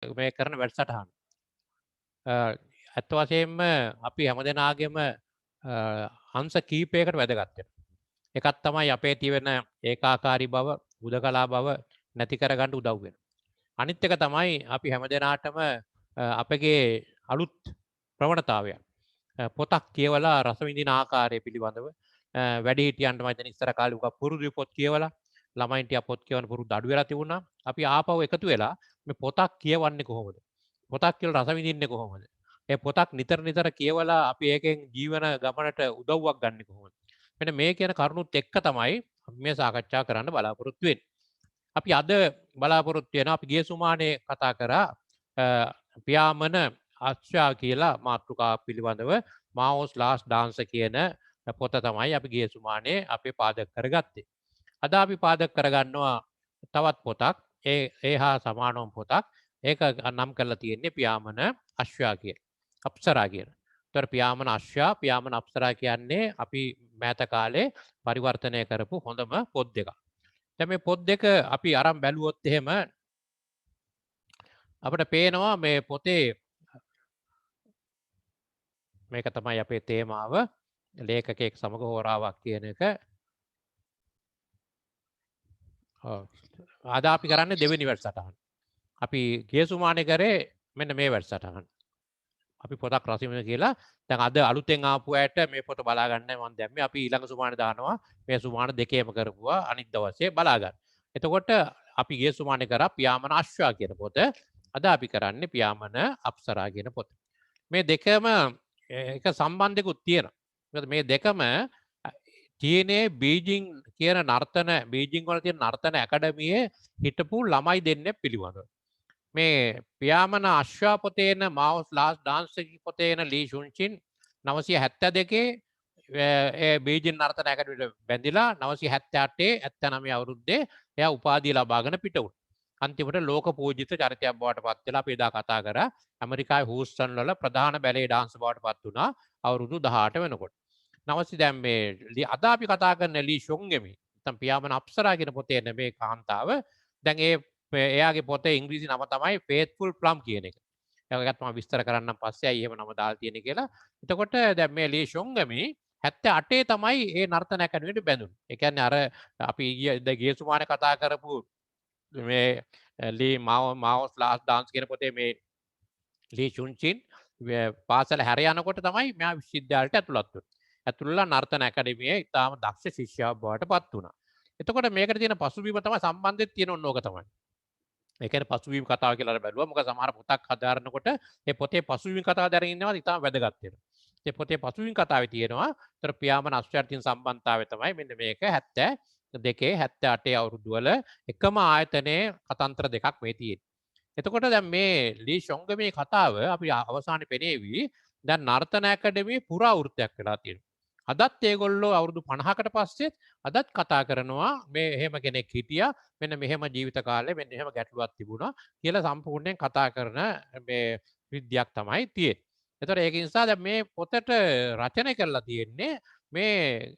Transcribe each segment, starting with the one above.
මේ කරන වැඩසටහන. ඇත්ත වශයෙන්ම අපි හැමදෙනාගේම අංශ කීපයකට වැදගත් වෙනවා. එකක් තමයි අපේ තියෙන ඒකාකාරී බව, හුදකලා බව නැති කරගන්න උදව් වෙනවා. අනිත් එක තමයි අපි හැමදෙනාටම අපගේ අලුත් ප්‍රවණතාවයන් පොතක් කියවලා රස විඳින ආකාරය පිළිබඳව වැඩිහිටියන්ට මම දැන් ඉස්සර කාලේ උගා පුරුදු පොත් කියවලා ළමයින්ට පොත් කියවන පුරුදු අඩු වෙලා තිබුණා. අපි ආපහු එකතු වෙලා මේ පොතක් කියවන්නේ කොහොමද? පොතක් කියලා රස විඳින්නේ කොහොමද? ඒ පොතක් නිතර නිතර කියවලා අපි ඒකෙන් ජීවන ගමනට උදව්වක් ගන්න කොහොමද? මෙන්න මේ කියන කරුණුත් එක්ක තමයි අපි මේ සාකච්ඡා කරන්න බලාපොරොත්තු වෙන්නේ. අපි අද බලාපොරොත්තු වෙනවා අපි ගිය සුමානේ කතා කරා පියාමන අශ්වා කියලා මාතෘකාවක් පිළිබඳව මාවෝස් ලාස්ට් ඩාන්ස් කියන පොත තමයි අපි ගිය සුමානේ අපේ පාදක කරගත්තේ. අද අපි පාදක කරගන්නවා තවත් පොතක්. ඒ හා සමානම පොතක්. ඒක නම් කරලා තියෙන්නේ පියාමන අශ්වා කියලා. අප්සරා කියලා. ඒතර පියාමන අශ්වා පියාමන අප්සරා කියන්නේ අපි මෑත කාලේ පරිවර්තනය කරපු හොඳම පොත් දෙකක්. දැන් මේ පොත් දෙක අපි අරන් බැලුවොත් එහෙම අපිට පේනවා මේ පොතේ මේක තමයි අපේ තේමාව ලේඛකයෙක් සමග හෝරාවක් කියන එක. අද අපි කරන්නේ දෙවෙනි වැඩසටහන. අපි ගිය සුමානේ කරේ මෙන්න මේ වැඩසටහන. අපි පොතක් රසිමන කියලා දැන් අද අලුතෙන් ආපු අයට මේ පොත බලා ගන්න මම දැම්මේ. අපි ඊළඟ සුමානේ දානවා මේ සුමාන දෙකේම කරපුවා අනිත් දවසේ බලා ගන්න. එතකොට අපි ගිය සුමානේ කරා පියාමන අශ්වා කියන පොත. අද අපි කරන්නේ පියාමන අප්සරා කියන පොත. මේ දෙකම එක සම්බන්ධයකුත් තියෙනවා. මොකද මේ දෙකම චීනයේ බීජිං කියන නර්තන බීජිං වල තියෙන නර්තන ඇකඩමියේ හිටපු ළමයි දෙන්නෙක් පිළිබඳව. මේ පියාමන අශ්වා පොතේ එන මාවුස් ලාස්ට් ඩාන්ස් පොතේ එන ලී ෂුන්චින් 972 ඒ බීජිං නර්තන ඇකඩමියට බැඳිලා 978 79 අවුරුද්දේ එයා උපාධිය ලබාගෙන පිට වුණා. අන්තිමට ලෝක පූජිත චරිතයක් බවට පත් වෙලා අපි එදා කතා කරා ඇමරිකාවේ හූස්ටන් වල ප්‍රධාන බැලේ ඩාන්ස් බවට පත් වුණා අවුරුදු 18 වෙනකොට. නවසි දැන් මේ අද අපි කතා කරන ලී ෂොන්ගෙමි නැත්නම් පියාමන අප්සරා කියන පොතේ එන මේ කාන්තාව දැන් එයාගේ පොතේ ඉංග්‍රීසි නම තමයි Faithful Plum කියන එක. ඒකත් මම විස්තර කරන්නම් පස්සේ අයි එහෙම නම දාලා තියෙන්නේ කියලා. එතකොට දැන් මේ ලී ෂොන්ගෙමි 78 තමයි ඒ නර්තන ඇකඩමියට බැඳුනේ. ඒ කියන්නේ අර අපි ගිය සුමානේ කතා කරපු මේ ලී මාවෝස් ලාස්ට් ඩාන්ස් කියන පොතේ මේ ලී ෂුන්චින් පාසල හැර යනකොට තමයි මෙයා විශ්වවිද්‍යාලයට ඇතුළත් වුනේ. ඇතුළලා නර්තන ඇකඩමියේ ඉතාම දක්ෂ ශිෂ්‍යයෙක් බවට පත් වුණා. එතකොට මේකට තියෙන පසුබිම තමයි සම්බන්ධෙත් තියෙන ඕක තමයි. ඒ කියන්නේ පසුබිම් කතාව කියලා බැලුවා. මොකද සමහර පොතක් හදාරනකොට ඒ පොතේ පසුබිම් කතාව දැනගෙන ඉන්නවා ඉතාම වැදගත් වෙනවා. ඒ පොතේ පසුබිම් කතාවේ තියෙනවා ඒතර පියාමන අශ්වයාට තියෙන සම්බන්ධතාවය තමයි මෙන්න මේක 72 78 අවුරුදු වල එකම ආයතනයේ කතන්ත්‍ර දෙකක් මේ තියෙන්නේ. එතකොට දැන් මේ ලී ෂොන්ගමේ කතාව අපි අවසානයේ පෙනේවි දැන් නර්තන ඇකඩමියේ පුරාවෘත්තයක් වෙලා තියෙනවා. අදත් ඒගොල්ලෝ අවුරුදු 50කට පස්සෙත් අදත් කතා කරනවා මේ එහෙම කෙනෙක් හිටියා මෙන්න මෙහෙම ජීවිත කාලේ මෙන්න එහෙම ගැටලුවක් තිබුණා කියලා සම්පූර්ණයෙන් කතා කරන මේ විද්‍යාවක් තමයි තියෙන්නේ. ඒතර ඒක නිසා දැන් මේ පොතට රචනය කරලා තියෙන්නේ මේ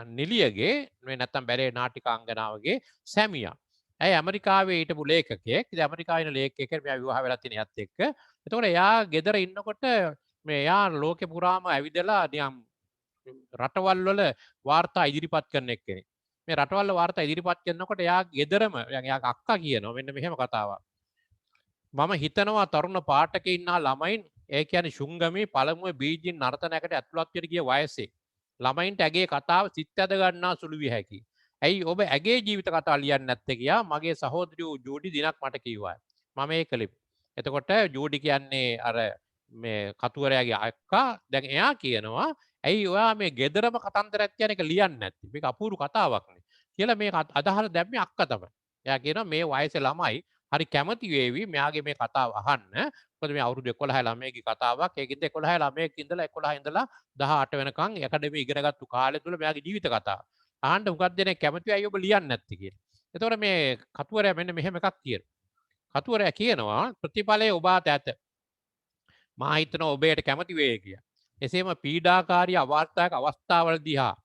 නිලියගේ මේ නැත්තම් බැලේ නාටිකාංගනාවගේ සැමියා. ඇයි ඇමරිකාවේ හිටපු ලේඛකයෙක්. ඉතින් ඇමරිකාවේ ඉන්න ලේඛකයෙක් මෙයා විවාහ වෙලා තියෙන යත් එක්ක. එතකොට එයා ගෙදර ඉන්නකොට මේ එයා ලෝකෙ පුරාම ඇවිදලා නිකන් රටවල් වල වාර්තා ඉදිරිපත් කරන එක්කෙනෙක්. මේ රටවල් වල වාර්තා ඉදිරිපත් කරනකොට එයා ගෙදරම එයාගේ අක්කා කියනවා මෙන්න මෙහෙම කතාවක්. මම හිතනවා තරුණ පාඨකේ ඉන්නා ළමයින් ඒ කියන්නේ ශුන්ගමේ පළමුව බීජින් නර්තනයකට ඇතුළත් වෙන්න ගිය වයසේ ළමයින්ට ඇගේ කතාව සිත් ඇද ගන්නා සුළු විය හැකියි. ඇයි ඔබ ඇගේ ජීවිත කතාව ලියන්නේ නැත්තේ කියා මගේ සහෝදරියෝ ජූඩි දිනක් මට කිව්වා. මම ඒක ලිප්. එතකොට ජූඩි කියන්නේ අර මේ කතුවරයාගේ අක්කා දැන් එයා කියනවා ඇයි ඔයා මේ ගෙදරම කතන්දරයක් කියන එක ලියන්නේ නැත්තේ? මේක අපූර්ව කතාවක්නේ. කියලා මේ අදහස දැම්මේ අක්කා තමයි. එයා කියනවා මේ වයසේ ළමයි හරි කැමති වේවි මෙයාගේ මේ කතාව අහන්න. මොකද මේ අවුරුදු 11 ළමයේගේ කතාවක්. ඒකින්ද 11 ළමයෙක් ඉඳලා 11 ඉඳලා 18 වෙනකන් ඇකඩමි ඉගෙනගත්තු කාලය තුල මෙයාගේ ජීවිත කතාව. අහන්න හුඟක් දෙනෙක් කැමති අය ඔබ ලියන්නේ නැත්තේ කියලා. එතකොට මේ කතුවරයා මෙන්න මෙහෙම එකක් කියනවා. කතුවරයා කියනවා ප්‍රතිඵලය ඔබ අත ඇත. මා හිතනවා ඔබට කැමති වේ කියලා. එසේම පීඩාකාරී අවස්ථාවක අවස්ථාවලදී හා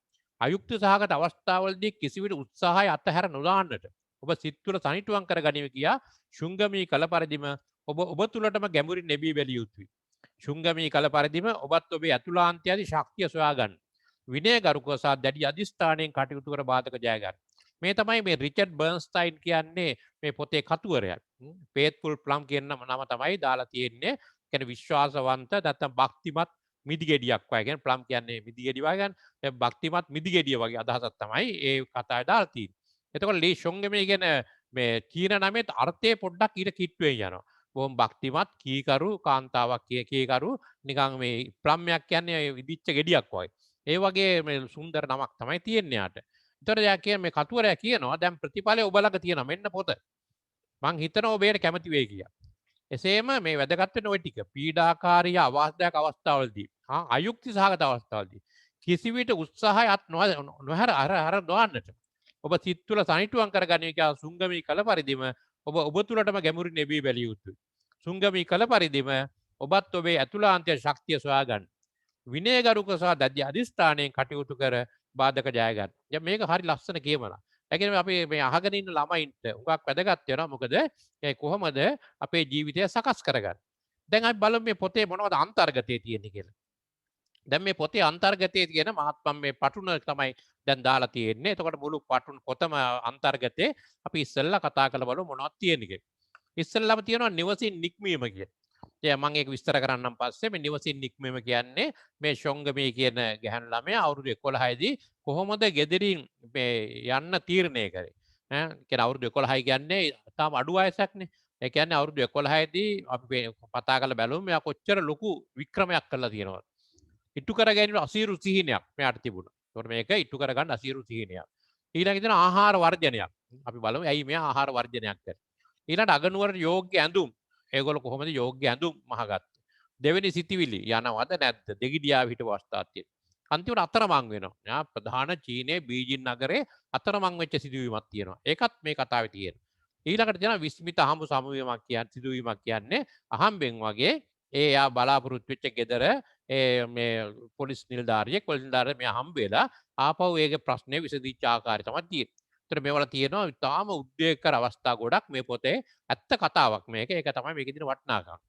අයුක්ති සහගත අවස්ථාවලදී කිසිවිට උත්සාහය අතහැර නොදාන්නට ඔබ සිත් තුළ සනිටුවම් කරගනිමි කියා ශුංගමී කල පරිදිම ඔබ තුළටම ගැඹුරින් නැබී බැලිය යුතුයි. ශුංගමී කල පරිදිම ඔබත් ඔබේ ඇතුළාන්තය ආදී ශක්තිය සොයා ගන්න. විනයගරුකව සහ දැඩි අධිෂ්ඨානයෙන් කටයුතු කර බාධක ජය ගන්න. මේ තමයි මේ රිචඩ් බර්න්ස්ටයින් කියන්නේ මේ පොතේ කතුවරයා. ෆේත්ෆුල් ප්ලම් කියන නම තමයි දාලා තියෙන්නේ. කියන්නේ විශ්වාසවන්ත නැත්නම් භක්තිමත් මිදිගෙඩියක් වගේ. කියන්නේ ප්ලම් කියන්නේ මිදිගෙඩි වගේ ගන්න. ඒ භක්තිමත් මිදිගෙඩිය වගේ අදහසක් තමයි ඒ කතාවේ දාලා තියෙන්නේ. එතකොට ලී ෂොන්ගෙමේ කියන මේ චීන නමේ අර්ථය පොඩ්ඩක් ඊට කිට්ටුවෙන් යනවා. බොහොම භක්තිමත් කීකරු කාන්තාවක් කීකරු නිකන් මේ ප්ලම්යක් කියන්නේ විදිච්ච ගෙඩියක් වගේ. ඒ වගේ මේ සුන්දර නමක් තමයි තියෙන්නේ යාට. ඒතර යා කියන මේ කතුවරයා කියනවා දැන් ප්‍රතිඵලය ඔබ ළඟ තියෙනවා මෙන්න පොත. මං හිතනවා ඔබේට කැමති වෙයි කියලා. එසේම මේ වැදගත් වෙන ওই ටික පීඩාකාරී අවාස්තවක අවස්ථාවලදී අයුක්ති සහගත අවස්ථාවලදී කිසිවිට උත්සාහයක් නොහැර අර නොවන්නට ඔබ සිත් තුළ සනිටුවම් කරගන්නේ කියලා සුංගමී කල පරිදිම ඔබ තුළටම ගැඹුරින් නැබී බැලිය යුතුයි. සුංගමී කල පරිදිම ඔබත් ඔබේ ඇතුළාන්තය ශක්තිය සොයා ගන්න. විනයගරුක සහ දැඩි අධිෂ්ඨානයෙන් කටයුතු කර බාධක ජය ගන්න. දැන් මේක හරි ලස්සන කියමනක්. ඒ කියන්නේ අපි මේ අහගෙන ඉන්න ළමයින්ට උගක් වැදගත් වෙනවා. මොකද ඒ කොහොමද අපේ ජීවිතය සකස් කරගන්නේ. දැන් අපි බලමු මේ පොතේ මොනවද අන්තර්ගතයේ තියෙන්නේ කියලා. දැන් මේ පොතේ අන්තර්ගතයේ තියෙන මහත්මම් මේ පටුන තමයි දැන් දාලා තියෙන්නේ. එතකොට මුළු පටුන පොතම අන්තර්ගතේ අපි ඉස්සෙල්ලා කතා කරලා බලමු මොනවද තියෙන්නේ කියලා. ඉස්සෙල්ලාම තියෙනවා නිවසින් නික්මීම කියලා. මම ඒක විස්තර කරන්නම් පස්සේ මේ නිවසින් නික්මීම කියන්නේ මේ ෂොංගමේ කියන ගැහැණු ළමයා අවුරුදු 11 දී කොහොමද ගෙදරින් මේ යන්න තීරණය කරේ ඈ කියන අවුරුදු 11 කියන්නේ තාම අඩු වයසක්නේ ඒ කියන්නේ අවුරුදු 11 දී අපි කතා කරලා බැලුවම මෙයා කොච්චර ලොකු වික්‍රමයක් කරලා තියෙනවද ඉටු කර ගැනීම අසීරු සිහිනයක් මෙයාට තිබුණා. ඒකට මේක ඉටු කර ගන්න අසීරු සිහිනයක්. ඊළඟට තියෙන ආහාර වර්ජනයක්. අපි බලමු ඇයි මෙයා ආහාර වර්ජනයක් කරේ. ඊළඟට අගනුවරට යෝග්‍ය ඇඳුම් ඒගොල්ලෝ කොහොමද යෝග්‍ය ඇඳුම් මහගත්තේ. දෙවෙනි සිතිවිලි යනවද නැද්ද? දෙගිඩියාව හිටපු අවස්ථාවක් තියෙනවා. අන්තිමට අතරමං වෙනවා. ප්‍රධාන චීනයේ බීජින් නගරේ අතරමං වෙච්ච සිදුවීමක් තියෙනවා. ඒකත් මේ කතාවේ තියෙනවා. ඊළඟට තියෙනවා විස්මිත අහඹු සමුවීමක් කියන්නේ සිදුවීමක් කියන්නේ අහම්බෙන් වගේ එයා බලාපොරොත්තු වෙච්ච ගෙදර මේ පොලිස් නිලධාරියෙක් මෙයා හම්බ වෙලා ආපහු ඒකේ ප්‍රශ්නේ විසඳිච්ච ආකාරය තමයි තියෙන්නේ. ඒතර මේවල තියෙනවා ඉතාම උද්වේගකර අවස්ථා ගොඩක් මේ පොතේ ඇත්ත කතාවක් මේක. ඒක තමයි මේකේ තියෙන වටිනාකම.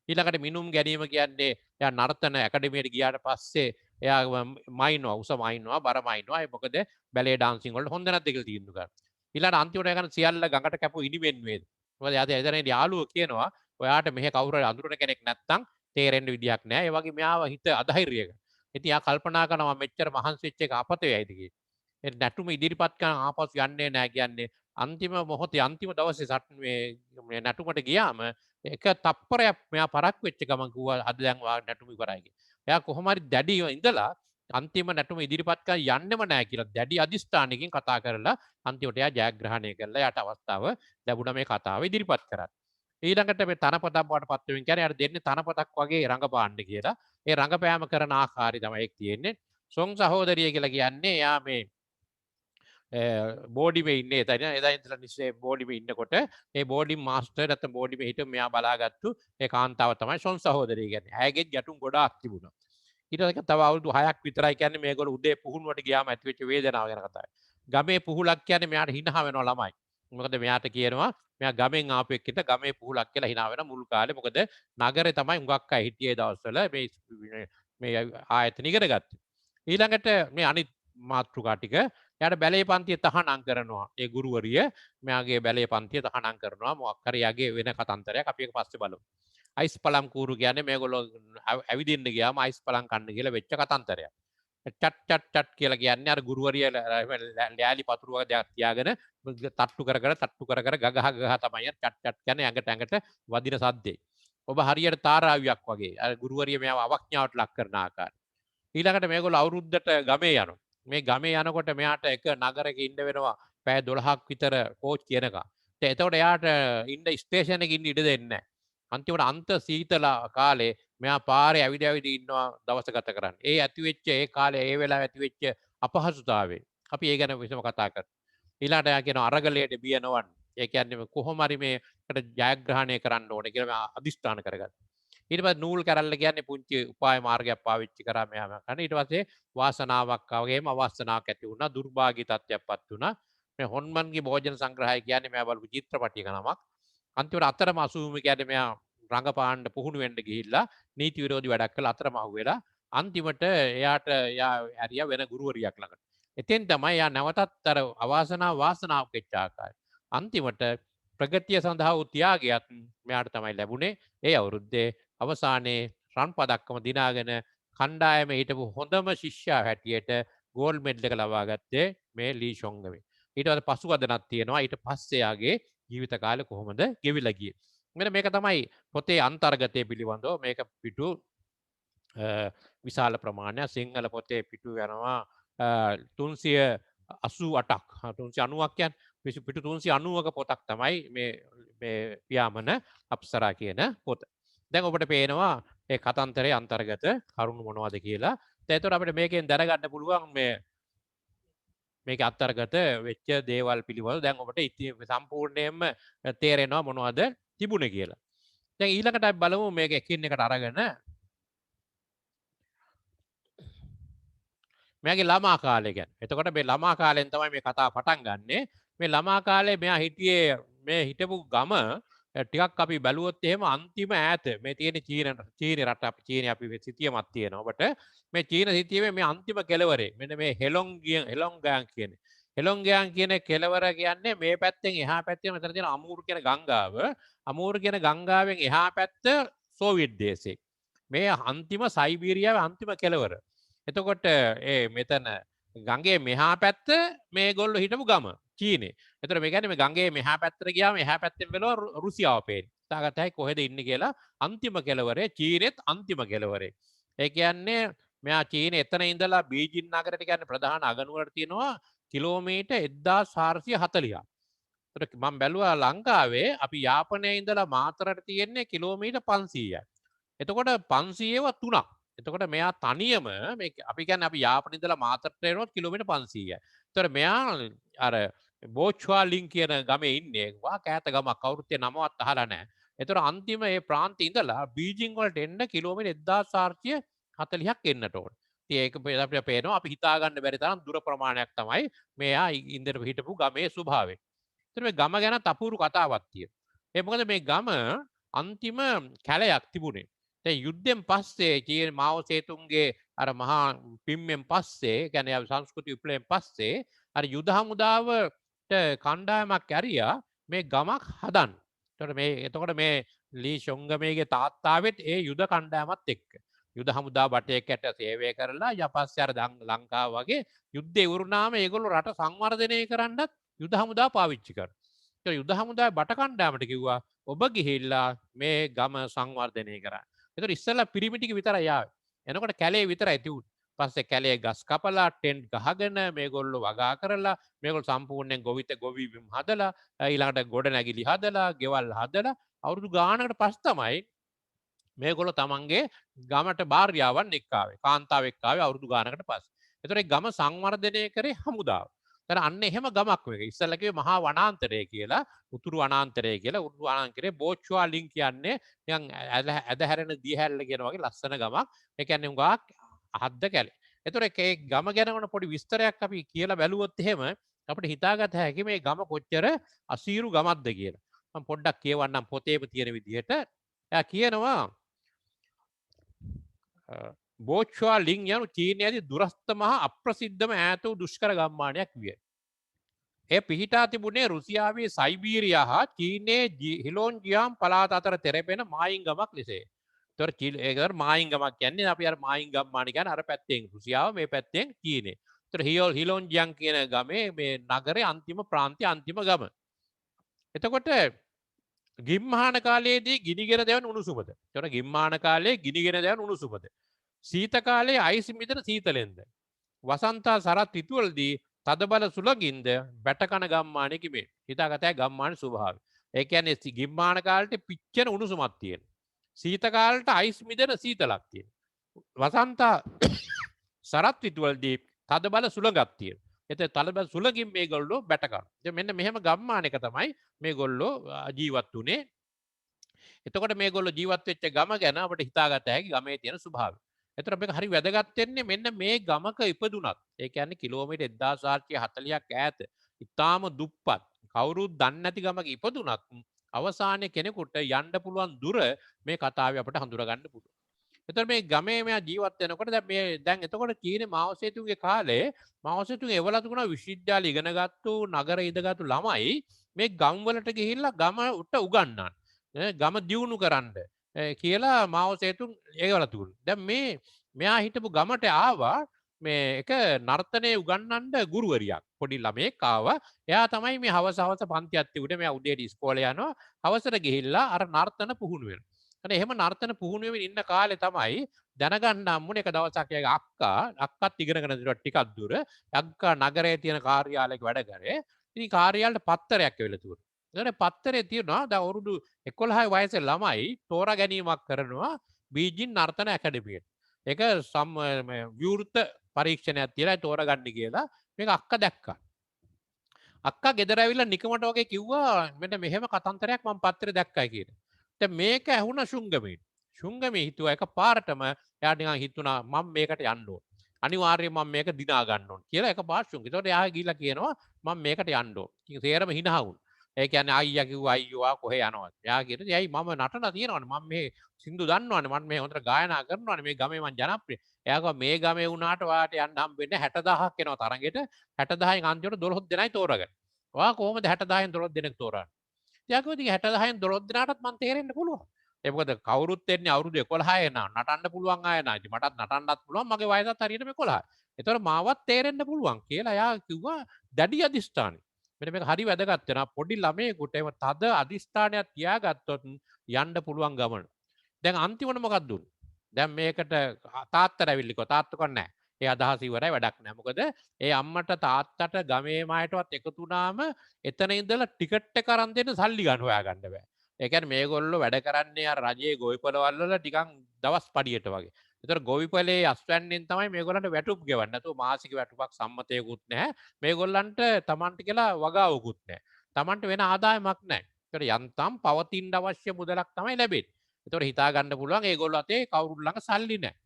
ඊළඟට මිනුම් ගැනීම කියන්නේ එයා නර්තන ඇකඩමියට ගියාට පස්සේ එයා මයින්නවා උස මයින්නවා බර මයින්නවා. ඒ මොකද බැලේ ඩාන්සින් වල හොඳ නැද්ද කියලා තීන්දුව කරනවා. ඊළඟට අන්තිමට යන සියල්ල ගඟට කැපු ඉනිමෙන් වේද. මොකද එයාට එතන යාළුවෝ කියනවා ඔයාට මෙහෙ කවුරු හරි අඳුරන කෙනෙක් නැත්තම් තේරෙන්න විදියක් නැහැ. ඒ වගේ මෙයාව හිත අධෛර්යයක. ඉතින් එයා කල්පනා කරනවා මෙච්චර මහන්සි වෙච්ච එක අපතේ යයිද කියලා. ඒ නැටුම ඉදිරිපත් කරන ආපසු යන්නේ නැහැ කියන්නේ අන්තිම මොහොතේ අන්තිම දවසේ මේ නැටුමට ගියාම එක තප්පරයක් මෙයා පරක් වෙච්ච ගමන් කිව්වා අද දැන් නැටුම ඉවරයි කියලා. එයා කොහොම හරි දැඩිව ඉඳලා අන්තිම නැටුම ඉදිරිපත් කරන් යන්නෙම නැහැ කියලා දැඩි අදිස්ථානයකින් කතා කරලා අන්තිමට එයා ජයග්‍රහණය කරලා යාට අවස්ථාව ලැබුණා මේ කතාව ඉදිරිපත් කරන්න. ඊළඟට මේ තනපතක් බවට පත් වෙමින් කියන්නේ යාට දෙන්නේ තනපතක් වගේ රංගපාන්න කියලා. ඒ රංගපෑම කරන ආකාරය තමයි ඒක තියෙන්නේ. සොන් සහෝදරිය කියලා කියන්නේ එයා මේ බෝඩිමේ ඉන්නේ එදා ඉඳලා නිස්සේ බෝඩිමේ ඉන්නකොට ඒ බෝඩිම් මාස්ටර් නැත්නම් බෝඩිමේ හිටපු මෙයා බලාගත්තු ඒ කාන්තාව තමයි සොන් සහෝදරිය කියන්නේ. ඇයගෙත් ගැටුම් ගොඩාක් තිබුණා. ඊට පස්සේ තව අවුරුදු 6ක් විතරයි කියන්නේ මේගොල්ලෝ උදේ පුහුණුවට ගියාම ඇතිවෙච්ච වේදනාව ගැන කතාවයි. ගමේ පුහුලක් කියන්නේ මෙයාට හිනහ වෙනවා ළමයි. මොකද මෙයාට කියනවා මෙයා ගමෙන් ආපු එක්කිට ගමේ පුහුලක් කියලා හිනා වෙන මුල් කාලේ. මොකද නගරේ තමයි හුඟක් අය හිටියේ දවස්වල මේ ආයතන ඉගෙන ගත්තේ. ඊළඟට මේ අනිත් මාතෘකා ටික එයාට බැලේ පන්තිය තහනම් කරනවා. ඒ ගුරුවරිය මෙයාගේ බැලේ පන්තිය තහනම් කරනවා. මොකක් හරි යගේ වෙන කතන්දරයක් අපි ඒක පස්සේ බලමු. අයිස් පළම් කූරු කියන්නේ මේගොල්ලෝ ඇවිදින්න ගියාම අයිස් පළම් කන්න කියලා වෙච්ච කතන්දරයක්. චට් කියලා කියන්නේ අර ගුරුවරිය ලෑලි පතුරු වගේ දෙයක් තියාගෙන තට්ටු කර ගගහ තමයි චට් කියන්නේ ඇඟට වදින සද්දේ. ඔබ හරියට තාරාවියක් වගේ අර ගුරුවරිය මෙයාව අවඥාවට ලක් කරන ආකාරය. ඊළඟට මේගොල්ලෝ අවුරුද්දට ගමේ යනවා. මේ ගමේ යනකොට මෙයාට එක නගරයක ඉන්න වෙනවා පැය 12ක් විතර කෝච් කියනකම්. එතකොට එයාට ඉන්න ස්ටේෂන් එකේ ඉන්න ඉඩ දෙන්නේ නැහැ. අන්තිමට අන්ත සීතල කාලේ මෙයා පාරේ ඇවිද ඉන්නවා දවස ගත කරන්න. ඒ ඇතිවෙච්ච ඒ කාලේ ඒ වෙලාවේ ඇතිවෙච්ච අපහසුතාවය. අපි ඒ ගැන විසම කතා කරමු. ඊළඟට එයා කියනවා අරගලයට බිය නොවන්න. ඒ කියන්නේ කොහොම හරි මේකට ජයග්‍රහණය කරන්න ඕනේ කියලා මෙයා අදිස්ථාන කරගත්තා. ඊට පස්සේ නූල් කැරල්ල කියන්නේ පුංචි උපාය මාර්ගයක් පාවිච්චි කරා මෙයා කරන. ඊට පස්සේ වාසනාවක් වගේම අවාසනාවක් ඇති වුණා. දුර්භාගී තත්ත්වයක්පත් වුණා. මේ හොන්මන්ගේ භෝජන සංග්‍රහය කියන්නේ මෙයා බලපු චිත්‍රපටයක නමක්. අන්තිමට අතරම අසුම කියන්නේ මෙයා රංගපාන්න පුහුණු වෙන්න ගිහිල්ලා නීති විරෝධී වැඩක් කළා අතරම අහුවෙලා අන්තිමට එයා ඇරියා වෙන ගුරුවරියක් ළඟට. එතෙන් තමයි එයා නැවතත් අර අවාසනාව වාසනාවක් වෙච්ච ආකාරය. අන්තිමට ප්‍රගතිය සඳහා වූ ත්‍යාගයක් මෙයාට තමයි ලැබුණේ. ඒ අවුරුද්දේ අවසානයේ රන් පදක්කම දිනාගෙන කණ්ඩායමේ හිටපු හොඳම ශිෂ්‍යයා හැටියට ගෝල්ඩ් මෙඩල් එක ලබා ගත්තේ මේ ලී ෂොන්ගවේ. ඊට පස්සේ පසුවදනක් තියෙනවා. ඊට පස්සේ යාගේ ජීවිත කාලය කොහොමද ගෙවිලා ගියේ. මෙන්න මේක තමයි පොතේ අන්තර්ගතය පිළිබඳව මේක පිටු විශාල ප්‍රමාණයක් සිංහල පොතේ පිටු යනවා 388ක් 390ක් කියන්නේ පිටු 390ක පොතක් තමයි මේ පියාඹන අප්සරා කියන පොත. දැන් ඔබට පේනවා ඒ කතන්තරයේ අන්තර්ගත කරුණු මොනවද කියලා. දැන් ඒතකොට අපිට මේකෙන් දැනගන්න පුළුවන් මේක අත්තරගත වෙච්ච දේවල් පිළිබඳව දැන් ඔබට සම්පූර්ණයෙන්ම තේරෙනවා මොනවද තිබුණේ කියලා. දැන් ඊළඟට අපි බලමු මේක එකින් එකට අරගෙන මෙයාගේ ළමා කාලය ගැන. එතකොට මේ ළමා කාලෙන් තමයි මේ කතාව පටන් ගන්නෙ. මේ ළමා කාලේ මෙයා හිටියේ මේ හිටපු ගම ටිකක් අපි බැලුවොත් එහෙම අන්තිම ඈත මේ තියෙන චීන රට අපි චීනේ අපි සිතියමක් තියෙනවා. ඔබට මේ චීන සිතියමේ මේ අන්තිම කෙළවරේ මෙන්න මේ හෙලොන්ග්යාන් කියන්නේ. හෙලොන්ග්යාන් කියන කෙළවර කියන්නේ මේ පැත්තෙන් එහා පැත්තේ මෙතන තියෙන අමූර් කියන ගංගාව. අමූර් කියන ගංගාවෙන් එහා පැත්ත සෝවියට් දේශේ. මේ අන්තිම සයිබීරියාවේ අන්තිම කෙළවර. එතකොට මෙතන ගඟේ මෙහා පැත්ත මේගොල්ලෝ හිටපු ගම චීනේ. එතකොට මේ කියන්නේ මේ ගඟේ මෙහා පැත්තට ගියාම එහා පැත්තෙන් වෙලව රුසියාව පේන්නේ. හිතාගත්ත හැකි කොහෙද ඉන්නේ කියලා අන්තිම කෙළවරේ චීනෙත් අන්තිම කෙළවරේ. ඒ කියන්නේ මෙයා චීනේ එතන ඉඳලා බීජින් නගරයට කියන්නේ ප්‍රධාන අගනුවරට තියෙනවා කිලෝමීටර් 1440ක්. එතකොට මම බැලුවා ලංකාවේ අපි යාපනයේ ඉඳලා මාතරට තියෙන්නේ කිලෝමීටර් 500යි. එතකොට 500ව 3ක්. එතකොට මෙයා තනියම මේ අපි කියන්නේ අපි යාපනයේ ඉඳලා මාතරට එනොත් කිලෝමීටර් 500යි. එතකොට මෙයා අර බෝච්වාලින් කියන ගමේ ඉන්නේ. වා කෑත ගමක් කවුරුත් ඒ නමවත් අහලා නැහැ. එතකොට අන්තිම මේ ප්‍රාන්තේ ඉඳලා බීජිං වලට එන්න කිලෝමීටර් 1440ක් එන්නට ඕන. ඉතින් ඒක අපිට පේනවා අපි හිතා ගන්න බැරි තරම් දුර ප්‍රමාණයක් තමයි මෙයා ඉඳලා හිටපු ගමේ ස්වභාවය. එතකොට මේ ගම ගැන තපුරු කතාවක් තියෙනවා. ඒ මොකද මේ ගම අන්තිම කැලයක් තිබුණේ. දැන් යුද්ධෙන් පස්සේ චීන මාෝ සේතුන්ගේ අර මහා පිම්මෙන් පස්සේ කියන්නේ සංස්කෘති විප්ලවයෙන් පස්සේ අර යුද හමුදාවට කණ්ඩායමක් ඇරියා මේ ගමක් හදන්න. එතකොට මේ ලී ෂොන්ගමේගේ තාත්තාවෙත් ඒ යුද කණ්ඩායමත් එක්ක යුද හමුදා බටයකට සේවය කරලා ඊපස්සේ අර ලංකාව වගේ යුද්ධය ඉවරුනාම ඒගොල්ලෝ රට සංවර්ධනය කරන්නත් යුද හමුදා පාවිච්චි කරනවා. ඒ යුද හමුදාවේ බට කණ්ඩායමට කිව්වා ඔබ ගිහිල්ලා මේ ගම සංවර්ධනය කරන්න. එතකොට ඉස්සෙල්ලා පිරිමි ටික විතරයි ආවේ. එනකොට කැලේ විතරයි තිබුණේ. පස්සේ කැලේ ගස් කපලා ටෙන්ට් ගහගෙන මේගොල්ලෝ වගා කරලා මේගොල්ලෝ සම්පූර්ණයෙන් ගොවිබිම් හදලා ඊළඟට ගොඩනැගිලි හදලා ගෙවල් හදලා අවුරුදු ගානකට පස්සේ තමයි මේගොල්ලෝ තමන්ගේ ගමට භාර්යාවන් එක්කාවේ. කාන්තාවෙක් ආවේ අවුරුදු ගානකට පස්සේ. එතකොට ඒ ගම සංවර්ධනය කරේ හමුදාව. තර අන්න එහෙම ගමක් වෙක. ඉස්සෙල්ලා කිව්වේ මහා වනාන්තරය කියලා, උතුරු වනාන්තරය කියලා. උතුරු වනාන්තරේ බෝච්වා ලින් කියන්නේ නිකන් ඇද හැරෙන දියහැල්ල කියන වගේ ලස්සන ගමක්. ඒ කියන්නේ උගාක් අහද්ද කැලේ. එතකොට ඒ ගම ගැන වුණ පොඩි විස්තරයක් අපි කියලා බැලුවොත් එහෙම අපිට හිතාගත හැකි මේ ගම කොච්චර අසීරු ගමක්ද කියලා. මම පොඩ්ඩක් කියවන්නම් පොතේම තියෙන විදිහට. එයා කියනවා බෝච්වා ලින් යනු චීනයේදී දුරස්ථ මහා අප්‍රසිද්ධම ඈත වූ දුෂ්කර ගම්මානයක් විය. එය පිහිටා තිබුණේ රුසියාවේ සයිබීරියා හා චීනයේ හිලෝන්ජියාම් පළාත අතර තෙරපෙන මායින් ගමක් ලෙසය. ඒතර මායින් ගමක් කියන්නේ අපි අර මායින් ගම්මාන කියන්නේ අර පැත්තෙන් රුසියාව මේ පැත්තෙන් චීනේ. ඒතර හිලෝන්ජියාම් කියන ගමේ මේ නගරේ අන්තිම ප්‍රාන්තයේ අන්තිම ගම. එතකොට ගිම්හාන කාලයේදී ගිනිගෙන දැවෙන උණුසුමද. ඒතර ගිම්හාන කාලයේ ගිනිගෙන දැවෙන උණුසුමද. සීත කාලයේ අයිස් මිදෙන සීතලෙන්ද. වසන්තා සරත් ඍතුවලදී තදබල සුළඟින්ද බැටකන ගම්මානයේ කිමේ. හිතාගත හැකි ගම්මානයේ ස්වභාවය. ඒ කියන්නේ ගිම්හාන කාලේ පිච්චෙන උණුසුමක් තියෙන. සීත කාලේට අයිස් මිදෙන සීතලක් තියෙන. වසන්තා සරත් ඍතුවලදී තදබල සුළඟක් තියෙන. එතකොට තදබල සුළඟින් මේගොල්ලෝ බැටකන. ඉතින් මෙන්න මෙහෙම ගම්මානයක තමයි මේගොල්ලෝ ජීවත් වුනේ. එතකොට මේගොල්ලෝ ජීවත් වෙච්ච ගම ගැන අපිට හිතාගත හැකි ගමේ තියෙන ස්වභාවය. එතකොට මේක හරි වැදගත් වෙන්නේ මෙන්න මේ ගමක ඉපදුනත්. ඒ කියන්නේ කිලෝමීටර් 1440ක් ඈත ඉතාම දුප්පත් කවුරුත් දන්නේ නැති ගමක ඉපදුනත් අවසානයේ කෙනෙකුට යන්න පුළුවන් දුර මේ කතාවේ අපිට හඳුනා ගන්න පුළුවන්. එතකොට මේ ගමේ මෙයා ජීවත් වෙනකොට දැන් එතකොට චීනේ මාව සේතුන්ගේ කාලේ මාව සේතුන් එවලා තිබුණා විශ්වවිද්‍යාල ඉගෙනගත්තු නගර ඉඳගත්තු ළමයි මේ ගම් වලට ගිහිල්ලා ගම උට උගන්වන්න. ගම දියුණු කරන්න කියලා මාව සේතුන් ඒවලා තිබුණා. දැන් මෙයා හිටපු ගමට ආවා මේ එක නර්තනයේ උගන්වන්න ගුරුවරියක්. පොඩි ළමයෙක් ආවා. එයා තමයි මේ හවස පන්තියක් තිබුණේ. මෙයා උදේට ඉස්කෝලේ යනවා. හවසට ගිහිල්ලා අර නර්තන පුහුණු වෙනවා. අනේ එහෙම නර්තන පුහුණු වෙමින් ඉන්න කාලේ තමයි දැනගන්න හම්බුනේ එක දවසක් එයාගේ අක්කත් ඉගෙනගෙන ඉඳලා ටිකක් දුර අක්කා නගරයේ තියෙන කාර්යාලයක වැඩ කරේ. ඉතින් කාර්යාලයට පත්තරයක් එවිලා තිබුණා. ඒකට පත්තරේ තියෙනවා දැන් අවුරුදු 11 වයසේ ළමයි තෝරා ගැනීමක් කරනවා බීජින් නර්තන ඇකඩමියට. ඒක විවෘත පරීක්ෂණයක් තියලා තෝරගන්න කියලා මේක අක්කා දැක්කා. අක්කා ගෙදර ඇවිල්ලා නිකමට වගේ කිව්වා මෙන්න මෙහෙම කතන්දරයක් මම පත්තරේ දැක්කයි කියලා. දැන් මේක ඇහුණා ශුංගමේ. ශුංගමේ හිතුවා එකපාරටම එයාට නිකන් හිතුණා මම මේකට යන්න ඕන. අනිවාර්යයෙන් මම මේක දිනා ගන්න ඕන කියලා එකපාර ශුංග. ඒතකොට එයා ගිහිල්ලා කියනවා මම මේකට යන්න ඕන. ඉතින් තේරම හිනහ වුණා. ඒ කියන්නේ අයියා කිව්වා අයියෝ ආ කොහෙ යනවද? එයා කියනවා ඇයි මම නටන තියෙනවනේ මම මේ සින්දු දන්නවනේ මම මේ හොඳට ගායනා කරනවනේ මේ ගමේ මං ජනප්‍රිය. එයා කිව්වා මේ ගමේ වුණාට ඔයාට යන්න හම්බෙන්නේ 60000ක් එනවා තරගෙට 60000න් අන්තිමට 12 දෙනයි තෝරගන්නේ. ඔයා කොහොමද 60000න් 12 දෙනෙක් තෝරන්නේ? එයා කිව්වා ඉතින් 60000න් 12 දෙනාටත් මං තේරෙන්න පුළුවන්. ඒ මොකද කවුරුත් එන්නේ අවුරුදු 11 එනවා නටන්න පුළුවන් අය නෑ. ඉතින් මටත් නටන්නත් පුළුවන් මගේ වයසත් හරියටම 11. ඒතකොට මාවත් තේරෙන්න පුළුවන් කියලා එයා කිව්වා දැඩි අදිස්ථානයි. මෙන්න මේක හරි වැදගත් වෙනවා. පොඩි ළමයෙකුට එහෙම තද අදිස්ථානයක් තියාගත්තොත් යන්න පුළුවන් ගමන. දැන් අන්තිමට මොකක්ද උනේ? දැන් මේකට තාත්තට ඇවිල්ලිකෝ තාත්තකෝ නෑ. ඒ අදහස ඉවරයි වැඩක් නෑ. මොකද ඒ අම්මට තාත්තට ගමේ මායටවත් එකතු වුණාම එතන ඉඳලා ටිකට් එක අරන් දෙන්න සල්ලි ගන්න හොයාගන්න බෑ. ඒ කියන්නේ මේගොල්ලෝ වැඩ කරන්නේ අර රජයේ ගොවිපළවල් වල ටිකක් දවස් පඩියට වගේ. ඒතර ගොවිපළේ අස්වැන්නෙන් තමයි මේගොල්ලන්ට වැටුප් ගෙවන්නේ. නැතුව මාසික වැටුපක් සම්මතයකුත් නැහැ. මේගොල්ලන්ට Tamanට කියලා වගාවකුත් නැහැ. Tamanට වෙන ආදායමක් නැහැ. ඒතර යන්තම් පවතින්න අවශ්‍ය මුදලක් තමයි ලැබෙන්නේ. ඒතර හිතා ගන්න පුළුවන් ඒගොල්ලෝ අතේ කවුරුත් ළඟ සල්ලි නැහැ.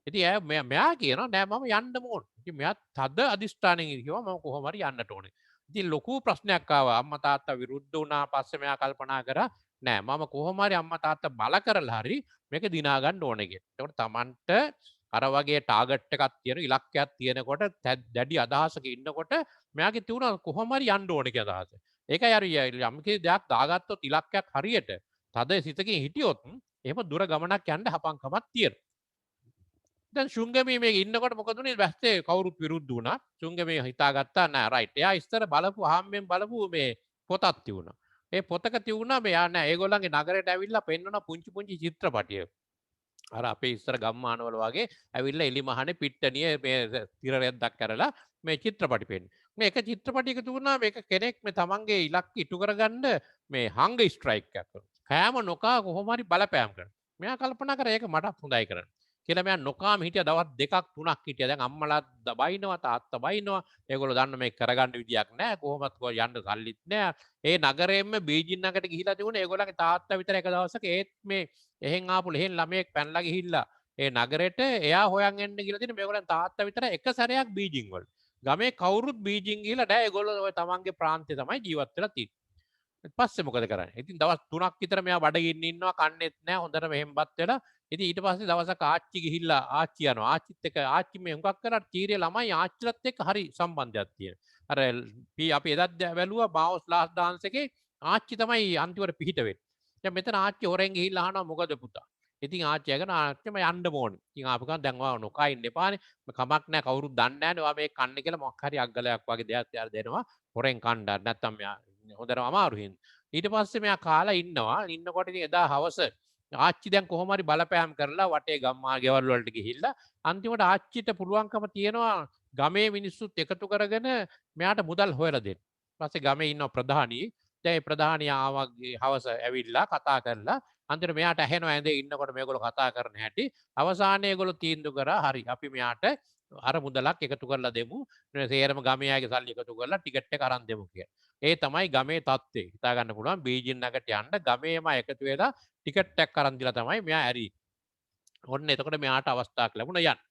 ඉතින් මෙයා කියනවා නෑ මම යන්නම ඕන. ඉතින් මෙයා තද අදිෂ්ඨානයෙන් කිව්වා මම කොහොම හරි යන්නට ඕනේ. ඉතින් ලොකු ප්‍රශ්නයක් ආවා. අම්මා තාත්තා විරුද්ධ වුණා. පස්සේ මෙයා කල්පනා කරා නෑ මම කොහොම හරි අම්මා තාත්තා බල කරලා හරි මේක දිනා ගන්න ඕනේ කියලා. ඒකට Tamanට අර වගේ ටාගට් එකක් තියෙන ඉලක්කයක් තියෙනකොට දැඩි අදහසක ඉන්නකොට මෙයාගේ තියුණා කොහොම හරි යන්න ඕනේ කියලා අදහස. ඒකයි අර යම් කිසි දෙයක් දාගත්තොත් ඉලක්කයක් හරියට තද සිතකින් හිටියොත් එහෙම දුර ගමනක් යන්න හපංකමක් තියෙනවා. දැන් ශුංගමී මේ ඉන්නකොට මොකද උනේ වැස්සේ කවුරුත් විරුද්ධ වුණා. ශුංගමී හිතාගත්තා නෑ රයිට්. එයා ඉස්සර බලපු අහම්බෙන් බලපු මේ පොතක් තියුණා. ඒ පොතක තියුණා මෙයා නෑ ඒගොල්ලන්ගේ නගරයට ඇවිල්ලා පෙන්වන පුංචි පුංචි චිත්‍රපටිය. අර අපේ ඉස්සර ගම්මානවල වගේ ඇවිල්ලා එලිමහනේ පිට්ටනිය මේ තිර රෙද්දක් කරලා මේ චිත්‍රපටි පෙන්නේ. මේ එක චිත්‍රපටියක තියුණා මේක කෙනෙක් මේ තමන්ගේ ඉලක්ක ඉටු කරගන්න මේ හංග ස්ට්‍රයික් එකක් කරනවා. කෑම නොකා කොහොම හරි බලපෑම් කරනවා. මෙයා කල්පනා කරා ඒක මටත් හොඳයි කරන්න. කියලා මෙයා නොකාම හිටියා දවස් දෙකක් තුනක් හිටියා. දැන් අම්මලා බයිනවා තාත්තා බයිනවා. ඒගොල්ලෝ දන්න මේක කරගන්න විදියක් නැහැ. කොහොමත් යන්න සල්ලිත් නැහැ. ඒ නගරයෙන්ම බීජින් නගරට ගිහිලා තිබුණේ ඒගොල්ලන්ගේ තාත්තා විතර එක දවසක ඒත් මේ එහෙන් ආපු ලෙහෙන් ළමයෙක් පැනලා ගිහිල්ලා ඒ නගරෙට එයා හොයන් එන්න කියලා තියෙන මේගොල්ලන් තාත්තා විතර එක සැරයක් බීජින් වල. ගමේ කවුරුත් බීජින් ගිහිල්ලා නැහැ. ඒගොල්ලෝ ඔය තමන්ගේ ප්‍රාන්තේ තමයි ජීවත් වෙලා තියෙන්නේ. පස්සේ මොකද කරන්නේ? ඉතින් දවස් 3ක් විතර මෙයා බඩගින්න ඉන්නවා කන්නේත් නැහැ. හොඳට මෙහෙම්පත් වෙලා. ඉතින් ඊට පස්සේ දවසක් ආච්චි ගිහිල්ලා ආච්චි යනවා. ආච්චිත් එක්ක ආච්චි මේ හුඟක් කරලා චීරිය ළමයි ආච්චිලත් එක්ක හරි සම්බන්ධයක් තියෙනවා. අර අපි එදත් බැලුවා මාවස් ලාස් ඩාන්ස් එකේ ආච්චි තමයි අන්තිමට පිහිට වෙන්නේ. දැන් මෙතන ආච්චි හොරෙන් ගිහිල්ලා අහනවා මොකද පුතා? ඉතින් ආච්චි අහගෙන ආච්චිම යන්න ඕනේ. ඉතින් ආපු ගමන් දැන් ඔයා නොකා ඉන්න එපානේ. කමක් නැහැ කවුරුත් දන්නේ නැහැනේ. ඔයා මේ කන්නේ කියලා මොකක් හරි අග්ගලයක් වගේ දෙයක් තියාලා දෙනවා. හොරෙන් කණ්ඩා නැත්තම් මෙයා හොඳටම අමාරු හින්දා. ඊට පස්සේ මෙයා කාලා ඉන්නවා. ඉන්නකොට ඉතින් එදා හවස ආච්චි දැන් කොහොම හරි බලපෑම් කරලා වටේ ගම්මා ගෙවල් වලට ගිහිල්ලා අන්තිමට ආච්චිට පුළුවන්කම තියෙනවා ගමේ මිනිස්සුත් එකතු කරගෙන මෙයාට මුදල් හොයලා දෙන්න. ඊපස්සේ ගමේ ඉන්න ප්‍රධානී දැන් ඒ ප්‍රධානියා ආවගේ හවස ඇවිල්ලා කතා කරලා අන්තිමට මෙයාට ඇහෙනවා ඇඳේ ඉන්නකොට මේගොල්ලෝ කතා කරන හැටි අවසානයේ ඒගොල්ලෝ තීන්දුව කරා හරි අපි මෙයාට අර මුදලක් එකතු කරලා දෙමු. සේරම ගමේ අයගේ සල්ලි එකතු කරලා ටිකට් එක අරන් දෙමු කියලා. ඒ තමයි ගමේ තත්ත්වය. හිතා ගන්න පුළුවන් බීජින් නගරට යන්න ගමේම එකතු වෙලා ටිකට් එකක් අරන් දීලා තමයි මෙයා ඇරි. ඔන්න එතකොට මෙයාට අවස්ථාවක් ලැබුණා යන්න.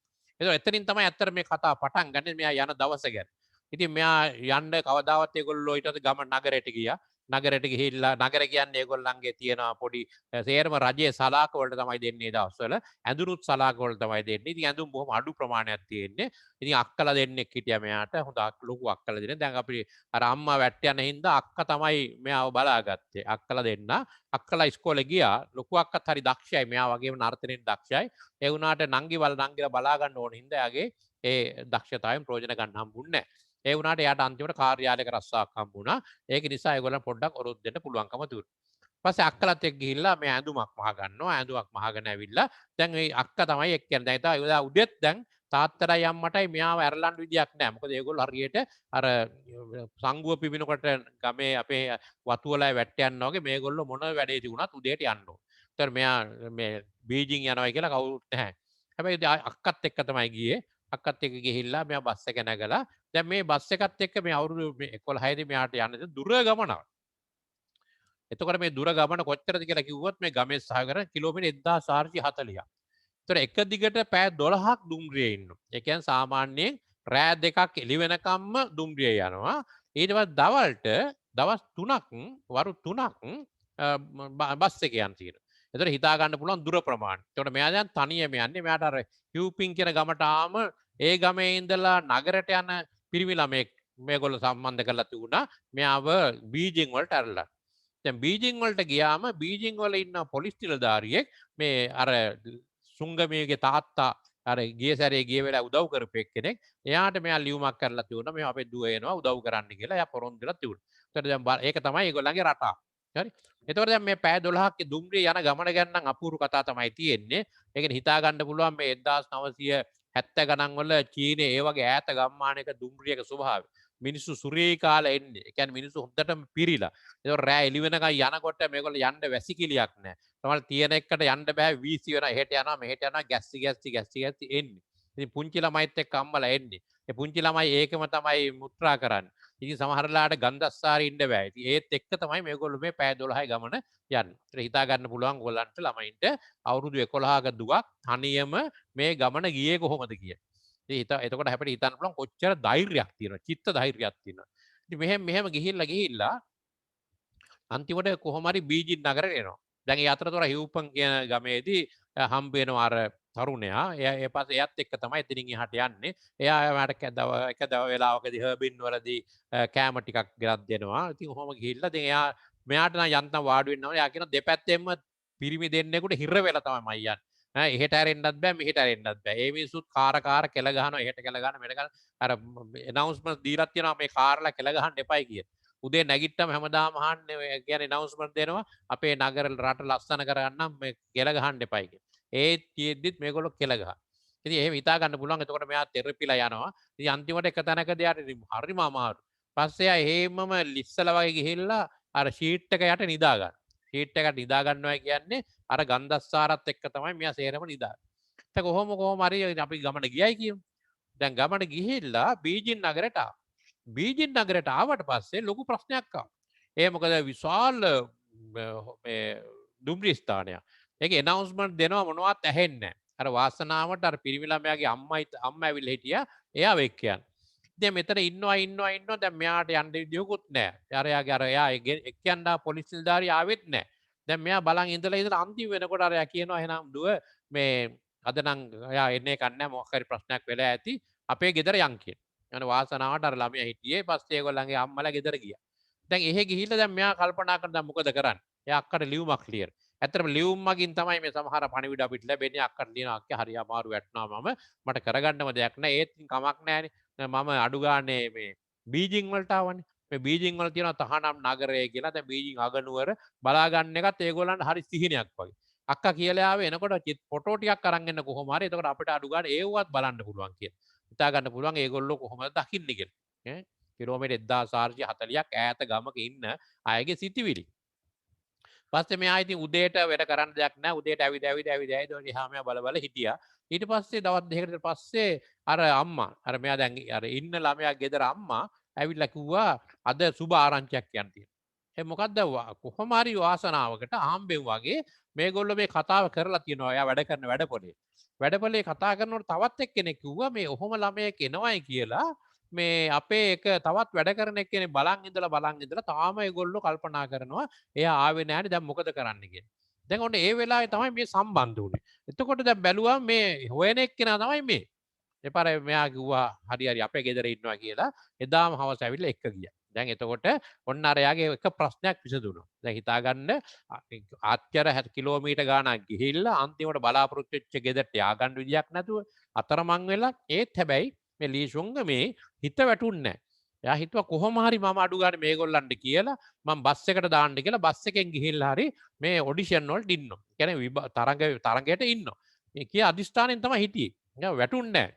එතකොට එතනින් තමයි ඇත්තට මේ කතාව පටන් ගන්නේ මෙයා යන දවස ගැන. ඉතින් මෙයා යන්න කවදාවත් ඒගොල්ලෝ ඊට පස්සේ ගම නගරයට ගියා. නගරයට ගිහිල්ලා නගර කියන්නේ ඒගොල්ලන්ගේ තියෙන පොඩි සේරම රජයේ සලාක වලට තමයි දෙන්නේ දවස්වල. ඇඳුනුත් සලාක වලට තමයි දෙන්නේ. ඉතින් ඇඳුම් බොහොම අඩු ප්‍රමාණයක් තියෙන්නේ. ඉතින් අක්කලා දෙන්නෙක් හිටියා මෙයාට. හොඳ ලොකු අක්කලා දෙන්නේ. දැන් අපි අර අම්මා වැට්ට යන හින්දා අක්කා තමයි මෙයාව බලාගත්තේ. අක්කලා දෙන්න. අක්කලා ඉස්කෝලේ ගියා. ලොකු අක්කත් හරි දක්ෂයි. මෙයා වගේම නර්තනෙන් දක්ෂයි. ඒ වුණාට නංගිලා බලා ගන්න ඕන හින්දා එයාගේ ඒ දක්ෂතාවයෙන් ප්‍රයෝජන ගන්න හම්බුන්නේ නැහැ. ඒ වුණාට එයාට අන්තිමට කාර්යාලයක රස්සාවක් හම්බුණා. ඒක නිසා ඒගොල්ලන් පොඩ්ඩක් ඔරොත් දෙන්න පුළුවන්කම තිබුණා. ඊපස්සේ අක්කලත් එක්ක ගිහිල්ලා මේ ඇඳුමක් මහ ගන්නවා. ඇඳුමක් මහගෙන ඇවිල්ලා දැන් මේ අක්කා තමයි එක්ක යන්නේ. දැන් ඉතින් උදෙත් දැන් තාත්තටයි අම්මටයි මෙයාව ඇරලන්න විදියක් නැහැ. මොකද ඒගොල්ලෝ හරියට අර සංගුව පිබිනකොට ගමේ අපේ වතු වලයි වැට්ට යනවා වගේ මේගොල්ලෝ මොන වැඩේ තිබුණත් උදේට යන්න ඕන. ඒතර මෙයා මේ බීජිං යනවා කියලා කවුරුත් නැහැ. හැබැයි අක්කත් එක්ක තමයි ගියේ. අක්කත් එක්ක ගිහිල්ලා මෙයා බස් එක නැගලා දැන් මේ බස් එකත් එක්ක මේ අවුරුදු 11 දී මෙයාට යන්න දුර ගමනක්. එතකොට මේ දුර ගමන කොච්චරද කියලා කිව්වොත් මේ ගමේ සහකර කිලෝමීටර් 1440ක්. ඒතර එක දිගට පැය 12ක් දුම්රියේ ඉන්නවා. ඒ කියන්නේ සාමාන්‍යයෙන් රෑ දෙකක් එළි වෙනකම්ම දුම්රියේ යනවා. ඊට පස්සේ දවල්ට දවස් 3ක් වරු 3ක් බස් එක යන තියෙනවා. ඒතර හිතා ගන්න පුළුවන් දුර ප්‍රමාණය. ඒතකොට මෙයා දැන් තනියම යන්නේ. මෙයාට අර හිව්පින් කියන ගමට ආම ඒ ගමේ ඉඳලා නගරයට යන පිරිමි ළමෙක් මේගොල්ලෝ සම්බන්ධ කරලා තිබුණා. මෙයාව බීජිං වලට ඇරලා. දැන් බීජිං වලට ගියාම බීජිං වල ඉන්න පොලිස් නිලධාරියෙක් මේ අර සුංගමේගේ තාත්තා අර ගිය සැරේ ගිය වෙලාව උදව් කරපු එක්කෙනෙක්. එයාට මෙයා ලියුමක් කරලා තිබුණා. මේ අපේ දුව එනවා උදව් කරන්න කියලා. එයා පොරොන්දු වෙලා තිබුණා. ඒතර දැන් ඒක තමයි ඒගොල්ලන්ගේ රටා. හරි. එතකොට දැන් මේ පැය 12ක් දුම්රිය යන ගමන ගැන නම් අපූර්ව කතා තමයි තියෙන්නේ. ඒකෙන් හිතා ගන්න පුළුවන් මේ 1970 ගණන් වල චීනේ ඒ වගේ ඈත ගම්මානයක දුම්රියක ස්වභාවය. මිනිස්සු සුරේ කාලා එන්නේ. ඒ කියන්නේ මිනිස්සු හොඳටම පිරීලා. ඒක රෑ එළි වෙනකන් යනකොට මේගොල්ලෝ යන්න වැසිකිලියක් නැහැ. තමයි තියෙන එකට යන්න බෑ වීසි වෙනවා. එහෙට යනවා මෙහෙට යනවා ගැස්සි එන්නේ. ඉතින් පුංචි ළමයිත් එක්ක අම්මලා එන්නේ. ඒ පුංචි ළමයි ඒකම තමයි මුත්‍රා කරන්නේ. ඉතින් සමහරලාට ගන්ධස්සාරේ ඉන්න බෑ. ඉතින් ඒත් එක්ක තමයි මේගොල්ලෝ මේ පැය 12 ගමන යන්නේ. ඒත් හිතා ගන්න පුළුවන් ඔයගොල්ලන්ට ළමයින්ට අවුරුදු 11ක දුවක් තනියම මේ ගමන ගියේ කොහොමද කියලා. ඉතින් එතකොට අපිට හිතන්න පුළුවන් කොච්චර ධෛර්යයක් තියෙනවා. චිත්ත ධෛර්යයක් තියෙනවා. ඉතින් මෙහෙම ගිහිල්ලා අන්තිමට කොහොම හරි බීජිං නගරේ එනවා. දැන් ඒ අතරතුර හිව්පන් කියන ගමේදී හම්බ වෙනවා අර තරුණයා. එයා ඒ පස්සේ එයත් එක්ක තමයි එතනින් එහාට යන්නේ. එයා මට එක වෙලාවකදී හර්බින් වලදී කෑම ටිකක් ගෙනත් දෙනවා. ඉතින් ඔහොම ගිහිල්ලා දැන් එයා මෙයාට නම් යන්තම් වාඩි වෙන්න ඕනේ. එයා කියන දෙපැත්තෙන්ම පිරිමි දෙන්නෙකුට හිර වෙලා තමයි මම යන්නේ. එහෙට ඇරෙන්නත් බෑ මෙහෙට ඇරෙන්නත් බෑ. ඒ මිනිස්සුත් කාර කෙල ගහනවා එහෙට කෙල ගහනවා මෙහෙට ගහනවා. අර ඇනවුන්ස්මන්ට් දීලා තියෙනවා මේ කාර්ලා කෙල ගහන්න එපයි කියලා. උදේ නැගිට්ටම හැමදාම අහන්නේ කියන්නේ ඇනවුන්ස්මන්ට් දෙනවා අපේ නගර රට ලස්සන කරගන්නම් මේ කෙල ගහන්න එපයි කියලා. ඒත් තියෙද්දිත් මේගොල්ලෝ කෙල ගහනවා. ඉතින් එහෙම හිතා ගන්න පුළුවන්. එතකොට මෙයා තෙරපිලා යනවා. ඉතින් අන්තිමට එක තැනකදී යාට හරිම අමාරු. පස්සේ එයා එහෙමම ලිස්සලා වගේ ගිහිල්ලා අර ෂීට් එක යට නිදා ගන්න. ෂීට් එකට නිදා ගන්නවා කියන්නේ අර ගන්ධස්සාරත් එක්ක තමයි මෙයා සේරම නිදාගන්නේ. ඒක කොහොම හරි අපි ගමන ගියයි කියමු. දැන් ගමන ගිහිල්ලා බීජිං නගරයට ආවා. බීජිං නගරයට ආවට පස්සේ ලොකු ප්‍රශ්නයක් ආවා. ඒ මොකද විශාල මේ දුම්රිය ස්ථානයක්. ඒක ඇනවුන්ස්මන්ට් දෙනවා මොනවත් ඇහෙන්නේ නැහැ. අර වාසනාවට අර පිරිමි ළමයාගේ අම්මා ඇවිල්ලා හිටියා. එයාව එක්ක යන්න. දැන් මෙතන ඉන්නවා දැන් මෙයාට යන්න විදියකුත් නැහැ. එයා එක්ක යන්න පොලිස් නිලධාරියා ආවෙත් නැහැ. දැන් මෙයා බලන් ඉඳලා අන්තිම වෙනකොට අර එයා කියනවා එහෙනම් දුව මේ අද නම් එයා එන්නේ කන්නේ මොකක් හරි ප්‍රශ්නයක් වෙලා ඇති අපේ ගෙදර යන් කියලා. යන වාසනාවට අර ළමයා හිටියේ පස්සේ ඒගොල්ලන්ගේ අම්මලා ගෙදර ගියා. දැන් එහෙ ගිහිල්ලා දැන් මෙයා කල්පනා කරන දැන් මොකද කරන්නේ? එයා අක්කට ලියුමක් ලියන. ඇත්තටම ලියුම් මගින් තමයි මේ සමහර පණිවිඩ අපිට ලැබෙන්නේ. අක්කට ලියනවා අක්කේ හරි අමාරු වැටුණා මට කරගන්නම දෙයක් නැහැ. ඒත් කමක් නැහැනේ. මම අඩු ගානේ මේ බීජිං වලට ආවනේ. මේ බීජිං වල තියෙනවා තහනම් නගරය කියලා. දැන් බීජිං අගනුවර බලා ගන්න එකත් ඒගොල්ලන්ට හරි සිහිනයක් වගේ. අක්කා කියලා ආවේ එනකොට ෆොටෝ ටිකක් අරන් එන්න කොහොම හරි. එතකොට අපිට අඩු ගානේ ඒවත් බලන්න පුළුවන් කියලා. හිතා ගන්න පුළුවන් ඒගොල්ලෝ කොහොමද දකින්නේ කියලා. ඈ කිලෝමීටර් 1440ක් ඈත ගමක ඉන්න අයගේ සිතිවිලි. පස්සේ මෙයා ඉතින් උදේට වැඩ කරන්න දෙයක් නැහැ. උදේට ඇවිද එහා මෙහා බල හිටියා. ඊට පස්සේ දවස් දෙකකට පස්සේ අර අම්මා අර මෙයා දැන් අර ඉන්න ළමයා ගෙදර අම්මා ඇවිල්ලා කිව්වා අද සුබ ආරංචියක් යන්න තියෙනවා. ඒ මොකද්ද කොහොම හරි වාසනාවකට ආම්බෙන් වගේ මේගොල්ලෝ මේ කතාව කරලා තියෙනවා. එයා වැඩ කරන වැඩපොලේ. වැඩපොලේ කතා කරනකොට තවත් එක්කෙනෙක් කිව්වා මේ ඔහොම ළමයෙක් එනවයි කියලා මේ අපේ එක තවත් වැඩ කරන එක්කෙනෙක් බලන් ඉඳලා තාම ඒගොල්ලෝ කල්පනා කරනවා එයා ආවේ නැහැනේ දැන් මොකද කරන්න කියලා. දැන් ඔන්න ඒ වෙලාවේ තමයි මේ සම්බන්ධ වුනේ. එතකොට දැන් බැලුවා මේ හොයන එක්කෙනා තමයි මේ. එපාර මෙයා කිව්වා හරි හරි අපේ ගෙදර ඉන්නවා කියලා එදාම හවස ඇවිල්ලා එක්ක ගියා. දැන් එතකොට ඔන්න අර යාගේ එක ප්‍රශ්නයක් විසඳුණා. දැන් හිතාගන්න ආච්චර 60 කිලෝමීටර් ගාණක් ගිහිල්ලා අන්තිමට බලාපොරොත්තු වෙච්ච ගෙදරට ය아가න්න විදියක් නැතුව අතරමං වෙලා ඒත් හැබැයි මේ ලීෂුංග මේ හිත වැටුන්නේ නැහැ. එයා හිතුවා කොහොම හරි මම අඩු ගානේ මේගොල්ලන්ට කියලා මම බස් එකට දාන්න කියලා බස් එකෙන් ගිහිල්ලා හරි මේ ඔඩිෂන් වලට ඉන්නවා. කියන්නේ තරඟයට ඉන්නවා. මේ කිය අදිස්ථානෙන් තමයි හිටියේ. එයා වැටුන්නේ නැහැ.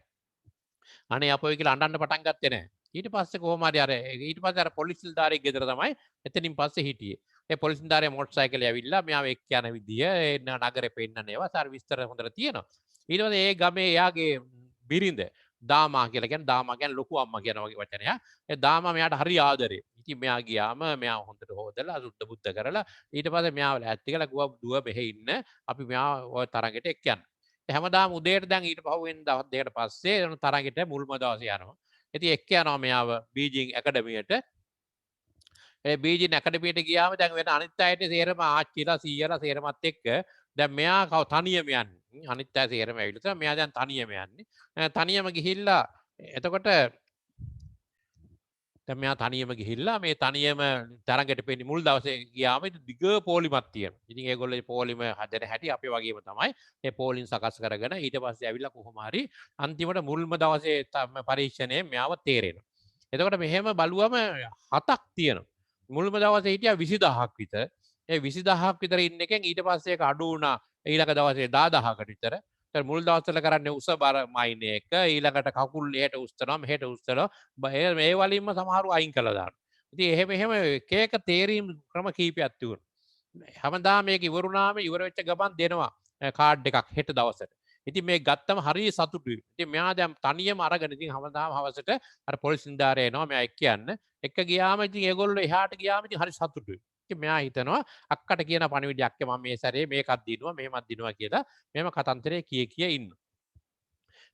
අනේ අපොයි කියලා අඬන්න පටන් ගත්තේ නැහැ. ඊට පස්සේ කොහොම හරි අර ඊට පස්සේ අර පොලිස් නිලධාරියෙක් ගෙදර තමයි එතනින් පස්සේ හිටියේ. ඒ පොලිස් නිලධාරියා මොටර් සයිකලේ ඇවිල්ලා මෙයාව එක්ක යන විදිය ඒ නගරේ පෙන්නන ඒවා සාර විස්තර හොඳට තියෙනවා. ඊට පස්සේ ඒ ගමේ එයාගේ බිරිඳ දාමා කියලා කියන්නේ දාමා කියන්නේ ලොකු අම්මා කියන වගේ වචනයක්. ඒ දාමා මෙයාට හරි ආදරේ. ඉතින් මෙයා ගියාම මෙයා හොඳට හොදලා සුද්ධ බුද්ධ කරලා ඊට පස්සේ මෙයාව ලෑස්ති කරලා ගුවා දුව මෙහෙ ඉන්න අපි මෙයා ඔය තරගෙට එක්ක යන්න. හැමදාම උදේට දැන් ඊට පහුවෙන් දවස් දෙකකට පස්සේ තරගෙට මුල්ම දවසේ යනවා. ඉතින් එක්ක යනවා මෙයාව බීජිං ඇකඩමියට. ඒ බීජිං ඇකඩමියට ගියාම දැන් වෙන අනිත් අයට සේරම ආච්චිලා සීයලා සේරමත් එක්ක දැන් මෙයා තනියම යන්නේ. අනිත් අය සේරම ඇවිල්ලා තියෙනවා. මෙයා දැන් තනියම යන්නේ. තනියම ගිහිල්ලා එතකොට දැන් මෙයා තනියම ගිහිල්ලා මේ තනියම තරඟට පෙන්නේ මුල් දවසේ ගියාම දිග පොලිමක් තියෙනවා. ඉතින් ඒගොල්ලෝ මේ පොලිම හදන හැටි අපේ වගේම තමයි. ඒ පොලින් සකස් කරගෙන ඊට පස්සේ ඇවිල්ලා කොහොම හරි අන්තිමට මුල්ම දවසේ පරීක්ෂණයේ මෙයාව තේරෙනවා. එතකොට මෙහෙම බලුවම 7ක් තියෙනවා. මුල්ම දවසේ හිටියා 20000ක් විතර. ඒ 20000ක් විතර ඉන්න එකෙන් ඊට පස්සේ ඒක අඩු වුණා ඊළඟ දවසේ 10000කට විතර. මුල් දවස්වල කරන්නේ උස බර මයින් එක ඊළඟට කකුල් එහෙට උස්සනවා මෙහෙට උස්සනවා මේ වලින්ම සමහරු අයින් කළා දානවා. ඉතින් එහෙම එක එක තේරීම් ක්‍රම කීපයක් තිබුණා. හැමදාම මේක ඉවරුනාම ඉවර වෙච්ච ගමන් දෙනවා කාඩ් එකක් හෙට දවසට. ඉතින් මේ ගත්තම හරිය සතුටුයි. ඉතින් මෙයා දැන් තනියම අරගෙන ඉතින් හැමදාම හවසට අර පොලිස් නිලධාරියා එනවා මෙයා එක්ක යන්න. එක්ක ගියාම ඉතින් ඒගොල්ලෝ එහාට ගියාම ඉතින් හරි සතුටුයි. මෙයා හිතනවා අක්කට කියන පණිවිඩයක් මම මේ සැරේ මේකක් දිනුවා මෙහෙමත් දිනුවා කියලා මෙහෙම කතන්දරේ කිය ඉන්න.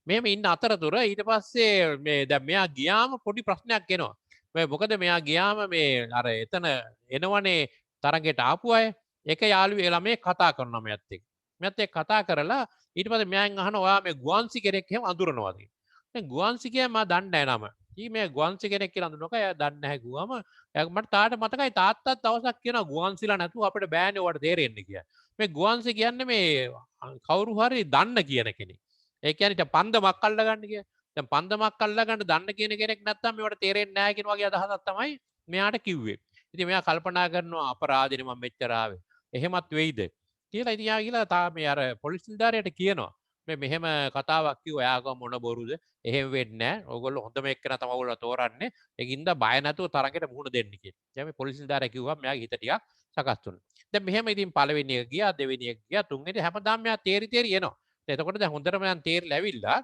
මෙහෙම ඉන්න අතරතුර ඊට පස්සේ මේ දැන් මෙයා ගියාම පොඩි ප්‍රශ්නයක් එනවා. මොකද මෙයා ගියාම මේ අර එතන එනවනේ තරගෙට ආපු අය ඒක යාළුවේ ළමයි කතා කරනවා මෙයත් එක්ක. මෙයත් එක්ක කතා කරලා ඊට පස්සේ මෙයන් අහනවා ඔයා මේ ගුවන්සි කෙනෙක් එහෙම අඳුරනවාද කියලා. දැන් ගුවන්සි කිය මම දන්නේ නැහැ නම. ඊ මේ ගුවන්සි කෙනෙක් කියලා අඳුනනක එයා දන්නේ නැහැ ගුවම මට තාට මතකයි තාත්තත් දවසක් කියනවා ගුවන්සිලා නැතුව අපිට බෑනේ ඔයාලට තේරෙන්නේ කියලා. මේ ගුවන්සි කියන්නේ මේ කවුරු හරි දන්න කියන කෙනෙක්. ඒ කියන්නේ පන්දමක් අල්ලගන්න කිය. දැන් පන්දමක් අල්ලගන්න දන්න කියන කෙනෙක් නැත්තම් මේවට තේරෙන්නේ නැහැ කියන වගේ අදහසක් තමයි මෙයාට කිව්වේ. ඉතින් මෙයා කල්පනා කරනවා අපරාධෙනේ මම මෙච්චර ආවේ. එහෙමත් වෙයිද කියලා ඉතින් යා ගිහලා තා මේ අර පොලිස් නිලධාරියට කියනවා. මෙහෙම කතාවක් කිව්වා එයාගම මොන බොරුද? එහෙම වෙන්නේ නැහැ. ඕගොල්ලෝ හොඳම එක්කෙනා තමයි ඕගොල්ලෝ තෝරන්නේ. ඒකින්ද බය නැතුව තරගෙට මුහුණ දෙන්න කියලා. දැන් මේ පොලිස් නිලධාරියා කිව්වා මෙයාගේ හිත ටිකක් සකස් වුණා. දැන් මෙහෙම ඉතින් පළවෙනි එක ගියා දෙවෙනි එක ගියා තුන්වෙනි හැමදාම මෙයා තේරි එනවා. එතකොට දැන් හොඳටම දැන් තේරිලා ඇවිල්ලා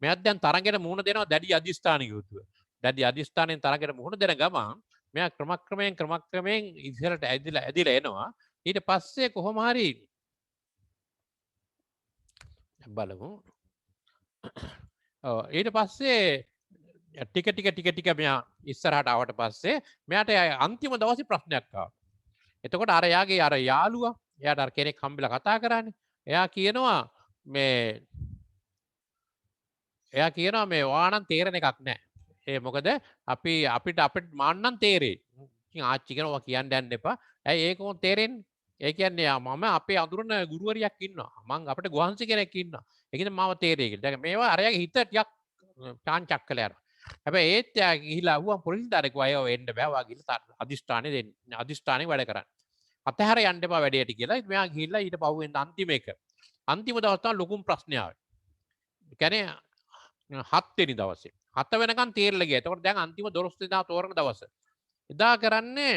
මෙයාත් දැන් තරගෙට මුහුණ දෙනවා දැඩි අධිෂ්ඨානික යුතුව. දැඩි අධිෂ්ඨානෙන් තරගෙට මුහුණ දෙන ගමන් මෙයා ක්‍රමක්‍රමයෙන් ඉස්සරට ඇදිලා එනවා. ඊට පස්සේ කොහොම හරි බලමු. ඊට පස්සේ ටික මෙයා ඉස්සරහට ආවට පස්සේ මෙයාට අන්තිම දවසේ ප්‍රශ්නයක් ආවා. එතකොට අර යාගේ අර යාළුවා එයාට අර කෙනෙක් හම්බෙලා කතා කරානේ. එයා කියනවා මේ ඔයානම් තේරෙන එකක් නැහැ. ඒ මොකද අපිට මාන්නම් තේරෙයි. ඉතින් ආච්චි කියනවා කියන්න යන්න එපා. ඇයි ඒක මොන් තේරෙන්නේ? ඒ කියන්නේ මම අපේ අඳුරන ගුරුවරියක් ඉන්නවා. මං අපිට ගුවන්සි කෙනෙක් ඉන්නවා. ඒකින්ද මාව තේරෙයි කියලා. දැන් මේවා අරයාගේ හිත ටිකක් චාන්චක් කළා යනවා. හැබැයි ඒත් යා ගිහිලා අහුවා පොලිස් නිලධාරියෙක් අයව එන්න බෑ. වා ගිහිල්ලා අදිෂ්ඨානෙ දෙන්න. අදිෂ්ඨානෙ වැඩ කරන්න. අතහැර යන්න එපා වැඩේට කියලා. මෙයා ගිහිල්ලා ඊට පහුවෙන් අන්තිම එක. අන්තිම දවස් තමයි ලොකුම ප්‍රශ්නේ ආවේ. ඒ කියන්නේ 7 වෙනි දවසේ. 7 වෙනකන් තීරලා ගියා. එතකොට දැන් අන්තිම 12 දෙනා තෝරන දවස. එදා කරන්නේ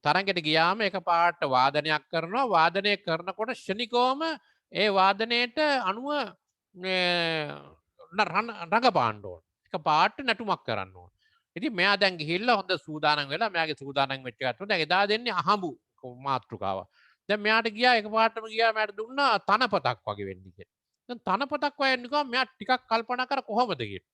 තරඟට ගියාම එකපාරට වාදනයක් කරනවා. වාදනය කරනකොට ෂණිකවම ඒ වාදනයට අනුව රඟපාන්න ඕන. එකපාරට නැටුමක් කරන්න ඕන. ඉතින් මෙයා දැන් ගිහිල්ලා හොඳ සූදානම් වෙලා මෙයාගේ සූදානම් වෙච්ච ගැටුම දැන් එදා දෙන්නේ අහඹු මාතෘකාව. දැන් මෙයාට ගියා එකපාරටම ගියා මෙයාට දුන්නා තනපතක් වගේ වෙන්න කියලා. දැන් තනපතක් වගේ නිකන් මෙයා ටිකක් කල්පනා කර කොහොමද කියලා.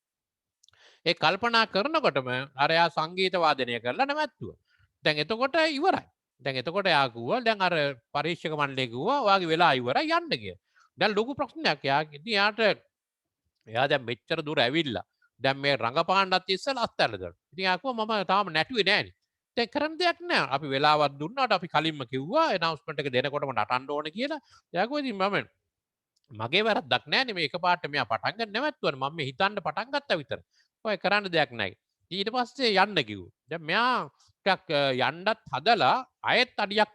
ඒ කල්පනා කරනකොටම අර එයා සංගීත වාදනය කරලා නැවැත්තුවා. දැන් එතකොට ඉවරයි. දැන් එතකොට එයා කිව්වා දැන් අර පරීක්ෂක මණ්ඩලය කිව්වා ඔයාගේ වෙලා ඉවරයි යන්න කියලා. දැන් ලොකු ප්‍රශ්නයක් ඉතින් එයා දැන් මෙච්චර දුර ඇවිල්ලා දැන් මේ රඟපාන්නත් ඉස්සෙල්ලා අත්හැරලා දානවා. ඉතින් එයා කිව්වා මම තාම නැටුවේ නෑනේ. දැන් කරන්න දෙයක් නෑ. අපි වෙලාවක් දුන්නාට අපි කලින්ම කිව්වා ඇනවුස්මන්ට් එක දෙනකොටම නටන්න ඕනේ කියලා. එයා කිව්වා ඉතින් මම මගේ වැරද්දක් නෑනේ මේ එකපාරට මෙයා පටන් ගන්න නැවැත්තුවනේ. මම මේ හිතන්න පටන් ගත්තා විතර. ඔය කරන්න දෙයක් නෑ. ඊට පස්සේ යන්න කිව්වා. දැන් මෙයා ටිකක් යන්නත් හදලා අයෙත් අඩියක්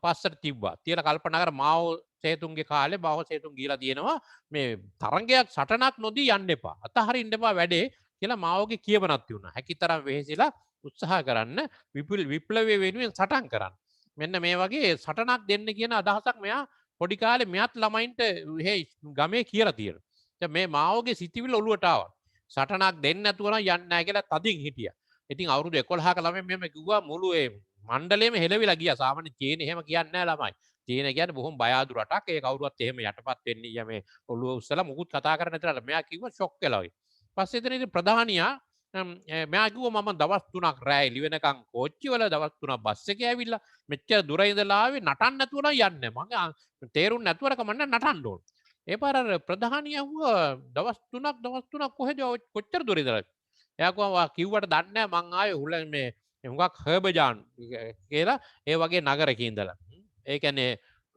පස්සට තිබ්බා. තියලා කල්පනා කර මාව සේතුන්ගේ කාලේ මාව සේතුන් ගිහලා තියෙනවා මේ තරංගයක් සටනක් නොදී යන්න එපා. අතහරින්න එපා වැඩේ කියලා මාවගේ කියවනක් තියුණා. හැකිතරම් වෙහෙසිලා උත්සාහ කරන්න විප්ලවය වෙනුවෙන් සටන් කරන්න. මෙන්න මේ වගේ සටනක් දෙන්න කියන අදහසක් මෙයා පොඩි කාලේ මෙයාත් ළමයින්ට ගමේ කියලා තියෙනවා. දැන් මේ මාවගේ සිතිවිල්ල ඔලුවට ආවා. සටනක් දෙන්න නැතුව නම් යන්නේ නැහැ කියලා තදින් හිටියා. ඉතින් අවුරුදු 11ක ළමයි මෙහෙම කිව්වා මුළු ඒ මණ්ඩලයේම හෙලවිලා ගියා. සාමාන්‍ය චීන එහෙම කියන්නේ නැහැ ළමයි. චීන කියන්නේ බොහොම බය අඩු රටක්. ඒ කවුරුවත් එහෙම යටපත් වෙන්නේ ය මේ ඔළුව උස්සලා මුකුත් කතා කරන්නේ නැතරලා මෙයා කිව්වා ෂොක් වෙලා වගේ. පස්සේ එතන ඉතින් ප්‍රධානියා මෙයා කිව්වා මම දවස් 3ක් රෑ එළි වෙනකන් කෝච්චි වල දවස් 3ක් බස් එකේ ඇවිල්ලා මෙච්චර දුර ඉඳලා ආවේ නටන්න නැතුව නම් යන්නේ. මම තේරුම් නැතුවර කමන්න නටන්න ඕන. ඒ පාර අර ප්‍රධානියා කිව්වා දවස් 3ක් කොහෙද කොච්චර දුර ඉඳලා එයා කිව්වට දන්නේ නැහැ මං ආවේ හුල මේ හුඟක් හර්බජාන් කියලා ඒ වගේ නගරක ඉඳලා. ඒ කියන්නේ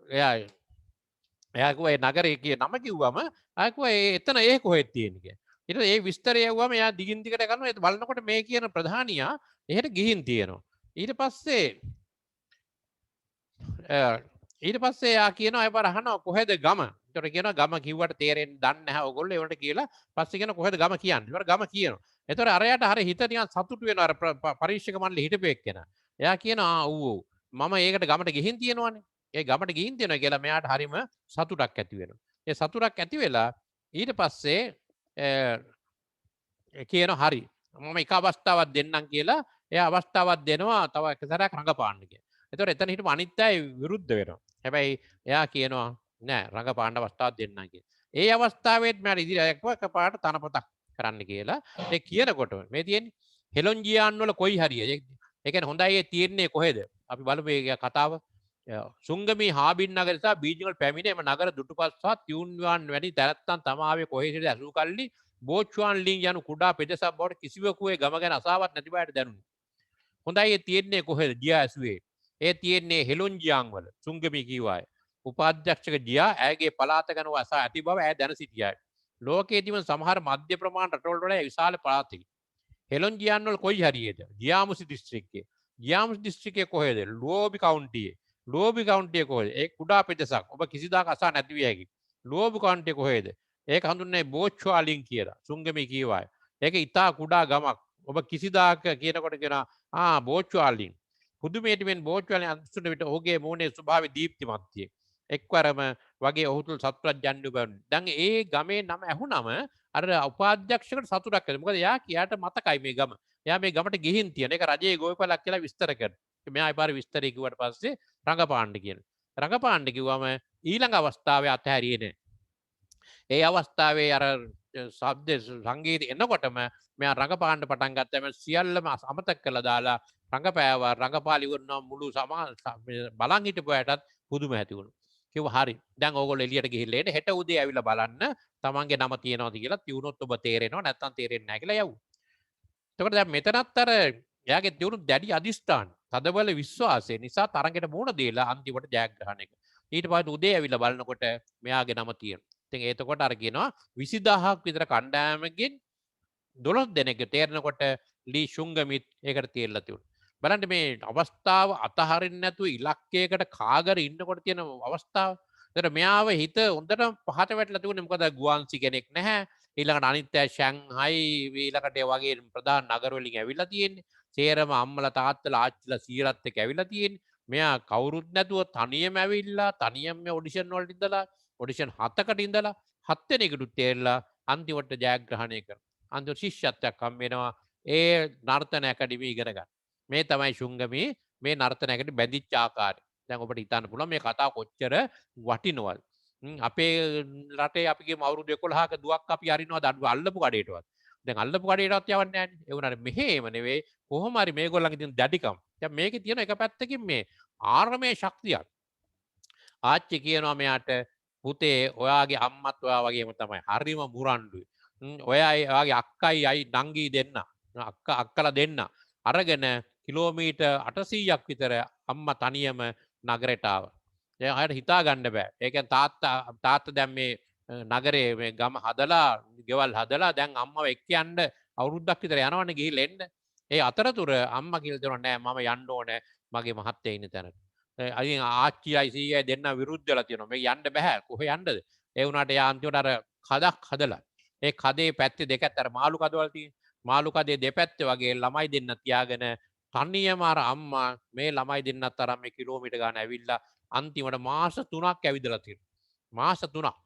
එයා කිව්වා ඒ නගරේ කිය නම කිව්වම ආ කිව්වා එතන ඒ කොහෙද තියෙන්නේ කියලා. ඊට ඒ විස්තරය යවුවම එයා දිගින් දිගට කරනවා. ඒ බලනකොට මේ කියන ප්‍රධානියා එහෙට ගිහින් තියෙනවා. ඊට පස්සේ එයා කියනවා එපාර අහනවා කොහෙද ගම? ඒතර කියනවා ගම කිව්වට තේරෙන්නේ දන්නේ නැහැ ඕගොල්ලෝ ඒවට කියලා. පස්සේ කියනවා කොහෙද ගම කියන්නේ? ඒතර ගම කියනවා. ඒතර අරයට හරි හිත නිකන් සතුටු වෙනවා අර පරීක්ෂක මණ්ඩලෙ හිටපු එක්කෙනා. එයා කියනවා ඔව් මම ඒකට ගමට ගිහින් තියෙනවානේ. ඒ ගමට ගිහින් තියෙනවා කියලා මෙයාට හරිම සතුටක් ඇති වෙනවා. ඒ සතුටක් ඇති වෙලා ඊට පස්සේ කියනවා හරි මම එක අවස්ථාවක් දෙන්නම් කියලා එයා අවස්ථාවක් දෙනවා තව එක සැරයක් රඟපාන්න කියලා. ඒතකොට එතන හිටපු අනිත් අය විරුද්ධ වෙනවා. හැබැයි එයා කියනවා නෑ රඟපාන්න අවස්ථාවක් දෙන්නම් කියලා. ඒ අවස්ථාවේත් මම ඉදිරියට එකපාරට තනපතක් කරන්න කියලා. ඒ කියනකොට මේ තියෙන්නේ හෙලොන්ජියාන් වල කොයි හරිය. ඒ කියන්නේ හොඳයි ඒ තියෙන්නේ කොහෙද? අපි බලමු මේ කතාව. සුංගමී හාබින් නගර සහ බීජිංවල පැමිණ එම නගර දුටුපත් සහ තියුන්වාන් වැනි තැනැත්තන් තමාවේ කොහේසිට ඇසූ කල්ලි බෝච්චුවාන් ලින් යනු කුඩා පෙදෙසක් බවට කිසිවකුවේ ගම ගැන අසාවත් නැති බවට දැනුනි. හොඳයි ඒ තියෙන්නේ කොහෙද? ජියා ඇසුවේ. ඒ තියෙන්නේ හෙලොන්ජියාන් වල. සුංගමී කිව්වාය. උපාධ්‍යක්ෂක ජියා ඇගේ පළාත ගැන අසා ඇති බව ඈ දැන සිටියාය. ලෝකයේ තිබෙන සමහර මධ්‍ය ප්‍රමාණ රටවල් වල විශාල පළාතකි. හෙලොන්ජියාන් වල කොයි හරියේද? ජියාමුසි දිස්ත්‍රික්කයේ. ජියාමුසි දිස්ත්‍රික්කයේ කොහෙද? ලුෝබි කවුන්ටියේ. ලුෝබි කවුන්ටිය කොහෙද? ඒ කුඩා පෙදෙසක්. ඔබ කිසිදාක අසා නැති විය හැකි. ලුෝබි කවුන්ටිය කොහෙද? ඒක හඳුන්වන්නේ බෝච්චුවාලින් කියලා. සුංගමී කීවාය. ඒක ඉතා කුඩා ගමක්. ඔබ කිසිදාක කියනකොට කියනවා බෝච්චුවාලින්. පුදුමයට මෙන් බෝච්චුවාලින් අඳුන විට ඔහුගේ මූණේ ස්වභාවය දීප්තිමත්ය. එක්වරම වගේ ඔහු තුල සතුටක් ජන්ඩු බවුනි. දැන් ඒ ගමේ නම ඇහුනම අර උපාධ්‍යක්ෂකට සතුටක් ඇති. මොකද එයාට මතකයි මේ ගම. එයා මේ ගමට ගිහින් තියෙන. ඒක රජයේ ගෝපලක් කියලා විස්තර කරනවා. මෙයා ඒ පාර විස්තරය කිව්වට පස්සේ රඟපාන්න කියන. රඟපාන්න කිව්වම ඊළඟ අවස්ථාවේ අතහැරියේ නෑ. ඒ අවස්ථාවේ අර ශබ්ද සංගීත එනකොටම මෙයා රඟපාන්න පටන් ගත්තා. මම සියල්ලම අමතක කරලා දාලා රඟපෑවා. රඟපාලි වුණා මුළු බලන් හිටපු අයටත් පුදුම ඇති වුණා. කිව්වා හරි. දැන් ඕගොල්ලෝ එළියට ගිහිල්ලා එන්න. හෙට උදේ ඇවිල්ලා බලන්න තමන්ගේ නම තියෙනවද කියලා. තියුණොත් ඔබ තේරෙනවා. නැත්නම් තේරෙන්නේ නැහැ කියලා යවුවා. එතකොට දැන් මෙතනත් අර එයාගේ තියුණු දැඩි අදිෂ්ඨාන තදබල විශ්වාසය නිසා තරඟට මුහුණ දීලා අන්තිමට ජයග්‍රහණය කළා. ඊට පස්සේ උදේ ඇවිල්ලා බලනකොට මෙයාගේ නම තියෙනවා. ඉතින් එතකොට අර කියනවා 20000ක් විතර කණ්ඩායමකින් 12 දෙනෙක් තේරෙනකොට ලී ෂුංගමිත් ඒකට තියලා තියුණා. බලන්න මේ අවස්ථාව අතහරින්න නැතුව ඉලක්කයකට කාගර ඉන්නකොට තියෙන අවස්ථාව. ඒතර මෙයාව හිත හොඳට පහත වැටලා තිබුණේ මොකද ගුවන්සි කෙනෙක් නැහැ. ඊළඟට අනිත් අය ෂැන්හයි ඊළඟට ඒ වගේ ප්‍රධාන නගර වලින් ඇවිල්ලා තියෙන්නේ. සේරම අම්මලා තාත්තලා ආච්චිලා සීරත් එක්ක ඇවිල්ලා තියෙන්නේ. මෙයා කවුරුත් නැතුව තනියම ඇවිල්ලා තනියම මේ ඔඩිෂන් වලට ඉඳලා ඔඩිෂන් 7කට ඉඳලා 7 වෙනිකට තේරලා අන්තිමට ජයග්‍රහණය කරනවා. අන්තිම ශිෂ්‍යත්වයක් හම් වෙනවා ඒ නර්තන ඇකඩමි ඉගෙන ගන්න. මේ තමයි ශුංගමී මේ නර්තන ඇකඩමි බැඳිච්ච ආකාරය. දැන් ඔබට හිතන්න පුළුවන් මේ කතාව කොච්චර වටිනවද? අපේ රටේ අපි කියමු අවුරුදු 11ක දුවක් අපි අරිනවද අල්ලපු කඩේටවත්. දැන් අල්ලපු කඩේටවත් යවන්නේ නැහැ. ඒ වුණාට මෙහෙම නෙවෙයි. කොහොම හරි මේගොල්ලන්ගේ තියෙන දැඩිකම්. දැන් මේකේ තියෙන එක පැත්තකින් මේ ආර්මයේ ශක්තියක්. ආච්චි කියනවා මෙයාට පුතේ ඔයාගේ අම්මත් ඔයා වගේම තමයි. හරිම මුරණ්ඩුයි. ඔයයි ඔයාගේ අක්කයි අයි නංගී දෙන්න. අක්කලා දෙන්න. අරගෙන කිලෝමීටර් 800ක් විතර අම්මා තනියම නගරයට ආවා. දැන් අයට හිතා ගන්න බෑ. ඒ කියන්නේ තාත්තා දැන් මේ නගරේ මේ ගම හදලා ගෙවල් හදලා දැන් අම්මව එක්ක යන්න අවුරුද්දක් විතර යනවනේ ගිහිල්ලා එන්න. ඒ අතරතුර අම්මා කියලා දෙනවා නෑ මම යන්න ඕනේ මගේ මහත්තයා ඉන්න තැනට. අයින් ආච්චියි සීයයි දෙන්න විරුද්ධ වෙලා තියෙනවා. මේ යන්න බෑ. කොහෙ යන්නද? ඒ වුණාට එයා අන්තිමට අර කදක් හදලා. ඒ කදේ පැත්තේ දෙකත් අර මාළු කදවල තියෙන. මාළු කදේ දෙපැත්තේ වගේ ළමයි දෙන්න තියාගෙන තනියම අර අම්මා මේ ළමයි දෙන්නත් අරන් මේ කිලෝමීටර් ගාන ඇවිල්ලා අන්තිමට මාස 3ක් ඇවිදලා තියෙනවා. මාස 3ක්.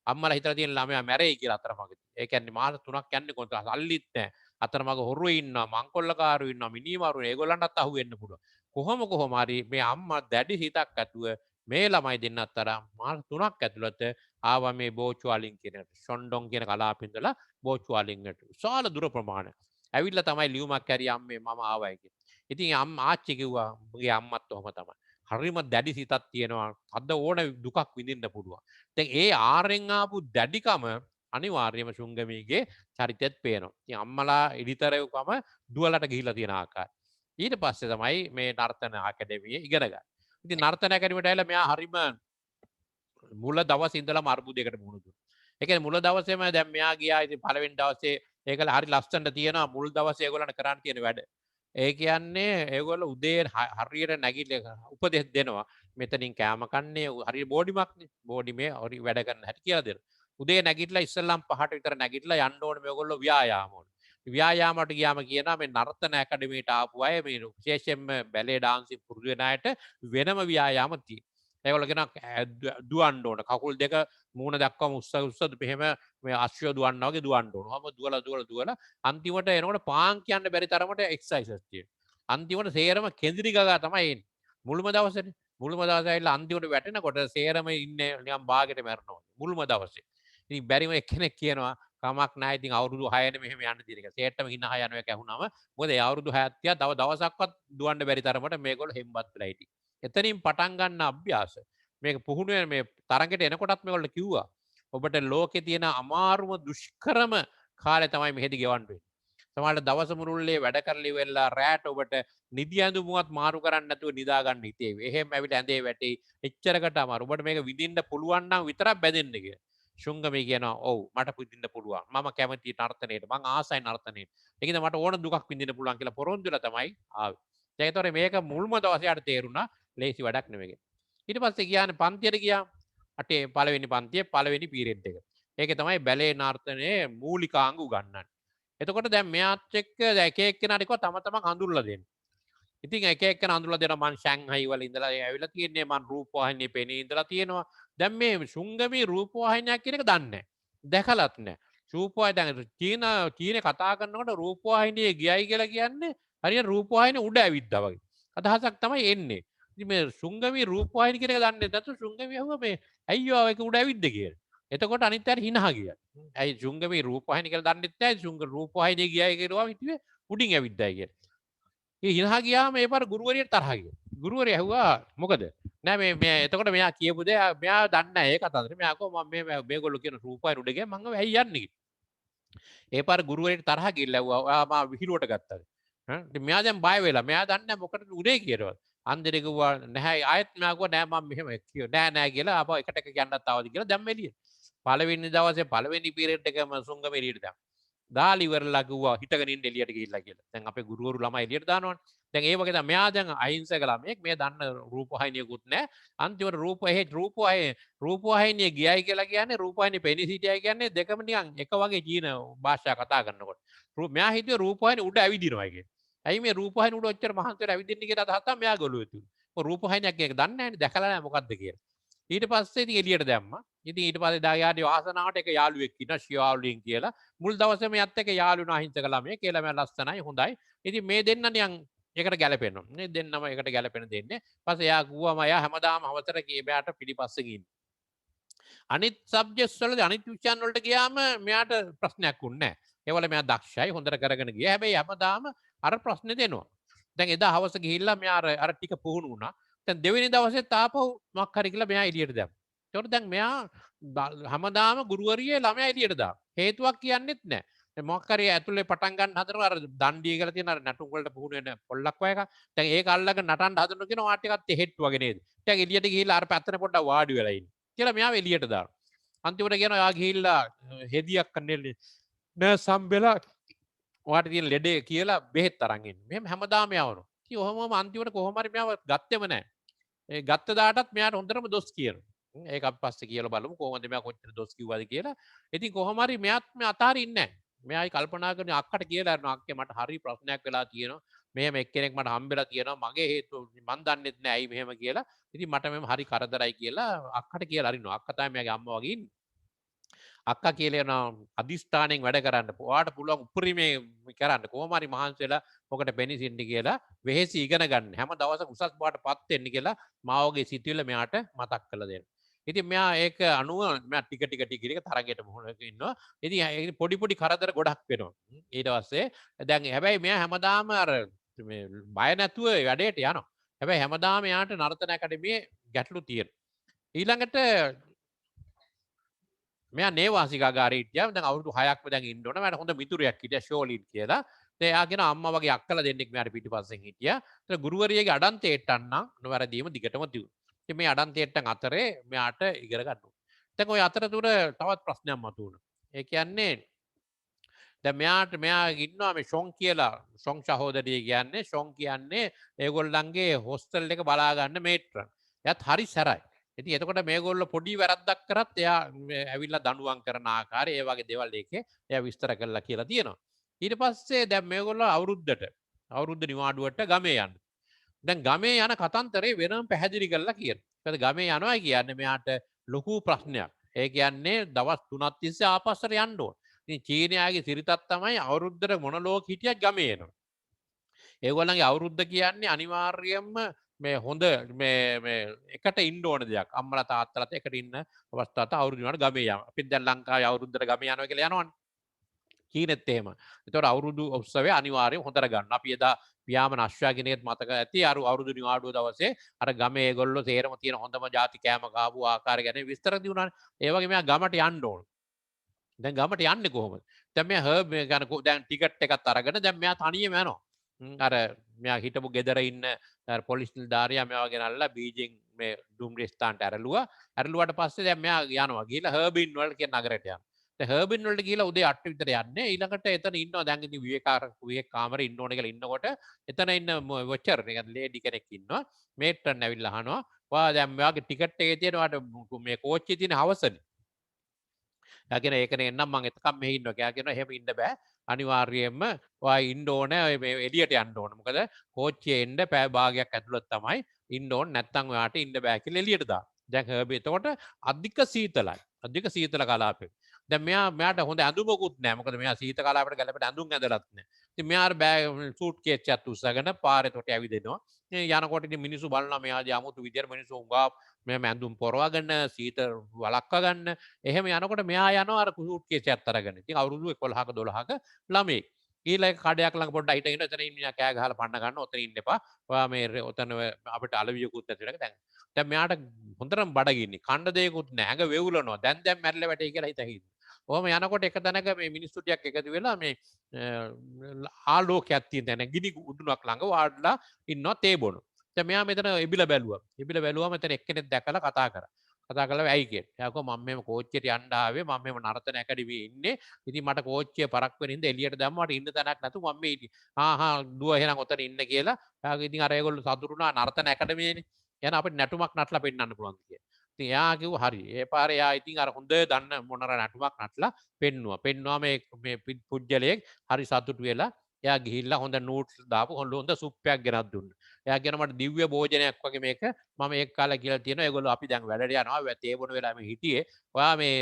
අම්මලා හිතලා තියෙන ළමයා මැරෙයි කියලා අතරමඟදී. ඒ කියන්නේ මාස 3ක් යන්නේ කොහොමද? අල්ලිත් නැහැ. අතරමඟ හොරු ඉන්නවා, මංකොල්ලකාරු ඉන්නවා, මිනිමාරු ඒගොල්ලන්ටත් අහු වෙන්න පුළුවන්. කොහොම හරි මේ අම්මා දැඩි හිතක් ඇතුව මේ ළමයි දෙන්නත් තරම් මාස 3ක් ඇතුළත ආවා මේ බෝචුවාලින් කියන ෂොන්ඩොන් කියන කලාපේ ඉඳලා බෝචුවාලින්ට විශාල දුර ප්‍රමාණයක්. ඇවිල්ලා තමයි ලියුමක් ඇරිය අම්මේ මම ආවයි කියලා. ඉතින් ආච්චි කිව්වා මගේ අම්මත් ඔහම තමයි. හරිම දැඩි සිතක් තියෙනවා. අද ඕන දුකක් විඳින්න පුළුවන්. දැන් ඒ ආරෙන් ආපු දැඩිකම අනිවාර්යයෙන්ම ශුංගමීගේ චරිතෙත් පේනවා. ඉතින් අම්මලා එඩිතරවකම දුවලට ගිහිල්ලා තියෙන ආකාරය. ඊට පස්සේ තමයි මේ නර්තන අකැඩමියේ ඉගෙන ගන්න. ඉතින් නර්තන අකැඩමියට ඇවිල්ලා මෙයා හරිම මුල දවසේ ඉඳලම අර්බුදයකට මුහුණ දුන්නා. ඒ කියන්නේ මුල දවසේම දැන් මෙයා ගියා ඉතින් පළවෙනි දවසේ ඒකල හරි ලස්සනට තියෙනවා මුල් දවසේ ඒගොල්ලන්ට කරන්න තියෙන වැඩ. ඒ කියන්නේ ඒගොල්ලෝ උදේ හරියට නැගිටලා උපදෙස් දෙනවා. මෙතනින් කෑම කන්නේ හරිය බෝඩිමක්නේ. බෝඩිමේ හරි වැඩ කරන්න හැටි කියලා දෙනවා. උදේ නැගිටලා ඉස්සෙල්ලම් 5ට විතර නැගිටලා යන්න ඕනේ මේගොල්ලෝ ව්‍යායාම වලට. ව්‍යායාමයට ගියාම කියනවා මේ නර්තන ඇකඩමියට ආපු අය මේ විශේෂයෙන්ම බැලේ ඩාන්සින් පුරුදු වෙන අයට වෙනම ව්‍යායාම තියෙනවා. ඒගොල්ලෝ කියනවා දුවන්න ඕන. කකුල් දෙක මූණ දක්වාම උස්ස මෙහෙම මේ අශ්වය දුවන්නා වගේ දුවන්න ඕන. ඔහම දුවලා අන්තිමට එනකොට පාන් කියන්න බැරි තරමට එක්සර්සයිසස් තියෙනවා. අන්තිමට සේරම කෙඳිරි ගගා තමයි එන්නේ. මුල්ම දවසේනේ. මුල්ම දවසේ ඇවිල්ලා අන්තිමට වැටෙනකොට සේරම ඉන්නේ නිකන් බාගෙට මැරෙනවා. මුල්ම දවසේ. ඉතින් බැරිම එක්කෙනෙක් කියනවා කමක් නැහැ ඉතින් අවුරුදු 6නේ මෙහෙම යන්න තියෙන එක. සේට්ටම හිනහ යනවා එක ඇහුනම මොකද ඒ අවුරුදු 6ක් තියා තව දවසක්වත් දුවන්න බැරි තරමට මේගොල්ලෝ හෙම්බත් වෙලා හිටියේ. එතනින් පටන් ගන්න අභ්‍යාස මේක පුහුණු වෙන මේ තරඟට එනකොටත් මේගොල්ලෝ කිව්වා ඔබට ලෝකේ තියෙන අමාරුම දුෂ්කරම කාලේ තමයි මෙහෙදි ගෙවන්න වෙන්නේ. සමහරවිට දවස මුළුල්ලේ වැඩ කරලා ඉවරලා රැට ඔබට නිදි ඇඳුමුවත් මාරු කරන්න නැතුව නිදා ගන්න හිතේ. එහෙම ඇවිල්ලා ඇඳේ වැටේ. එච්චරකට අමාරු. ඔබට මේක විඳින්න පුළුවන් නම් විතරක් බැඳෙන්න කියලා. ශුංගමී කියනවා ඔව් මට විඳින්න පුළුවන්. මම කැමති නර්තනයට. මං ආසයි නර්තනයට. ඒකද මට ඕන දුකක් විඳින්න පුළුවන් කියලා පොරොන්දු වෙලා තමයි ආවේ. දැන් ඒතොර මේක මුල්ම දවසේ යට තේරුණා ලේසි වැඩක් නෙවෙයි. ඊට පස්සේ ගියානේ පන්තියට ගියා. අටේ පළවෙනි පන්තියේ පළවෙනි පීරියඩ් එක. ඒකේ තමයි බැලේ නර්තනයේ මූලිකාංග උගන්වන්නේ. එතකොට දැන් මෙයාත් එක්ක එක එක්කෙනාට කිව්වා තම තමන් හඳුන්වලා දෙන්න. ඉතින් එක එක්කෙනා හඳුන්වලා දෙනවා මං ෂැන්හයි වල ඉඳලා ඇවිල්ලා තියෙන්නේ මං රූපවාහිනියේ පෙනී ඉඳලා තියෙනවා. දැන් මේ ශුංගමී රූපවාහිනියක් කියන එක දන්නේ නැහැ. දැකලත් නැහැ. රූපවාහිනිය දැන් චීනේ කතා කරනකොට රූපවාහිනියේ ගියයි කියලා කියන්නේ හරියට රූපවාහිනිය උඩ ඇවිද්දා වගේ. අදහසක් තමයි එන්නේ. ඉතින් මේ ශුංගමී රූපවාහිනිය කියන එක දන්නේ නැත්නම් ශුංගමී අහුවා මේ අයියෝ ඒක උඩ ඇවිද්ද කියලා. එතකොට අනිත් අයට හිනහ ගියා. ඇයි ශුංගමී රූපවාහිනිය කියලා දන්නෙත් නැහැ. ශුංග රූපවාහිනිය ගියයි කියලා හිතුවේ උඩින් ඇවිද්දායි කියලා. ඒ හිනහ ගියාම ඒ පාර ගුරුවරියට තරහ ගියා. ගුරුවරයා ඇහුවා මොකද? නෑ මේ එතකොට මෙයා කියපු දේ මෙයා දන්නේ නැහැ ඒ කතාවද. මෙයා කිව්වා මම මේගොල්ලෝ කියන රූපවාහිනිය උඩ ගියා මං ඇයි යන්නේ කියලා. ඒ පාර ගුරුවරයාට තරහ ගිහිල්ලා ඇහුවා ඔයා මාව විහිළුවට ගත්තද? ඉතින් මෙයා දැන් බය වෙලා මෙයා දන්නේ නැහැ මොකටද උඩේ කියලාවත්. අන්දරේ කිව්වා නැහැ ආයෙත් මෙයා කිව්වා නෑ මම මෙහෙම කිව්වා නෑ කියලා ආපහු එකට එක කියන්නත් ආවද කියලා දැම්ම එළියට. පළවෙනි දවසේ පළවෙනි පීරියඩ් එකම සුංගම එළියට දැම්මා. දාලා ඉවරලා කිව්වා හිටගෙන ඉන්න එළියට ගිහිල්ලා කියලා. දැන් අපේ ගුරුවරු ළමයි එළියට දානවනේ. දැන් ඒ වගේ තමයි මෙයා දැන් අහිංසක ළමයෙක් මේ දන්න රූපවාහිනියකුත් නැහැ. අන්තිමට රූපවාහිනිය ගියයි කියලා කියන්නේ රූපවාහිනිය පෙනී සිටියයි කියන්නේ දෙකම නිකන් එක වගේ චීන භාෂා කතා කරනකොට. මෙයා හිතුවේ රූපවාහිනිය උඩ ඇවිදිනවා කියලා. ඇයි මේ රූපවාහිනිය උඩ ඔච්චර මහන්සි වෙලා ඇවිදින්නේ කියලා අදහස් තමයි මෙයා ගොළුවේ තිබුණේ. ඔය රූපවාහිනියක් එක දන්නේ නැහැනේ දැකලා නැහැ මොකද්ද කියලා. ඊට පස්සේ ඉතින් එළියට දැම්මා. ඉතින් ඊට පස්සේ දායාදී වාසනාවට එක යාළුවෙක් ඉන්නවා ශියාවුලින් කියලා. මුල් දවසේම යත් එක යාළු වුණා අහිංසක ළමයෙක්. ඒ ළමයා ලස්සනයි හොඳයි. ඉතින් මේ දෙන්න නිකන් එකට ගැලපෙනවා. මේ දෙන්නම එකට ගැලපෙන දෙන්නේ. පස්සේ එයා ගුවම එයා හැමදාම හවසට එයාට පිටිපස්සේ ගිහින්. අනිත් සබ්ජෙක්ට්ස් වලදී අනිත් විෂයන් වලට ගියාම මෙයාට ප්‍රශ්නයක් වුණේ නැහැ. ඒවල මෙයා දක්ෂයි හොඳට කරගෙන ගියා. හැබැයි හැමදාම අර ප්‍රශ්නේ දෙනවා. දැන් එදා හවස ගිහිල්ලා මෙයා අර ටික පුහුණු වුණා. දැන් දෙවෙනි දවසෙත් ආපහු මොකක් හරි කියලා මෙයා එළියට දැම්මා. ඒතකොට දැන් මෙයා හැමදාම ගුරුවරියේ ළමයා එළියට දානවා. හේතුවක් කියන්නෙත් නැහැ. දැන් මොකක් හරි ඇතුලේ පටන් ගන්න හදනවා අර දණ්ඩිය කියලා තියෙන අර නැටුම් වලට පුහුණු වෙන පොල්ලක් වගේ එකක්. දැන් ඒක අල්ලගෙන නටන්න හදනවා කියනවා ආ ටිකක් තෙහෙට්ටු වගේ නේද. දැන් එළියට ගිහිල්ලා අර පැත්තට පොඩ්ඩක් වාඩි වෙලා ඉන්න. කියලා මෙයාව එළියට දානවා. අන්තිමට කියනවා යා ගිහිල්ලා හෙදියක් කන්නේ නර්ස් හම්බෙලා ඔයාට තියෙන ලෙඩේ කියලා බෙහෙත් අරන් එන්න. මෙහෙම හැමදාම යවනවා. ඉතින් ඔහොමම අන්තිමට කොහොම හරි මෙයාව ගත්තෙම නැහැ. ඒ ගත්ත දාටත් මෙයාට හොඳටම දොස් කියනවා. ඒක අපි පස්සේ කියලා බලමු කොහොමද මෙයා කොච්චර දොස් කිව්වද කියලා. ඉතින් කොහොම හරි මෙයාත් මේ අතාරින්නේ නැහැ. මෙයායි කල්පනා කරන අක්කට කියලා යනවා අක්කේ මට හරි ප්‍රශ්නයක් වෙලා තියෙනවා. මෙහෙම එක්කෙනෙක් මට හම්බෙලා තියෙනවා. මගේ හේතුව මන් දන්නෙත් නැහැ ඇයි මෙහෙම කියලා. ඉතින් මට මෙහෙම හරි කරදරයි කියලා අක්කට කියලා අරිනවා. අක්කා තමයි මෙයාගේ අම්මා වගේ ඉන්නේ. අක්කා කියලා යනවා අදිස්ථාණයෙන් වැඩ කරන්න. ඔයාට පුළුවන් උපරිමේ කරන්න. කොහොම හරි මහන්සි වෙලා ඔකට බෙනිසින්න කියලා වෙහෙසි ඉගෙන ගන්න. හැම දවසක උසස් බාටපත් වෙන්න කියලා මාවගේ සිතුවිල්ල මෙයාට මතක් කරලා දෙන්න. ඉතින් මෙයා ඒක අනුව මෙයා ටික ටික තරගයට මුහුණ ඉන්නවා. ඉතින් පොඩි පොඩි කරදර ගොඩක් වෙනවා. ඊට පස්සේ දැන් හැබැයි මෙයා හැමදාම අර මේ බය නැතුව වැඩේට යනවා. හැබැයි හැමදාම එයාට නර්තන ඇකඩමියේ ගැටලු තියෙනවා. ඊළඟට මෙයා නේවාසිකාගාරේ හිටියා. දැන් අවුරුදු 6ක්ම දැන් ඉන්න ඕන. මට හොඳ මිතුරියක් හිටියා ෂෝලින් කියලා. දැන් එයා කියන අම්මා වගේ අක්කලා දෙන්නෙක් මෙයාට පිටිපස්සෙන් හිටියා. ඒතර ගුරුවරියගේ අඩන්තේට්ටන් නම් නොවැරදීම දිගටම තියුණා. ඉතින් මේ අඩන්තේට්ටන් අතරේ මෙයාට ඉගෙන ගන්න ඕන. දැන් ওই අතරතුර තවත් ප්‍රශ්නයක් මතුවුණා. ඒ කියන්නේ දැන් මෙයා ඉන්නවා මේ ෂොන් කියලා ෂොන් සහෝදරිය කියන්නේ ෂොන් කියන්නේ ඒගොල්ලන්ගේ හොස්ටල් එක බලා ගන්න මේට්‍රන්. එයාත් හරි සැරයි. ඉතින් එතකොට මේගොල්ලෝ පොඩි වැරද්දක් කරත් එයා ඇවිල්ලා දඬුවම් කරන ආකාරය ඒ වගේ දේවල් එකේ එයා විස්තර කරලා කියලා තියෙනවා. ඊට පස්සේ දැන් මේගොල්ලෝ අවුරුද්ද නිවාඩුවට ගමේ යන්න. දැන් ගමේ යන කතන්තරේ වෙනම පැහැදිලි කරලා කියනවා. මොකද ගමේ යනවා කියන්නේ මෙයාට ලොකු ප්‍රශ්නයක්. ඒ කියන්නේ දවස් 3ක් තිස්සේ ආපස්සට යන්න ඕන. ඉතින් චීනයාගේ සිරිතක් තමයි අවුරුද්දට මොන ලෝක හිටියත් ගමේ එනවා. ඒගොල්ලන්ගේ අවුරුද්ද කියන්නේ අනිවාර්යයෙන්ම මේ හොඳ මේ එකට ඉන්න ඕන දෙයක්. අම්මලා තාත්තලාත් එකට ඉන්න අවස්ථාවට අවුරුදු වෙනකොට ගමේ යනවා. අපිත් දැන් ලංකාවේ අවුරුද්දට ගමේ යනවා කියලා යනවනේ. චීනෙත් එහෙම. ඒතකොට අවුරුදු උත්සවය අනිවාර්යයෙන් හොඳට ගන්න. අපි එදා පියාඹන අශ්වයා කෙනෙක් මතක ඇති අවුරුදු නිවාඩුව දවසේ අර ගමේ ඒගොල්ලෝ තේරම තියෙන හොඳම ಜಾති කෑම කාපු ආකාරය ගැන විස්තර දුන්නානේ. ඒ වගේ මෙයා ගමට යන්න ඕන. දැන් ගමට යන්නේ කොහොමද? දැන් මෙයා හර්බ් ගන්න දැන් ටිකට් එකක් අරගෙන දැන් මෙයා තනියම යනවා. අර මෙයා හිටපු ගෙදර ඉන්න පොලිස් නිලධාරියා මෙයාව ගෙනල්ලා බීජිං මේ ඩුම්රිය ස්ථානට ඇරලුවා. ඇරලුවාට පස්සේ දැන් මෙයා යනවා. ගිහලා හර්බින් වලට කියන නගරයට යනවා. දැන් හර්බින් වලට ගිහලා උදේ 8 විතර යන්නේ. ඊළඟට එතන ඉන්නවා දැන් ඉතින් විවේක කාමරේ ඉන්න ඕනේ කියලා ඉන්නකොට එතන ඉන්න වොචර් එක ලේඩි කෙනෙක් ඉන්නවා. මේට්‍රන් ඇවිල්ලා අහනවා. "ඔයා දැන් මෙයාගේ ටිකට් එකේ තියෙන ඔයාට මේ කෝච්චියේ තියෙන හවසනේ." එයා කියනවා "ඒකනේ එන්නම් මං එතකම් මෙහෙ ඉන්නවා." එයා කියනවා "එහෙම ඉන්න බෑ. අනිවාර්යයෙන්ම ඔයා ඉන්න ඕනේ මේ එළියට යන්න ඕනේ. මොකද කෝච්චියේ එන්න පැය භාගයක් ඇතුළත තමයි ඉන්න ඕනේ. නැත්තම් ඔයාට ඉන්න බෑ කියලා එළියට දානවා. දැන් හර්බි එතකොට අධික සීතලයි. අධික සීතල කලාපේ. දැන් මෙයාට හොඳ ඇඳුමකුත් නැහැ. මොකද මෙයා සීත කලාපයට ගැලපෙන ඇඳුම් ඇඳලත් නැහැ. ඉතින් මෙයා බෑග් සූට් කේස් එකක් උස්සගෙන පාරේ තොට ඇවිදිනවා. යනකොට ඉතින් මිනිස්සු බලනවා මෙයාගේ 아무තු විදියට මිනිස්සු උංගා මෙයා ඇඳුම් පොරවගෙන සීත වළක්වා ගන්න. එහෙම යනකොට මෙයා යනවා අර සූට් කේස් එකක් අරගෙන. ඉතින් අවුරුදු 11ක 12ක ළමෙක්. ඊළඟ කඩයක් ළඟ පොඩ්ඩක් හිටගෙන ඉන්න. එතන ඉන්න කෑ ගහලා පන්න ගන්න. ඔතන ඉන්න එපා. ඔයා මේ ඔතන අපිට අලවියකුත් නැති වෙනක දැන් මෙයාට හොඳටම බඩගිනි. කන්න දෙයක්වත් නැහැ. ඇඟ වෙවුලනවා. දැන් මැරිලා වැටේ කියලා හිතහින්. ඔහම යනකොට එක තැනක මේ මිනිස්සු ටිකක් එකතු වෙලා මේ ආලෝකයක් තියෙන තැන ගිනි උඩුණක් ළඟ වාඩිලා ඉන්නවා තේ බොන. දැන් මෙයා මෙතන එබිලා බැලුවා. එබිලා බැලුවම මෙතන එක්කෙනෙක් දැකලා කතා කරා. කතා කළා ඇයි කියලා. එයා කිව්වා මම මෙහෙම කෝච්චියට යන්න ආවේ. මම මෙහෙම නර්තන ඇකඩමියේ ඉන්නේ. ඉතින් මට කෝච්චිය පරක් වෙන හින්දා එළියට දැම්මා. මට ඉන්න තැනක් නැතු මම මේ ඉන්නේ. දුව එහෙනම් ඔතන ඉන්න කියලා. එයාගේ ඉතින් අර ඒගොල්ලෝ සතුටුනා නර්තන ඇකඩමියේනේ. එහෙනම් අපිට නැටුමක් නටලා පෙන්නන්න පුළුවන් කියලා. ඉතින් එයා කිව්වා හරි. ඒ පාරේ එයා ඉතින් අර හොඳ දන්න මොනර නැටුමක් නටලා පෙන්නුවා මේ පුජ්‍යලයක් හරි සතුටු වෙලා එයා ගිහිල්ලා හොඳ නූඩ්ස් දාපු හොඳ සුප් එකක් ගෙනත් දුන්නා. එයා කියන මට දිව්‍ය භෝජනයක් වගේ මේක මම ඒක කාලා කියලා තියෙනවා. ඒගොල්ලෝ අපි දැන් වැඩට යනවා. තේ බොන වෙලාව මේ හිටියේ. ඔයා මේ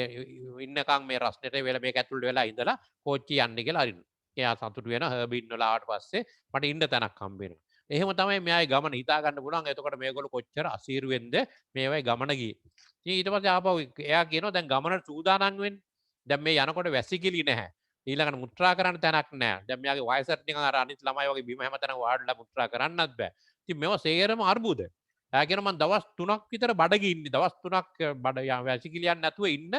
ඉන්නකම් මේ රස්නෙට වෙලා මේක ඇතුළට වෙලා ඉඳලා කෝච්චිය යන්න කියලා අරිනවා. එයා සතුටු වෙනවා. හර්බින් වල ආවට පස්සේ මට ඉන්න තැනක් හම්බ වෙනවා. එහෙම තමයි මෙයාගේ ගමන හිතා ගන්න පුළුවන්. එතකොට මේගොල්ලෝ කොච්චර අසීරුවෙන්ද මේවයි ගමන ගියේ. ඉතින් ඊට පස්සේ ආපහු එයා කියනවා දැන් ගමනට සූදානම් වෙන්න. දැන් මේ යනකොට වැසිකිලි නැහැ. ඊළඟට මුත්‍රා කරන්න තැනක් නැහැ. දැන් මෙයාගේ වයසට නිකන් අර අනිත් ළමයි වගේ බිම හැමතැනම වාඩිලා මුත්‍රා කරන්නත් බෑ. ඉතින් මේවා සේරම අර්බුද. එයා කියනවා මම දවස් 3ක් විතර බඩගින්නේ. ඉන්නේ. දවස් 3ක් බඩ වැසිකිලියක් නැතුව ඉන්න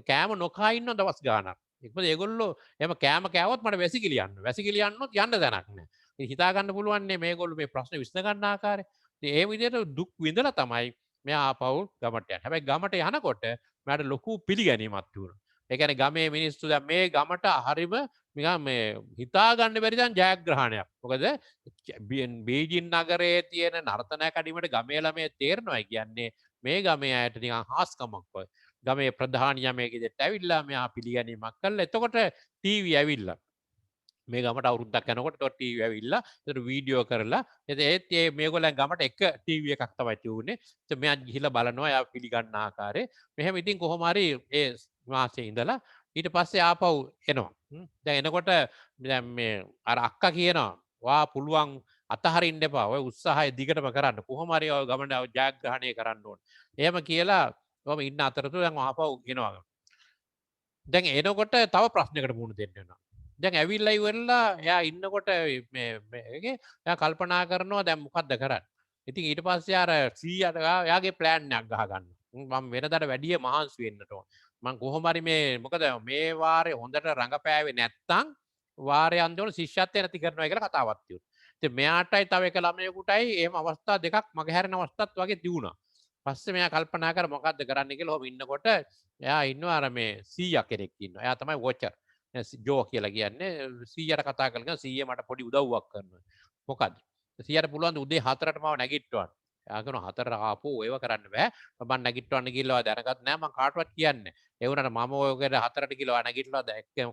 කෑම නොකා ඉන්න දවස් ගාණක්. මොකද ඒගොල්ලෝ එහෙම කෑම කෑවොත් මට වැසිකිලි යන්න. වැසිකිලි යන්නොත් යන්න තැනක් නැහැ. ඉතින් හිතා ගන්න පුළුවන් නේ මේගොල්ලෝ මේ ප්‍රශ්නේ විසඳ ගන්න ආකාරය. ඉතින් ඒ විදිහට දුක් විඳලා තමයි මෙයා ආපහු ගමට යන්නේ. හැබැයි ගමට යනකොට මෙයාට ලොකු පිළිගැනීමක් තිබුණා. ඒ කියන්නේ ගමේ මිනිස්සු දැන් මේ ගමට හරිම නිකන් මේ හිතා ගන්න බැරි තරම් ජයග්‍රහණයක්. මොකද බීජින් නගරයේ තියෙන නර්තන කැඩීමට ගමේ ළමයි තේරෙනවා කියන්නේ මේ ගමේ අයට නිකන් හාස්කමක් වගේ. ගමේ ප්‍රධානියා මේ ගෙදරට ඇවිල්ලා මෙයා පිළිගැනීමක් කළා. එතකොට ටීවී ඇවිල්ලා මේ ගමට අවුරුද්දක් යනකොට ටීවී ඇවිල්ලා ඒතර වීඩියෝ කරලා ඒත් මේගොල්ලන් ගමට එක ටීවී එකක් තමයි තියුනේ. ඉතින් මෙයා ගිහිල්ලා බලනවා එයා පිළිගන්න ආකාරය. මෙහෙම ඉතින් කොහොම හරි ඒ මාසේ ඉඳලා ඊට පස්සේ ආපහු එනවා. දැන් එනකොට දැන් මේ අර අක්කා කියනවා වා පුළුවන් අතහරින්න එපා. ඔය උත්සාහය දිගටම කරන්න. කොහොම හරි ඔය ගමන ජයග්‍රහණය කරන්න ඕන. එහෙම කියලා කොහොම ඉන්න අතරතුර දැන් ආපහු එනවා. දැන් එනකොට තව ප්‍රශ්නයකට මුහුණ දෙන්න වෙනවා. දැන් ඇවිල්ලා ඉවරලා එයා ඉන්නකොට මේකේ එයා කල්පනා කරනවා දැන් මොකද්ද කරන්නේ. ඉතින් ඊට පස්සේ අර 100ට එයාගේ ප්ලෑන් එකක් ගහ ගන්නවා. මම වෙනදාට වැඩිය මහන්සි වෙන්නට ඕන. මම කොහොම හරි මොකද මේ වාරේ හොඳට රඟපෑවේ නැත්තම් වාරේ අන්තිමට ශිෂ්‍යත්වය නැති කරනවා කියලා කතාවක් තියුණා. ඉතින් මෙයාටයි තව එක ළමයෙකුටයි එහෙම අවස්ථා දෙකක් මගහැරෙන අවස්ථාත් වගේ තිබුණා. පස්සේ මෙයා කල්පනා කර මොකද්ද කරන්න කියලා ඔහොම ඉන්නකොට එයා ඉන්නවා අර මේ 100 කෙනෙක් ඉන්නවා. එයා තමයි වොචර්. ජෝ කියලා කියන්නේ 100ට කතා කරලා 100 මට පොඩි උදව්වක් කරනවා. මොකද්ද? 100ට පුළුවන් ද උදේ 4ට මාව නැගිට්ටවන්න. එයා කියනවා 4ට ආපෝ ඒව කරන්න බෑ. මම නැගිට්ටවන්න කියලා දැනගත් නෑ මම කාටවත් කියන්නේ. ඒ වුණාට මම ඔයගෙට 4ට කියලා නැගිටලා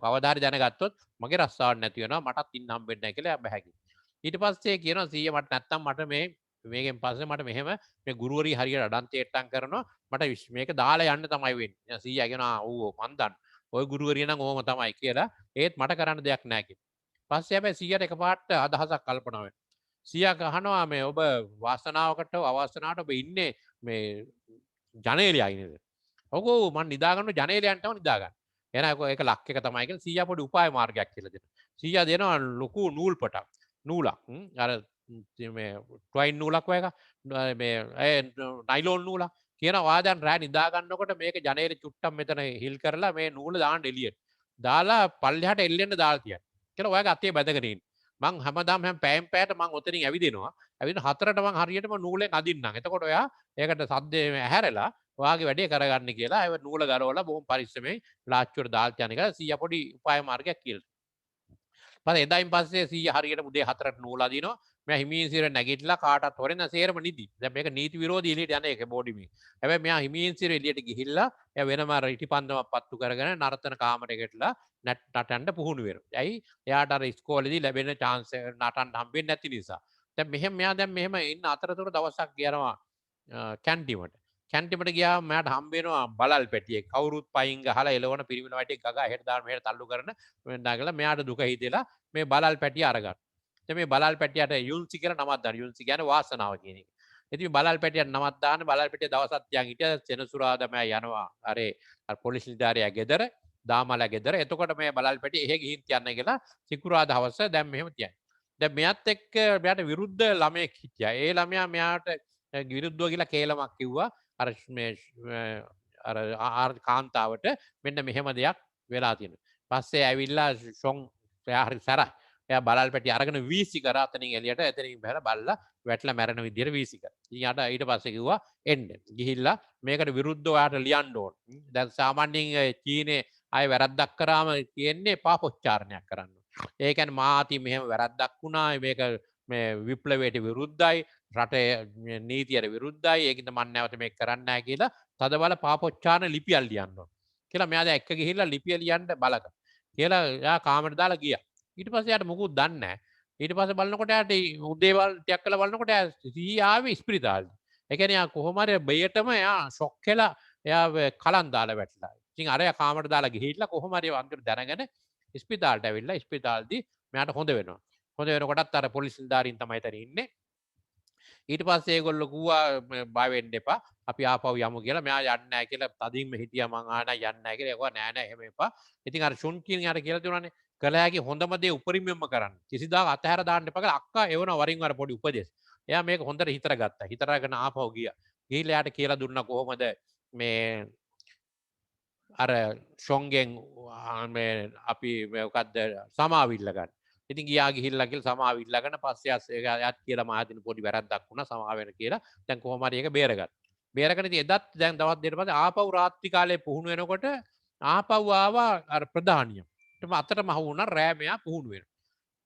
කවදා හරි දැනගත්තොත් මගේ රස්සාවක් නැති වෙනවා. මටත් ඉන්න හම්බෙන්නේ නැහැ කියලා එයා බහැගි. ඊට පස්සේ කියනවා 100 මට නැත්තම් මට මේකෙන් පස්සේ මට මෙහෙම මේ ගුරුවරී හරියට අඩන්තේට්ටම් කරනවා මට මේක දාලා යන්න තමයි වෙන්නේ. 100 කියනවා ඌ මන් දන්න. ඔය ගුරුවරිය නම් ඔහොම තමයි කියලා. ඒත් මට කරන්න දෙයක් නැහැ කිව්වා. පස්සේ හැබැයි 100ට එකපාරට අදහසක් කල්පනා වෙනවා. 100 අහනවා මේ ඔබ වාසනාවකට අවාසනාවට ඔබ ඉන්නේ මේ ජනේලේ අයිනේද? ඔව් මං නිදා ගන්න ජනේලයන්ටම නිදා ගන්න. එහෙනම් ඒක ලක් එක තමයි කියලා 100 පොඩි උපාය මාර්ගයක් කියලා දෙනවා. 100 දෙනවා ලොකු නූල් පටක්. නූලක්. අර මේ ට්වයින් නූලක් වගේ මේ නයිලෝන් නූලක්. කියන වාදන් රෑ නිදා ගන්නකොට මේක ජනේලේ චුට්ටක් මෙතන හිල් කරලා මේ නූල දාන්න එළියට. දාලා පල්ලෙහාට එල්ලෙන්න දාලා තියන්න. කියලා ඔයාගේ අතේ බැඳගෙන ඉන්න. මං හැමදාම හැම පෑයෙන් පෑයට මං ඔතනින් ඇවිදිනවා. ඇවිදින 4ට මං හරියටම නූලෙන් අදින්නම්. එතකොට ඔයා ඒකට සද්දේ ඇහැරලා ඔයාගේ වැඩේ කරගන්න කියලා ඒ නූල ගලවලා බොහොම පරිස්සමෙන් ලාච්චුවට දාලා යන එක 100 පොඩි උපාය මාර්ගයක් කියලා. පස්සේ එදායින් පස්සේ 100 හරියට උදේ 4ට නූල අදිනවා. මෙයා හිමින් සිර නැගිටලා කාටත් හොරෙන් සේරම නිදි. දැන් මේක නීති විරෝධී එළියට යන එක බෝඩිමේ. හැබැයි මෙයා හිමින් සිර එළියට ගිහිල්ලා එයා වෙනම අර ඉටිපන්දමක් පත්තු කරගෙන නර්තන කාමරයකටලා නටන්න පුහුණු වෙනවා. ඇයි? එයාට අර ඉස්කෝලේදී ලැබෙන chance නටන්න හම්බෙන්නේ නැති නිසා. දැන් මෙහෙම ඉන්න අතරතුර දවසක් යනවා කැන්ටිමට. කැන්ටිමට ගියාම මට හම්බ වෙනවා බලල් පැටියෙක්. කවුරුත් පයින් ගහලා එලවන පිරිමින වටේ ගගා එහෙට දාන මෙහෙට තල්ලු කරන වෙනදාගලා මෙයාට දුක හිතෙලා මේ බලල් පැටිය අරගන්න. දැන් මේ බලල් පැටියට යුන්සි කියලා නමක් දාන. යුන්සි කියන්නේ වාසනාව කියන එක. ඉතින් බලල් පැටියට නමක් දාන්න බලල් පැටිය දවසක් තියන් හිටියා සෙනසුරාදා මම යනවා. අර පොලිස් නිලධාරියා ගෙදර දාමලා ගෙදර. එතකොට මේ බලල් පැටිය එහෙ ගිහින් තියන්න කියලා සිකුරාදා හවස දැන් මෙහෙම තියන්නේ. දැන් මෙයාත් එක්ක මෙයාට විරුද්ධ ළමයෙක් හිටියා. ඒ ළමයා මෙයාට විරුද්ධව කියලා කේලමක් කිව්වා. අර කාන්තාවට මෙන්න මෙහෙම දෙයක් වෙලා තියෙනවා. පස්සේ ඇවිල්ලා ෂොන් එයා හරි සැරයි. එයා බලල් පැටි අරගෙන වීසි කරා අතනින් එළියට එතනින් බහලා බල්ලා වැටලා මැරෙන විදියට වීසි කරා. ඉතින් ඊට පස්සේ කිව්වා එන්න. ගිහිල්ලා මේකට විරුද්ධව ඔයාට ලියන්න ඕන. දැන් සාමාන්‍යයෙන් චීනේ අය වැරද්දක් කරාම කියන්නේ පාපොච්චාරණයක් කරන්න. ඒ කියන්නේ මාති මෙහෙම වැරද්දක් වුණා. මේක මේ විප්ලවයට විරුද්ධයි. රටේ නීතියට විරුද්ධයි. ඒකින්ද මම නැවත මේක කරන්නේ නැහැ කියලා තදබල පාපොච්චාරණ ලිපියක් ලියන්න ඕන. කියලා මෙයා දැන් එක්ක ගිහිල්ලා ලිපිය ලියන්න බලක. කියලා එයා කාමරේට දාලා ගියා. ඊට පස්සේ යාට මොකුත් දන්නේ නැහැ. ඊට පස්සේ බලනකොට යාට උදේවල් ටිකක් කළා බලනකොට යා ආවේ ඉස්පිරිතාලෙට. ඒ කියන්නේ යා කොහොම හරි බෙයටම යා ෂොක් වෙලා එයා කලන් දාලා වැටලා. ඉතින් අර යා කාමරේට දාලා ගිහිල්ලා කොහොම හරි අන්තිමට දැනගෙන ඉස්පිරිතාලට ඇවිල්ලා ඉස්පිරිතාලෙදී මෙයාට හොඳ වෙනවා. හොඳ වෙනකොටත් අර පොලිස් නිලධාරීන් තමයි එතන ඉන්නේ. ඊට පස්සේ ඒගොල්ලෝ කිව්වා බය වෙන්න එපා. අපි ආපහු යමු කියලා. මෙයා යන්නේ නැහැ කියලා තදින්ම හිටියා. මං ආනා යන්නේ නැහැ කියලා. ඒවා නෑ නෑ එහෙම එපා. ඉතින් අර ෂුන් කියන යාට කියලා දුන්නානේ. කළ හැකි හොඳම දේ උපරිමයෙන්ම කරන්න. කිසිදාක අතහැර දාන්න එපා කියලා අක්කා එවන වරින් වර පොඩි උපදෙස්. එයා මේක හොඳට හිතර ගත්තා. හිතරගෙන ආපහු ගියා. ගිහිල්ලා එයාට කියලා දුන්නා කොහොමද මේ අර ෂොන්ගෙන් මේ අපි මොකද්ද සමාවිල්ල ගන්න. ඉතින් ගියා ගිහිල්ලා කියලා සමාවිල්ලා ගන්න පස්සේ එයාත් කියලා මාදින පොඩි වැරද්දක් වුණා සමාව වෙන කියලා. දැන් කොහොම හරි ඒක බේරගත්තා. බේරගෙන ඉතින් එදත් දැන් දවස් දෙකකට පස්සේ ආපහු රාත්‍රී කාලේ පුහුණු වෙනකොට ආපහු ආවා අර ප්‍රධානිය. ඊට අතටම අහු වුණා රෑ මෙයා පුහුණු වෙනවා.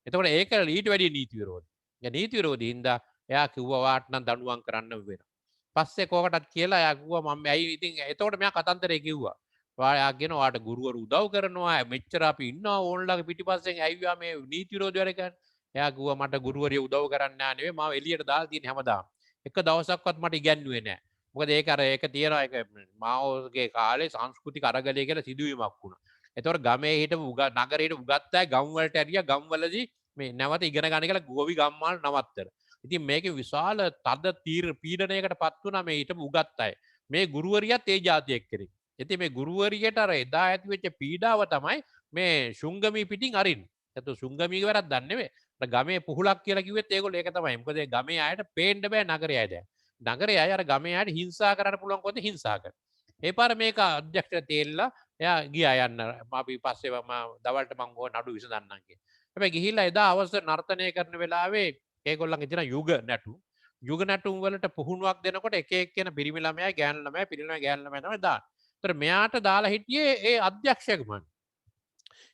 එතකොට ඒක ඊට වැඩිය නීති විරෝධී. ඒ නීති විරෝධී හින්දා එයා කිව්වා වාට නම් දඬුවම් කරන්න වෙනවා. පස්සේ කෝකටත් කියලා එයා කිව්වා මම ඇයි ඉතින් එතකොට මෙයා කතන්දරේ කිව්වා. ඔයා කියන ඔයාට ගුරුවරු උදව් කරනවා මෙච්චර අපි ඉන්නවා ඕන්ලගේ පිටිපස්සෙන් ඇවිල්ලා මේ නීති විරෝධී වැඩ කරන්නේ. එයා කිව්වා මට ගුරුවරිය උදව් කරන්න නෑ නෙවෙයි මම එළියට දාලා තියෙන හැමදාම. එක දවසක්වත් මට ඉගැන්නුවේ නෑ. මොකද ඒක අර ඒක තියෙනවා ඒක මාઓගේ කාලේ සංස්කෘතික අරගලය කියලා සිදුවීමක් වුණා. එතකොට ගමේ හිටපු නගරේ හිටපු උගත් අය ගම් වලට ඇරියා ගම්වලදී මේ නැවත ඉගෙන ගන්න කියලා ගෝවි ගම්මාන නවත්තන. ඉතින් මේකේ විශාල තද පීඩනයකට පත් වුණා මේ හිටපු උගත් අය. මේ ගුරුවරියත් ඒ જાතියෙක් කෙනෙක්. ඉතින් මේ ගුරුවරියට අර එදා ඇති වෙච්ච පීඩාව තමයි මේ ශුංගමී පිටින් අරින්නේ. ඒත් ශුංගමී වැරද්දක් නෙවෙයි. අර ගමේ පුහුලක් කියලා කිව්වෙත් ඒගොල්ලෝ ඒක තමයි. මොකද ගමේ අයට පේන්න බෑ නගරය අය දැන්. නගරේ අය අර ගමේ අයට හිංසා කරන්න පුළුවන් කොහොමද හිංසා කරන්නේ. ඒ පාර මේක අධ්‍යක්ෂට තේල්ලා එයා ගියා යන්න. අපි පස්සේ දවල්ට මං ඕන නඩු විසඳන්නම් කියලා. හැබැයි ගිහිල්ලා එදා අවශ්‍ය නර්තනය කරන වෙලාවේ ඒගොල්ලන්ගේ තියෙන යුග නැටු යුග නැටුම් වලට පුහුණුවක් දෙනකොට එක එක්කෙන පිරිමි ළමයා ගෑනු ළමයා පිරිමි ළමයා ගෑනු ළමයා තමයි දාන්නේ. ඒතර මෙයාට දාලා හිටියේ ඒ අධ්‍යක්ෂකමන්.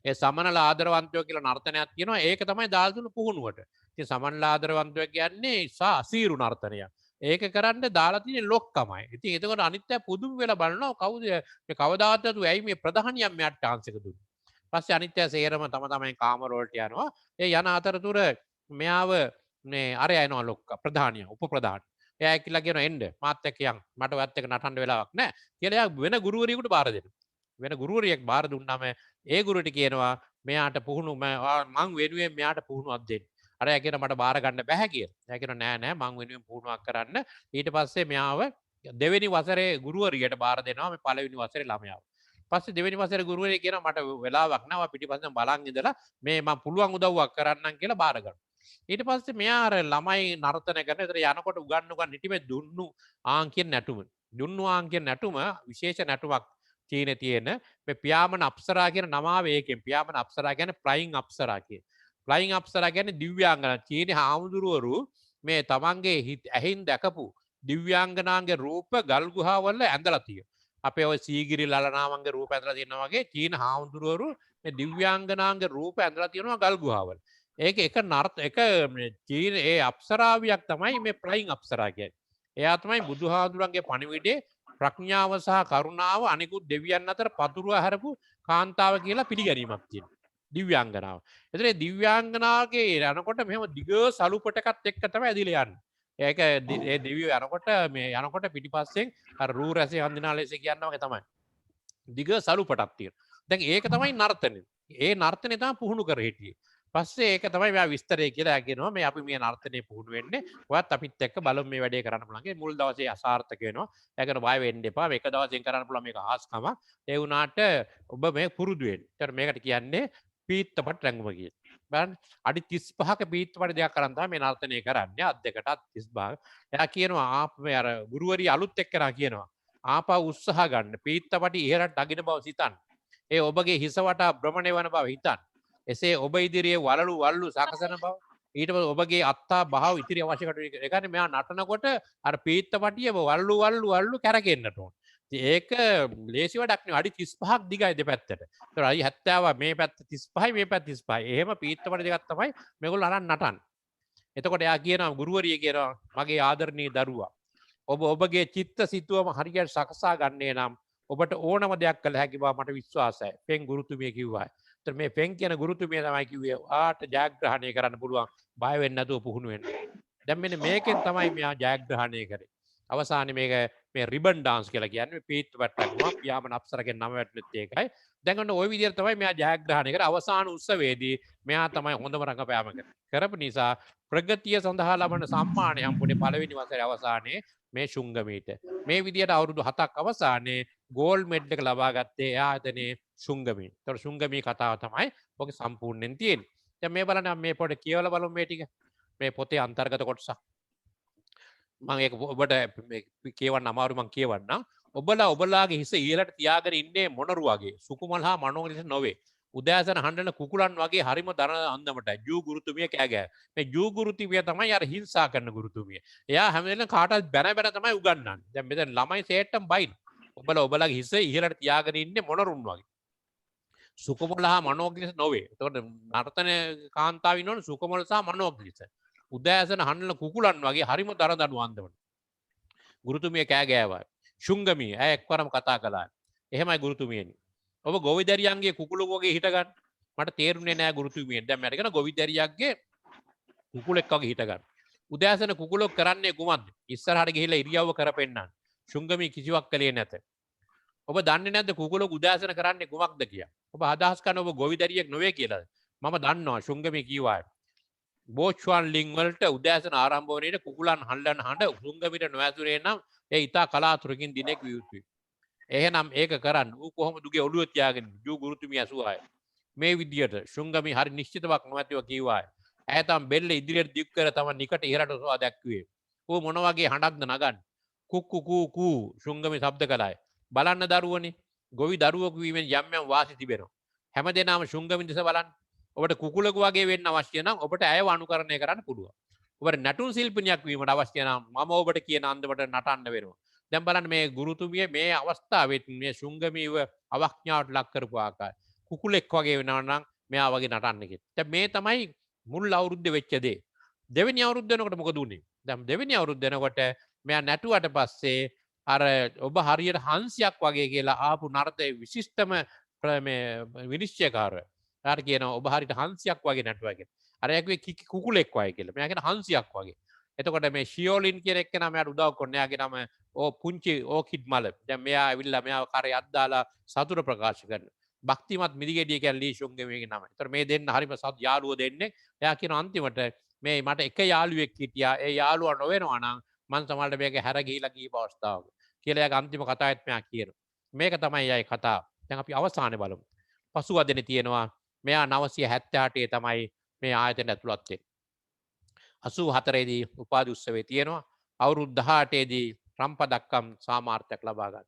ඒ සමනල ආදරවන්තයෝ කියලා නර්තනයක් තියෙනවා. ඒක තමයි දාලා දුන්න පුහුණුවට. ඉතින් සමනල ආදරවන්තයෝ කියන්නේ අසීරු නර්තනයක්. ඒක කරන්න දාලා තියෙන්නේ ලොක්කමයි. ඉතින් එතකොට අනිත් අය පුදුම වෙලා බලනවා කවුද මේ කවදාවත් ඇයි මේ ප්‍රධානියක් මෙයාට chance එක දුන්නේ. පස්සේ අනිත් අය සේරම තම තමයි කාමර වලට යනවා. ඒ යන අතරතුර මෙයාව මේ අරයා එනවා ලොක්කා ප්‍රධානියා උප ප්‍රධාන. එයා කියලා කියනවා එන්න මාත් එක්ක යන් මට ඔයත් එක්ක නටන්න වෙලාවක් නැහැ කියලා එයා වෙන ගුරුවරියෙකුට බාර දෙනවා. වෙන ගුරුවරියෙක් බාර දුන්නාම ඒ ගුරුවරට කියනවා මෙයාට පුහුණු මං වෙනුවෙන් මෙයාට පුහුණුවක් දෙන්න. අර එයා කියනවා මට බාර ගන්න බෑ කියලා. එයා කියනවා නෑ නෑ මං වෙනුවෙන් පුහුණුවක් කරන්න. ඊට පස්සේ මෙයාව දෙවෙනි වසරේ ගුරුවරියට බාර දෙනවා මේ පළවෙනි වසරේ ළමයාව. පස්සේ දෙවෙනි වසරේ ගුරුවරිය කියනවා මට වෙලාවක් නෑ ඔයා පිටිපස්සෙන් බලන් ඉඳලා මේ මං පුළුවන් උදව්වක් කරන්නම් කියලා බාර ගන්නවා. ඊට පස්සේ මෙයා අර ළමයි නර්තන කරන විතර යනකොට උගන්වන හිටිමේ දුන්නු ආන් කියන නැටුම. දුන්නු ආන් කියන නැටුම විශේෂ නැටුමක් චීනේ තියෙන මේ පියාමන අප්සරා කියන නම ආවේ ඒකෙන්. පියාමන අප්සරා කියන්නේ ෆ්ලයිං අප්සරා කියන. ෆ්ලයිං අප්සරා කියන්නේ දිව්‍යාංගනා. චීනේ හාමුදුරුවරු මේ තමන්ගේ ඇහින් දැකපු දිව්‍යාංගනාන්ගේ රූප ගල් ගුහාවල ඇඳලා තියෙනවා. අපේ ඔය සීගිරි ලලනාවන්ගේ රූප ඇඳලා තියෙනවා වගේ චීන හාමුදුරුවරු මේ දිව්‍යාංගනාන්ගේ රූප ඇඳලා තියෙනවා ගල් ගුහාවල. ඒක එක එක චීන ඒ අප්සරාවියක් තමයි මේ ෆ්ලයිං අප්සරා කියන්නේ. එයා තමයි බුදුහාඳුරන්ගේ පණිවිඩේ ප්‍රඥාව සහ කරුණාව අනිකුත් දෙවියන් අතර පතුරුවා හැරපු කාන්තාව කියලා පිළිගැනීමක් තියෙනවා. දිව්‍යාංගනාව. ඒතර ඒ දිව්‍යාංගනාවගේ යනකොට මෙහෙම දිග සලුපටකත් එක්ක තමයි ඇදිලා යන්නේ. ඒක ඒ දෙවියෝ යනකොට මේ යනකොට පිටිපස්සෙන් අර රූ රැසේ වන්දිනා ලෙස කියනවා වගේ තමයි. දිග සලුපටක් තියෙනවා. දැන් ඒක තමයි නර්තනෙ. ඒ නර්තනෙ තමයි පුහුණු කර හිටියේ. පස්සේ ඒක තමයි මෙයා විස්තරය කියලා කියනවා මේ අපි මේ නර්තනයේ පුහුණු වෙන්නේ ඔයත් අපිත් එක්ක බලමු මේ වැඩේ කරන්න පුළුවන්. මුල් දවසේ අසාර්ථක වෙනවා. ඒකට බය වෙන්න එපා. මේක දවසෙන් කරන්න පුළුවන් මේක ආස්කම. ඒ වුණාට ඔබ මේ පුරුදු වෙන්න. ඒතර මේකට කියන්නේ පීත්තපට රැඟුම කියලා. බලන්න අඩි 35ක පීත්තපට දෙයක් කරන් තමයි මේ නර්තනය කරන්නේ. අත් දෙකටත් 35. එයා කියනවා මේ අර ගුරුවරිය අලුත් එක්කලා කියනවා. ආපහු උත්සාහ ගන්න. පීත්තපටි ඉහළට නගින බව සිතන්න. ඒ ඔබගේ හිස වටා භ්‍රමණය වන බව හිතන්න. එසේ ඔබ ඉදිරියේ වලලු සකසන බව ඊට පස්සේ ඔබගේ අත්තා බහව ඉතිරි අවශ්‍ය කටයුතු ඒ කියන්නේ මෙයා නටනකොට අර පීත්තපටිය වලලු කැරකෙන්නට ඕන. ඉතින් ඒක ලේසි වැඩක් නෙවෙයි අඩි 35ක් දිගයි දෙපැත්තට. ඒතර අඩි 70 මේ පැත්ත 35යි මේ පැත්ත 35යි. එහෙම පීත්තපටි දෙකක් තමයි මේගොල්ලෝ අරන් නටන්නේ. එතකොට එයා කියනවා ගුරුවරිය කියනවා මගේ ආදරණීය දරුවා ඔබ ඔබගේ චිත්ත සිතුවම හරියට සකසා ගන්නේ නම් ඔබට ඕනම දෙයක් කළ හැකි බව මට විශ්වාසයි. පෙන් ගුරුතුමිය කිව්වා. මේ පෙන් කියන ගුරුතුමිය තමයි කිව්වේ ආට ජයග්‍රහණය කරන්න පුළුවන් බය වෙන්නේ නැතුව පුහුණු වෙන්න. දැන් මෙන්න මේකෙන් තමයි මෙයා ජයග්‍රහණය කරේ. අවසානයේ මේක මේ රිබන් ඩාන්ස් කියලා කියන්නේ පීත් වැට්ටගුවා පියාඹන අප්සරගෙන් නම වැටුනෙත් ඒකයි. දැන් ඔන්න ওই විදිහට තමයි මෙයා ජයග්‍රහණය කරේ. අවසාන උත්සවයේදී මෙයා තමයි හොඳම රංගපෑම කරපු නිසා ප්‍රගතිය සඳහා ලබන සම්මානය හම්බුනේ පළවෙනි වසරේ අවසානයේ මේ ශුංගමීට. මේ විදිහට අවුරුදු 7ක් අවසානයේ ගෝල්ඩ් මෙඩල් එක ලබා ගත්තේ එයා ආයතනයේ ශුංගමී. ඒතකොට ශුංගමී කතාව තමයි ඔක සම්පූර්ණයෙන් තියෙන්නේ. දැන් මේ බලන්න මේ පොඩි කියවලා බලමු මේ ටික. මේ පොතේ අන්තර්ගත කොටසක්. මම ඒක ඔබට කියවන්න අමාරු මම කියවන්නම්. ඔබලාගේ හිස ඉහළට තියාගෙන ඉන්නේ මොනරු වගේ සුකුමල් හා මනෝග ලෙස නොවේ. උදෑසන හඬන කුකුලන් වගේ හරිම දරන අන්දමට ජූ ගුරුතුමිය කෑ ගෑ. මේ ජූ ගුරුතුමිය තමයි අර හිංසා කරන ගුරුතුමිය. එයා හැම වෙලේම කාටවත් බැන බැන තමයි උගන්වන්නේ. දැන් මෙතන ළමයි සේට්ටම් බයින්. ඔබලාගේ හිස ඉහළට තියාගෙන ඉන්නේ මොනරුන් වගේ. සුකුමල් හා මනෝග ලෙස නොවේ. එතකොට නර්තන කාන්තාව ඉන්නවනේ සුකුමල් සහ මනෝග ලෙස. උදෑසන හඬන කුකුලන් වගේ හරිම දරදඬු අන්දමට. ගුරුතුමිය කෑ ගෑවා. ශුංගමී ඇය එක්වරම කතා කළා. එහෙමයි ගුරුතුමියනි. ඔබ ගොවිදැරියන්ගේ කුකුලෙක් වගේ හිටගන්න. මට තේරුනේ නෑ ගුරුතුමියනි. දැන් මට කියන ගොවිදැරියක්ගේ කුකුලෙක් වගේ හිටගන්න. උදෑසන කුකුලොක් කරන්නේ කුමක්ද? ඉස්සරහට ගිහිල්ලා ඉරියව්ව කරපෙන්නන්න. ශුංගමී කිසිවක් කළේ නැත. ඔබ දන්නේ නැද්ද කුකුලොක් උදෑසන කරන්නේ කුමක්ද කියලා? ඔබ අදහස් කරන ඔබ ගොවිදැරියෙක් නොවේ කියලාද? මම දන්නවා ශුංගමී කිව්වා. බෝච්වාන් ලිං වලට උදෑසන ආරම්භ වනේට කුකුලන් හල්ලන හඬ ශුංගමීට නොඇසුරේ නම් ඒ ඉතා කලාතුරකින් දිනෙක විය යුතුයි. එහෙනම් ඒක කරන්න ඌ කොහොමද උගේ ඔළුව තියාගෙන ජූ ගුරුතුමිය ඇසුවාය. මේ විදියට ශුංගමී හරි නිශ්චිතවක් නොමැතිව කිව්වාය. ඇය තම බෙල්ල ඉදිරියට දික් කර තම නිකට ඉහළට සොවා දැක්ුවේ. ඌ මොන වගේ හඬක්ද නගන්නේ? කුක්කු කූ කූ ශුංගමී ශබ්ද කළාය. බලන්න දරුවනේ ගොවි දරුවෙකු වීමෙන් යම් යම් වාසි තිබෙනවා. හැමදේනම ශුංගමී දෙස බලන්න. ඔබට කුකුලෙකු වගේ වෙන්න අවශ්‍ය නම් ඔබට ඇයව අනුකරණය කරන්න පුළුවන්. ඔබට නැටුම් ශිල්පිනියක් වීමට අවශ්‍ය නම් මම ඔබට කියන අන්දමට නටන්න වෙනවා. දැන් බලන්න මේ ගුරුතුමිය මේ අවස්ථාවෙත් මේ ශුංගමීව අවඥාවට ලක් කරපු ආකාරය. කුකුලෙක් වගේ වෙනවා නම් මෙයා වගේ නටන්න කිව්වා. දැන් මේ තමයි මුල් අවුරුද්දේ වෙච්ච දේ. දෙවෙනි අවුරුද්ද වෙනකොට මොකද උනේ? දැන් දෙවෙනි අවුරුද්ද වෙනකොට මෙයා නැටුවට පස්සේ අර ඔබ හරියට හංසයක් වගේ කියලා ආපු නර්තයේ විශිෂ්ටම මේ විනිශ්චයකාරය යාට කියනවා ඔබ හරියට හංසයක් වගේ නැටුවා කියලා. අර එයාගේ කුකුලෙක් වගේ කියලා. මෙයා කියන හංසයක් වගේ. එතකොට මේ ෂියෝලින් කියන එක්කෙනා මෙයාට උදව් කරනවා. එයාගේ නම පුංචි ඕකිඩ් මල. දැන් මෙයා ඇවිල්ලා මෙයාව කරේ අද්දාලා සතුට ප්‍රකාශ කරනවා. භක්තිමත් මිදිගෙඩිය කියන්නේ ලී ෂුන්ගමේගේ නම. ඒතර මේ දෙන්න හරිම සත් යාළුවෝ දෙන්නේ. එයා කියන අන්තිමට මේ මට එක යාළුවෙක් හිටියා. ඒ යාළුවා නොවෙනවා නම් මං සමහරට මේක හැර ගිහිලා කීප අවස්ථාවක. කියලා එයාගේ අන්තිම කතාවෙත් මෙයා කියනවා. මේක තමයි අය කතාව. දැන් අපි අවසානයේ බලමු. පසුවදනේ තියෙනවා මෙයා 978 තමයි මේ ආයතනයට ඇතුළත් වෙන්නේ. 84 දී උපාධි උත්සවයේ තියෙනවා. අවුරුදු 18 දී රම්පදක්කම් සාමාර්ථයක් ලබා ගන්න.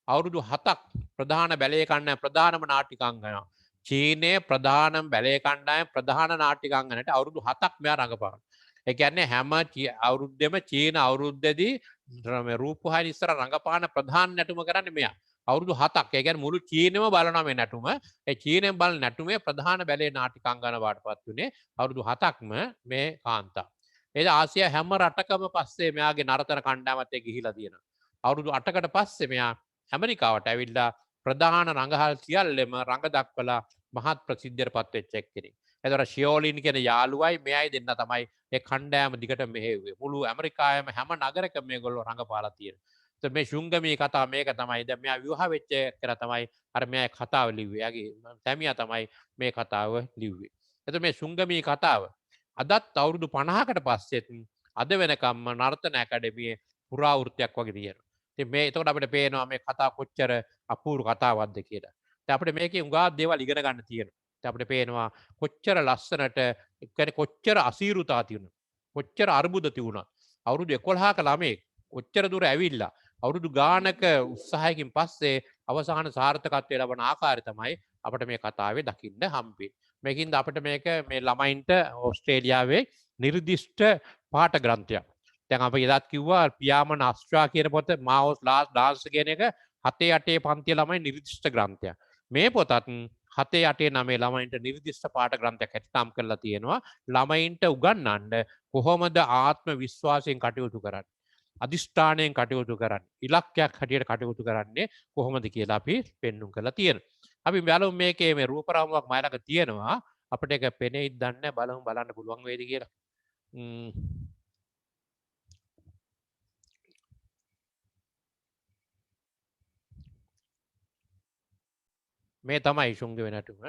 අවුරුදු 7ක් ප්‍රධාන බැලේ කණ්ඩායම ප්‍රධානම නාටිකාංගනාව. චීනයේ ප්‍රධානම බැලේ කණ්ඩායම ප්‍රධාන නාටිකාංගනයට අවුරුදු 7ක් මෙයා රඟපාන. ඒ කියන්නේ හැම අවුරුද්දෙම චීන අවුරුද්දේදී රූපවාහිනී ඉස්සර රඟපාන ප්‍රධාන නැටුම කරන්නේ මෙයා. අවුරුදු 7ක්. ඒ කියන්නේ මුළු චීනෙම බලනවා මේ නැටුම. ඒ චීනෙන් බලන නැටුමේ ප්‍රධාන බැලේ නාටිකාංගන වඩපත් උනේ අවුරුදු 7ක්ම මේ කාන්තාව. ඒ ආසියා හැම රටකම පස්සේ මෙයාගේ නර්තන කණ්ඩායමත් එක්ක ගිහිලා තියෙනවා. අවුරුදු 8කට පස්සේ මෙයා ඇමරිකාවට ඇවිල්ලා ප්‍රධාන රඟහල් සියල්ලෙම රඟ දක්වලා මහත් ප්‍රසිද්ධියට පත් වෙච්ච එක්කෙනෙක්. එතකොට ෂියෝලින් කියන යාළුවයි මෙයයි දෙන්න තමයි ඒ කණ්ඩායම දිගට මෙහෙව්වේ. මුළු ඇමරිකාවේම හැම නගරකම මේගොල්ලෝ රඟපාලා තියෙනවා. මේ ශුංගමී කතාව මේක තමයි. දැන් මෙයා විවාහ වෙච්ච කෙනා තමයි අර මෙයා කතාව ලිව්වේ. එයාගේ සැමියා තමයි මේ කතාව ලිව්වේ. එතකොට මේ ශුංගමී කතාව අදත් අවුරුදු 50කට පස්සෙත් අද වෙනකම්ම නර්තන ඇකඩමියේ පුරාවෘත්තයක් වගේ තියෙනවා. ඉතින් මේ එතකොට අපිට පේනවා මේ කතාව කොච්චර අපූර්ව කතාවක්ද කියලා. දැන් අපිට මේකේ උගා දේවල් ඉගෙන ගන්න තියෙනවා. දැන් අපිට පේනවා කොච්චර ලස්සනට කියන්නේ කොච්චර අසීරුතා තියුණා. කොච්චර අර්බුද තියුණා. අවුරුදු 11ක ළමෙක් කොච්චර දුර ඇවිල්ලා අවුරුදු ගානක උත්සාහයකින් පස්සේ අවසාන සාර්ථකත්වය ලබන ආකාරය තමයි අපිට මේ කතාවේ දකින්න හම්බෙන්නේ. මේකින්ද අපිට මේක මේ ළමයින්ට ඕස්ට්‍රේලියාවේ නිර්දිෂ්ට පාඨ ග්‍රන්ථයක්. දැන් අපි එදත් කිව්වා පියාමන අස්ට්‍රා කියන පොත මාවස් ලාස් ඩාන්ස් කියන එක 7 8 පන්තිය ළමයි නිර්දිෂ්ට ග්‍රන්ථයක්. මේ පොතත් 7 8 9 ළමයින්ට නිර්දිෂ්ට පාඨ ග්‍රන්ථයක් හැටියට නම් කරලා තියෙනවා. ළමයින්ට උගන්වන්න කොහොමද ආත්ම විශ්වාසයෙන් කටයුතු කරන්නේ? අධිෂ්ඨානයෙන් කටයුතු කරන්නේ. ඉලක්කයක් හැටියට කටයුතු කරන්නේ කොහොමද කියලා අපි පෙන්눔 කරලා තියෙනවා. අපි බලමු මේකේ මේ රූපරාමුවක් මයිලක තියෙනවා. අපිට ඒක පෙනෙයිද දන්නේ බලමු බලන්න පුළුවන් වේද කියලා. මේ තමයි ශුන්ගේ වෙනටුම.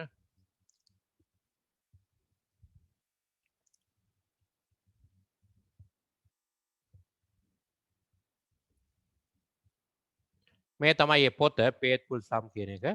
මේ තමයි ඒ පොත පේත්පුල් සම් කියන එක.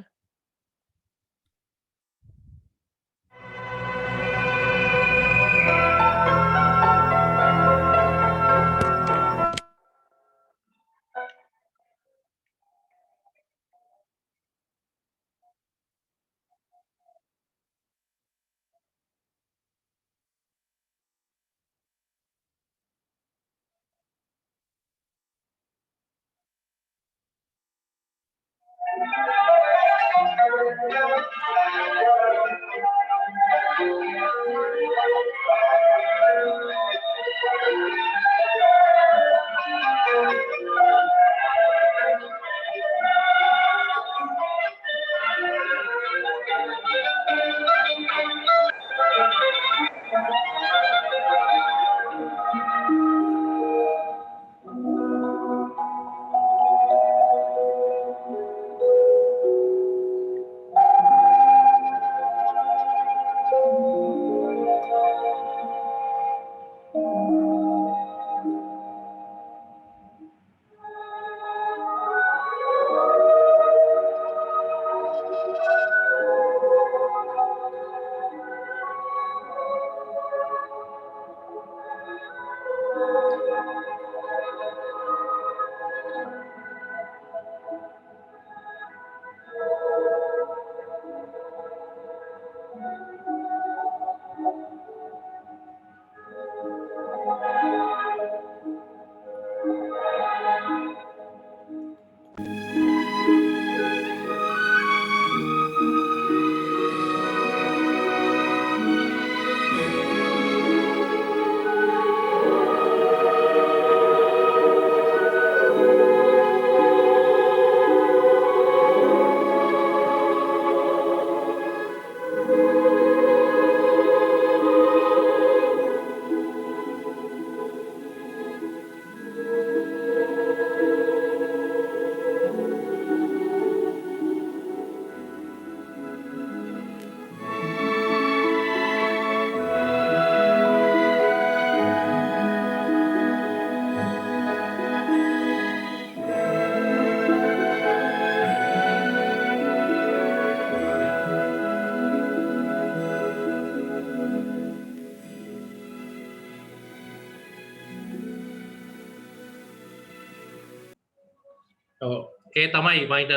ඒ තමයි මයිට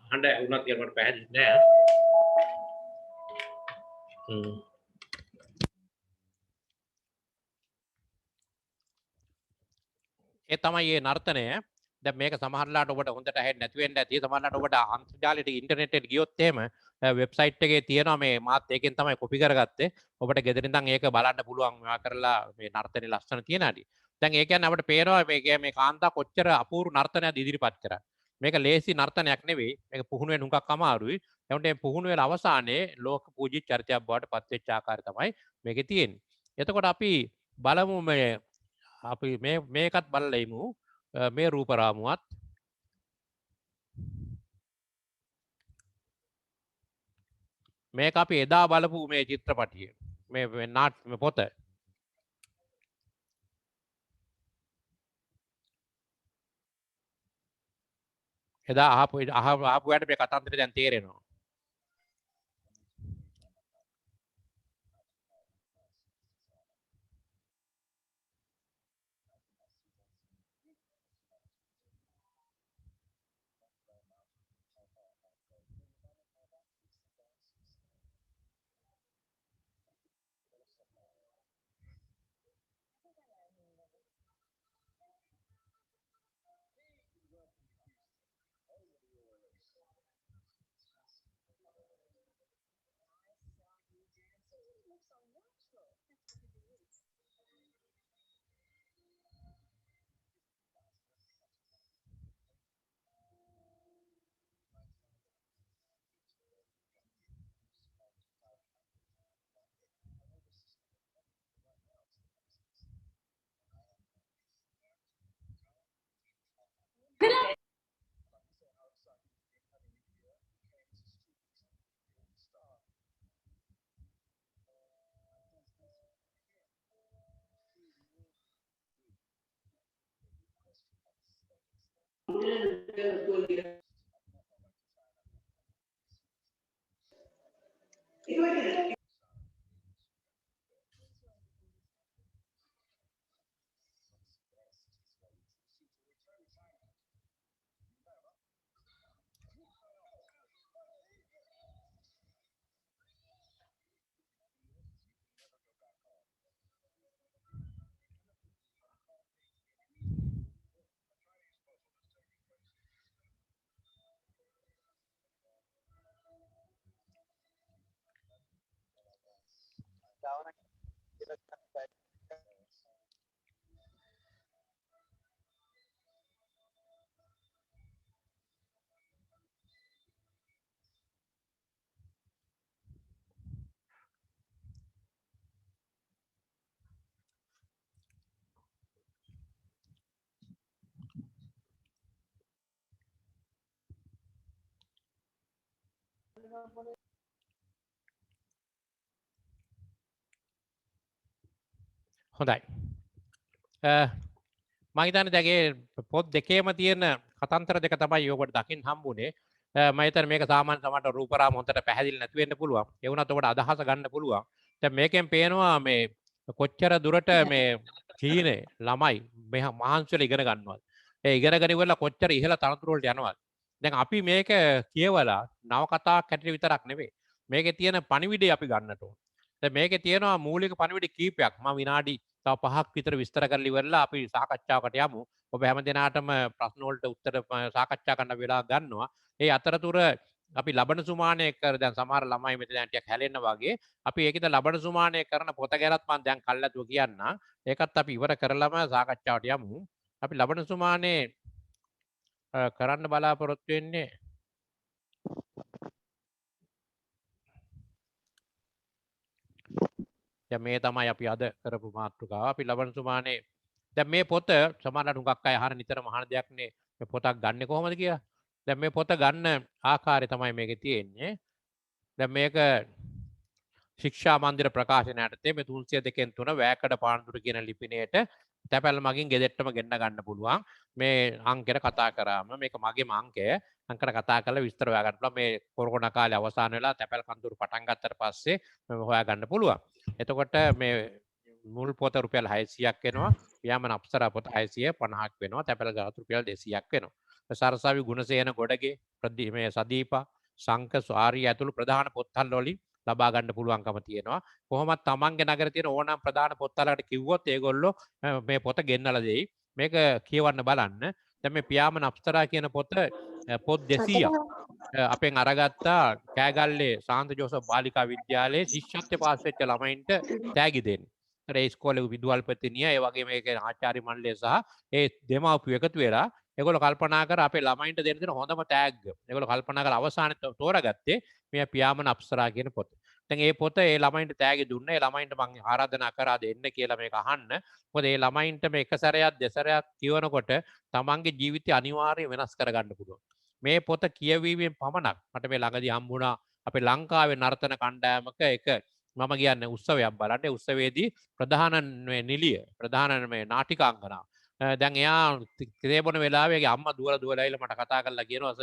හඬ උනත් මට පැහැදිලි නෑ. ඒ තමයි මේ නර්තනය. දැන් මේක සමහරලාට ඔබට හොඳට ඇහෙන්නේ නැති වෙන්න ඇති. සමහරලාට ඔබට අන්තර්ජාලයට ඉන්ටර්නෙට් එකට ගියොත් එහෙම වෙබ්සයිට් එකේ තියෙනවා මේ මාත් ඒකෙන් තමයි කොපි කරගත්තේ. ඔබට ගෙදර ඉඳන් ඒක බලන්න පුළුවන් මේවා කරලා මේ නර්තනේ ලස්සන තියෙන හැටි. දැන් ඒ කියන්නේ අපිට පේනවා මේ කාන්තා කොච්චර අපූර්ව නර්තනයක් ඉදිරිපත් කරා. මේක ලේසි නර්තනයක් නෙවෙයි. මේක පුහුණු වෙන හුඟක් අමාරුයි. එතකොට මේ පුහුණු වෙලා අවසානයේ ලෝක පූජිත චරිතයක් බවට පත් වෙච්ච ආකාරය තමයි මේකේ තියෙන්නේ. එතකොට අපි බලමු මේ අපි මේකත් බලලා ඉමු. මේ රූප රාමුවත් මේක අපි එදා බලපු මේ චිත්‍රපටිය. මේ නාට්‍ය පොත. එදා අහපු යට මේ කතන්දරේ දැන් තේරෙනවා. හොඳයි. මම හිතන්නේ දැන් පොත් දෙකේම තියෙන කතන්තර දෙක තමයි ඔබට දකින්න හම්බුනේ. මම හිතන්නේ මේක සාමාන්‍ය සමහරට රූපරාම හොඳට පැහැදිලි නැති වෙන්න පුළුවන්. ඒ වුණත් ඔබට අදහස ගන්න පුළුවන්. දැන් මේකෙන් පේනවා මේ කොච්චර දුරට මේ චීනේ ළමයි මේ මහන්සියලා ඉගෙන ගන්නවද. ඒ ඉගෙනගෙන ඉවරලා කොච්චර ඉහළ තනතුරු වලට යනවද. දැන් අපි මේක කියවලා නවකතාවක් හැටියට විතරක් නෙවෙයි. මේකේ තියෙන පණිවිඩය අපි ගන්නට ඕන. දැන් මේකේ තියෙනවා මූලික පණිවිඩ කීපයක්. මම විනාඩි තව 5ක් විතර විස්තර කරලා ඉවරලා අපි සාකච්ඡාවකට යමු. ඔබ හැම දිනාටම ප්‍රශ්න වලට උත්තර සාකච්ඡා කරන්න වෙලාව ගන්නවා. ඒ අතරතුර අපි ලබන සුමානය කර දැන් සමහර ළමයි මෙතන දැන් ටිකක් හැලෙන්න වගේ අපි ඒකද ලබන සුමානය කරන පොත ගැනත් මම දැන් කල්ලාතුව කියන්න. ඒකත් අපි ඉවර කරලම සාකච්ඡාවට යමු. අපි ලබන සුමානේ කරන්න බලාපොරොත්තු වෙන්නේ දැන් මේ තමයි අපි අද කරපු මාතෘකාව. අපි ලබන සුමානේ දැන් මේ පොත සමහරවිට හුඟක් අය අහන නිතරම අහන දෙයක් නේ මේ පොතක් ගන්නෙ කොහොමද කියලා. දැන් මේ පොත ගන්න ආකාරය තමයි මේකේ තියෙන්නේ. දැන් මේක ශික්ෂා මන්දිර ප්‍රකාශනය යටතේ මේ 302න් 3 වැකඩ පානදුර කියන ලිපිණයට තැපැල් මගින් ගෙදෙට්ටම ගෙන්න ගන්න පුළුවන්. මේ අංකයට කතා කරාම මේක මගේම අංකය. අංකට කතා කරලා විස්තර හොයා ගන්න පුළුවන්. මේ කොරෝනා කාලේ අවසන් වෙලා තැපැල් කන්දුරු පටන් ගත්තට පස්සේ හොයා ගන්න පුළුවන්. එතකොට මේ මුල් පොත රුපියල් 600ක් වෙනවා. ව්‍යාමන අප්සරා පොත 650ක් වෙනවා. තැපැල් ගාත රුපියල් 200ක් වෙනවා. සරසවි ගුණසේන ගොඩගේ මේ සදීපා සංක ස්වාරී ඇතුළු ප්‍රධාන පොත්හල් වලින් ලබා ගන්න පුළුවන්කම තියෙනවා. කොහොමත් තමන්ගේ නගරේ තියෙන ඕනෑම ප්‍රධාන පොත්වලකට කිව්වොත් ඒගොල්ලෝ මේ පොත ගෙන්නලා දෙයි. මේක කියවන්න බලන්න. දැන් මේ පියාමන අප්සරා කියන පොත 200ක් අපෙන් අරගත්තා කෑගල්ලේ සාන්ත ජෝසප් බාලිකා විද්‍යාලයේ ශිෂ්‍යත්ව පාස් වෙච්ච ළමයින්ට තෑගි දෙන්න. ඒ ඉස්කෝලේ විදුහල්පතිනිය ඒ වගේම ඒකේ ආචාර්ය මණ්ඩලය සහ ඒ දෙමාපියෝ එකතු වෙලා ඒගොල්ලෝ කල්පනා කර අපේ ළමයින්ට දෙන්න තියෙන හොඳම තෑග්ග. ඒගොල්ලෝ කල්පනා කර අවසානයේ තෝරාගත්තේ මේ පියාමන අප්සරා කියන පොත. දැන් මේ පොත ඒ ළමයින්ට තෑගි දුන්නා. ඒ ළමයින්ට මම ආරාධනා කරා දෙන්න කියලා මේක අහන්න. මොකද ඒ ළමයින්ට මේ එක සැරයක් දෙසරයක් කියවනකොට තමන්ගේ ජීවිතය අනිවාර්යයෙන් වෙනස් කරගන්න පුළුවන්. මේ පොත කියවීමෙන් පමණක් මට මේ ළඟදී හම්බුණා අපේ ලංකාවේ නර්තන කණ්ඩායමක එක මම කියන්නේ උත්සවයක් බලන්න. ඒ උත්සවයේදී ප්‍රධාන නිලිය ප්‍රධාන මේ නාටිකාංගනාව දැන් එයා ක්‍රේබන වෙලාවේ අම්මා දුවලා දුවලා ඇවිල්ලා මට කතා කරලා කියනවා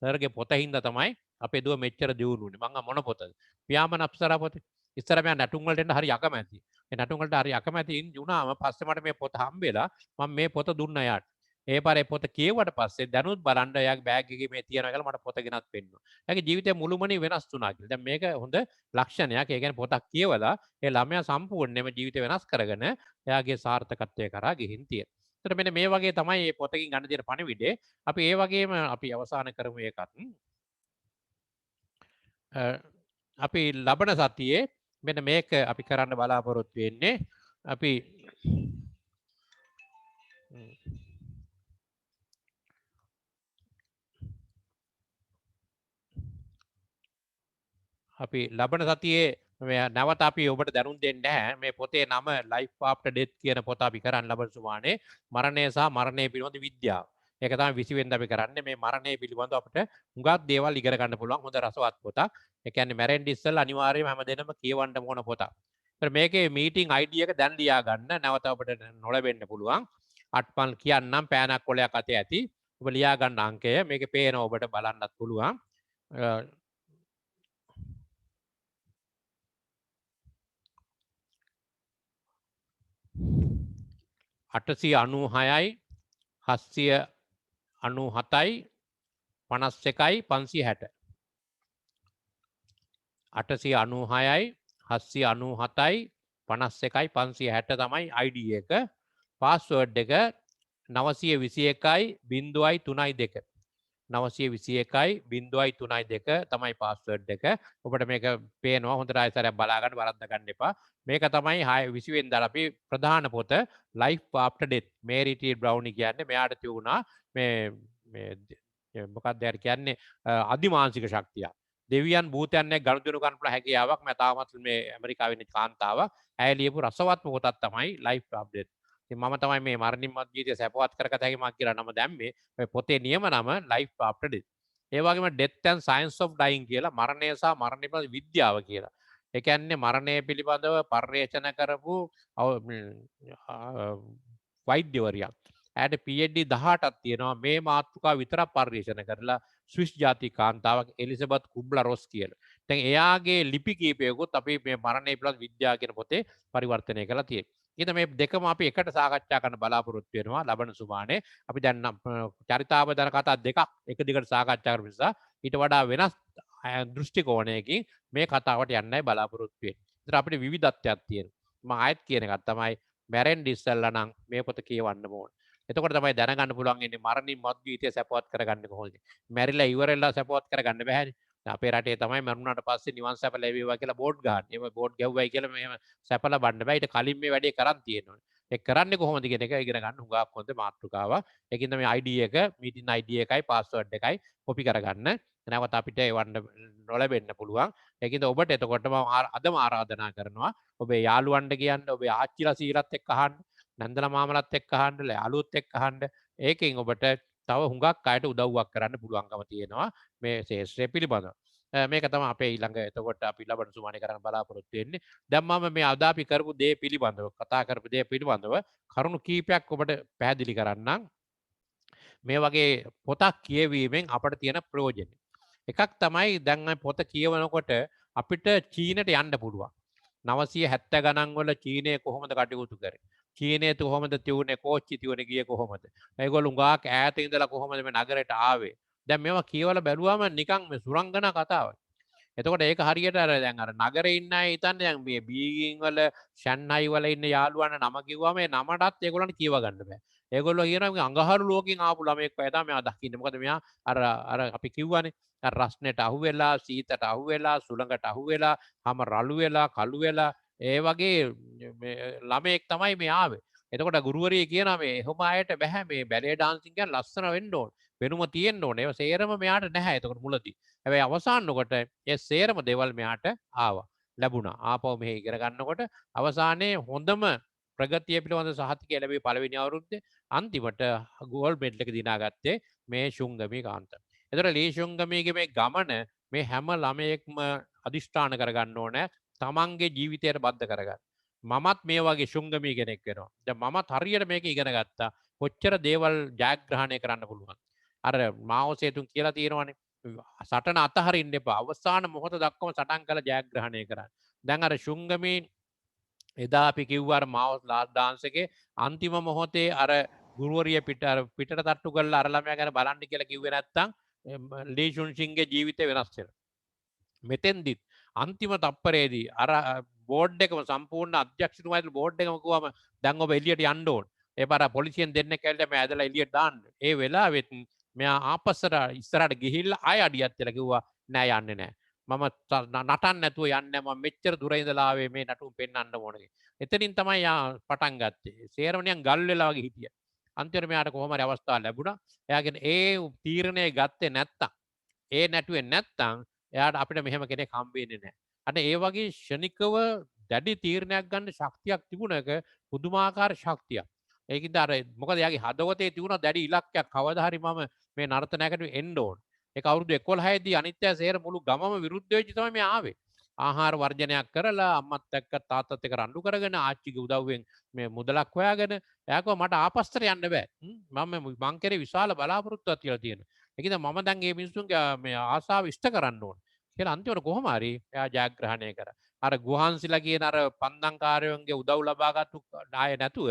සර්ගේ පොත හින්දා තමයි අපේ දුව මෙච්චර දියුණුනේ. මං මොන පොතද? පියාමන අප්සරා පොත. ඉස්සර මම නැටුම් වලට එන්න හරි අකමැති. ඒ නැටුම් වලට හරි අකමැති වුණාම පස්සේ මට මේ පොත හම්බෙලා මම මේ පොත දුන්නා යාට. ඒ පාරේ පොත කියුවට පස්සේ දැනුත් බලන්න එයාගේ බෑග් එකේ මේ තියෙනවා කියලා මට පොත ගෙනත් පෙන්නුවා. එයාගේ ජීවිතේ මුළුමනින් වෙනස් වුණා කියලා. දැන් මේක හොඳ ලක්ෂණයක්. ඒ කියන්නේ පොතක් කියවලා ඒ ළමයා සම්පූර්ණයෙන්ම ජීවිතේ වෙනස් කරගෙන එයාගේ සාර්ථකත්වය කරා ගිහින් තියෙනවා. එතකොට මෙන්න මේ වගේ තමයි මේ පොතකින් ගන්න තියෙන පණිවිඩය. අපි ඒ වගේම අපි අවසන් කරමු ඒකත්. අපි ලබන සතියේ මෙන්න මේක අපි කරන්න බලාපොරොත්තු වෙන්නේ. අපි ලබන සතියේ නැවත අපි ඔබට දැනුම් දෙන්නේ නැහැ. මේ පොතේ නම Life After Death කියන පොත අපි කරන්න ලබන සුමානේ මරණය සහ මරණය පිළිබඳ විද්‍යාව. ඒක තමයි 20 වෙනිදා අපි කරන්නේ. මේ මරණය පිළිබඳව අපිට හුඟක් දේවල් ඉගෙන ගන්න පුළුවන් හොඳ රසවත් පොතක්. ඒ කියන්නේ මැරෙන්න ඉස්සෙල්ලා අනිවාර්යයෙන්ම හැමදේම කියවන්න ඕන පොතක්. ඒත් මේකේ මීටින් ID එක දැන් ලියා ගන්න නැවත අපිට නොලැබෙන්න පුළුවන්. අට්පල් කියන්නම් පෑනක් කොලයක් අතේ ඇති. ඔබ ලියා ගන්න අංකය මේකේ පේනවා ඔබට බලන්නත් පුළුවන්. 896යි 797යි 51යි 560. 896යි 797යි 51යි 560 තමයි ID එක. පාස්වර්ඩ් එක 921යි 0.32. 921යි 0.32 තමයි පාස්වර්ඩ් එක. ඔබට මේක පේනවා හොඳට ආයෙත් බලා ගන්න වරද්ද ගන්න එපා. මේක තමයි 20 වෙනිදා අපි ප්‍රධාන පොත Life After Death Mary T Browne කියන්නේ මෙයාට තියුණා මේ මොකක්ද යාර කියන්නේ අධිමානසික ශක්තිය. දෙවියන් භූතයන් එක්ක ගනුදෙනු කරන්න පුළුවන් හැකියාවක් මම තාමත් මේ ඇමරිකාවේ ඉන්න කාන්තාවක් ඇය ලියපු රසවත්ම පොතක් තමයි Life After Death. ඉතින් මම තමයි මේ මරණින් මත් ජීවිතය සැපවත් කරගත හැකි මක් කියලා නම දැම්මේ. ඔය පොතේ නියම නම Life After Death. ඒ වගේම Death and Science of Dying කියලා මරණය සහ මරණය පිළිබඳ විද්‍යාව කියලා. ඒ කියන්නේ මරණය පිළිබඳව පර්යේෂණ කරපු වෛද්‍යවරියක්. ඇයට PhD 18ක් තියෙනවා මේ මාතෘකාව විතරක් පර්යේෂණ කරලා ස්විස් ජාතික කාන්තාවක් එලිසබෙත් කුබ්ලා රොස් කියලා. දැන් එයාගේ ලිපි කීපයකුත් අපි මේ මරණය පිළිබඳ විද්‍යාව කියන පොතේ පරිවර්තනය කරලා තියෙනවා. ඉතින් මේ දෙකම අපි එකට සාකච්ඡා කරන්න බලාපොරොත්තු වෙනවා ලබන සුමානේ. අපි දැන් චරිතාපදාන කතා දෙකක් එක දිගට සාකච්ඡා කරපු නිසා ඊට වඩා වෙනස් දෘෂ්ටි කෝණයකින් මේ කතාවට යන්නයි බලාපොරොත්තු වෙන්නේ. ඒතර අපිට විවිධත්වයක් තියෙනවා. මම ආයෙත් කියන එකක් තමයි මැරෙන්න ඉස්සෙල්ලා නම් මේ පොත කියවන්න ඕන. එතකොට තමයි දැනගන්න පුළුවන් ඉන්නේ මරණින් මත් ජීවිතය සැපවත් කරගන්නේ කොහොමද. මැරිලා ඉවරෙලා සැපවත් කරගන්න බෑනේ. අපේ රටේ තමයි මරුණාට පස්සේ නිවන් සැප ලැබේවා කියලා බෝඩ් ගන්න. එහෙම බෝඩ් ගැව්වයි කියලා මෙහෙම සැප ලබන්න බෑ. ඊට කලින් මේ වැඩේ කරන් තියෙනවා. ඒක කරන්නේ කොහොමද කියන එක ඉගෙන ගන්න හුඟක් හොඳ මාතෘකාවක්. ඒකින්ද මේ ID එක, meeting ID එකයි password එකයි කොපි කරගන්න. නැවත අපිට එවන්න නොලැබෙන්න පුළුවන්. ඒකින්ද ඔබට එතකොට මම අදම ආරාධනා කරනවා ඔබේ යාළුවන්ට කියන්න, ඔබේ ආච්චිලා සීලත් එක්ක අහන්න, නන්දලා මාමලත් එක්ක අහන්න, යාළුවොත් එක්ක අහන්න. ඒකෙන් ඔබට තව හුඟක් අයට උදව්වක් කරන්න පුළුවන්කම තියෙනවා මේ ශේෂ්ත්‍රය පිළිබඳව. මේක තමයි අපේ ඊළඟ එතකොට අපි ලබන සුමානේ කරන්න බලාපොරොත්තු වෙන්නේ. දැන් මම මේ අද අපි කරපු දේ පිළිබඳව කතා කරපු දේ පිළිබඳව කරුණු කීපයක් ඔබට පැහැදිලි කරන්නම්. මේ වගේ පොතක් කියවීමෙන් අපට තියෙන ප්‍රයෝජන. එකක් තමයි දැන් පොත කියවනකොට අපිට චීනට යන්න පුළුවන්. 970 ගණන් වල චීනය කොහොමද කටයුතු කරේ? චීනයේ කොහොමද තියුනේ කෝච්චි තියුනේ ගියේ කොහොමද? ඒගොල්ලෝ උඟාක් ඈත ඉඳලා කොහොමද මේ නගරයට ආවේ? දැන් මේවා කියවලා බැලුවම නිකන් මේ සුරංගනා කතාවක්. එතකොට ඒක හරියට අර දැන් අර නගරේ ඉන්න අය හිතන්නේ දැන් මේ බීගින් වල ෂන්හයි වල ඉන්න යාළුවන්ට නම කිව්වම ඒ නමටත් ඒගොල්ලන්ට කියව ගන්න බෑ. ඒගොල්ලෝ කියනවා මේ අඟහරු ලෝකෙන් ආපු ළමෙක් වගේ තමයි මෙයා දකින්නේ. මොකද මෙයා අර අපි කිව්වනේ අර රස්නෙට අහු වෙලා, සීතට අහු වෙලා, සුළඟට අහු වෙලා, හැම රළු වෙලා, කළු වෙලා ඒ වගේ ළමෙක් තමයි මේ ආවේ. එතකොට ගුරුවරිය කියනවා මේ එහෙම අයට බෑ මේ බැලේ ඩාන්සින් කියන්නේ ලස්සන වෙන්න ඕන. වෙනුම තියෙන්න ඕනේ. ඒවා සේරම මෙයාට නැහැ. එතකොට මුලදී. හැබැයි අවසානකොට ඒ සේරම දේවල් මෙයාට ආවා. ලැබුණා. ආපහු මෙහෙ ඉගෙන ගන්නකොට අවසානයේ හොඳම ප්‍රගතිය පිළිබඳ සහතිකය ලැබී පළවෙනි අවුරුද්දේ අන්තිමට ගෝල්ඩ් මෙඩල් එක දිනාගත්තේ මේ ශුන්ගමී කාන්ත. එතකොට ලී ශුන්ගමීගේ මේ ගමන මේ හැම ළමයෙක්ම අදිෂ්ඨාන කරගන්න ඕනේ. තමන්ගේ ජීවිතයට බද්ධ කරගන්න. මමත් මේ වගේ ශුන්ගමී කෙනෙක් වෙනවා. දැන් මමත් හරියට මේක ඉගෙන ගත්තා. කොච්චර දේවල් ජයග්‍රහණය කරන්න පුළුවන්. අර මාෝ සේතුන් කියලා තියෙනවානේ. සටන අතහරින්න එපා. අවසාන මොහොත දක්වාම සටන් කළ ජයග්‍රහණය කරන්න. දැන් අර ශුන්ගමී එදා අපි කිව්වා අර මාෝ ලාස්ට් ඩාන්ස් එකේ අන්තිම මොහොතේ අර ගුරුවරිය පිටට තට්ටු කරලා අර ළමයා ගැන බලන්න කියලා කිව්වේ නැත්තම් ලී ෂුන්සින්ගේ ජීවිතය වෙනස් වෙනවා. මෙතෙන්දිත් අන්තිම තප්පරේදී අර බෝඩ් එකම සම්පූර්ණ අධ්‍යක්ෂතුමාගේ බෝඩ් එකම කිව්වම දැන් ඔබ එළියට යන්න ඕන. ඒ පාර පොලිසියෙන් දෙන්නෙක් ඇවිල්ලා මම ඇදලා එළියට දාන්න. ඒ වෙලාවෙත් මෙයා ආපස්සට ඉස්සරහට ගිහිල්ලා ආය අඩියක් තියලා කිව්වා නෑ යන්නේ නෑ. මම නටන්න නැතුව යන්නේ මම මෙච්චර දුර ඉඳලා ආවේ මේ නටුම් පෙන්වන්න ඕනේ. එතනින් තමයි යා පටන් ගත්තේ. සේරම නිකන් ගල් වෙලා වගේ හිටියා. අන්තිමට මෙයාට කොහොම හරි අවස්ථාවක් ලැබුණා. එයාගෙන ඒ තීරණය ගත්තේ නැත්තම් ඒ නැටුවේ නැත්තම් එයාට අපිට මෙහෙම කෙනෙක් හම්බ වෙන්නේ නැහැ. අන්න ඒ වගේ ෂණිකව දැඩි තීරණයක් ගන්න ශක්තියක් තිබුණක පුදුමාකාර ශක්තියක්. ඒකින්ද අර මොකද එයාගේ හදවතේ තිබුණ දැඩි ඉලක්කයක් කවදා හරි මම මේ නර්තනයකට එන්න ඕන. ඒක අවුරුදු 11 දී අනිත්‍ය සේර මුළු ගමම විරුද්ධ වෙච්ච තමයි මේ ආවේ. ආහාර වර්ජනයක් කරලා අම්මත් එක්ක තාත්තත් එක්ක රණ්ඩු කරගෙන ආච්චිගේ උදව්වෙන් මේ මුදලක් හොයාගෙන එයා කිව්වා මට ආපස්සට යන්න බෑ. මං කෙරේ විශාල බලාපොරොත්තුවක් තියලා තියෙනවා. ඒකද මම දැන් මේ මිනිස්සුන්ගේ මේ ආසාව ඉෂ්ට කරන්න ඕන. කියලා අන්තිමට කොහොම හරි එයා ජයග්‍රහණය කරා. අර ගුහන්සිලා කියන අර පන්දම්කාරයන්ගේ උදව් ලබාගත්තු ණය නැතුව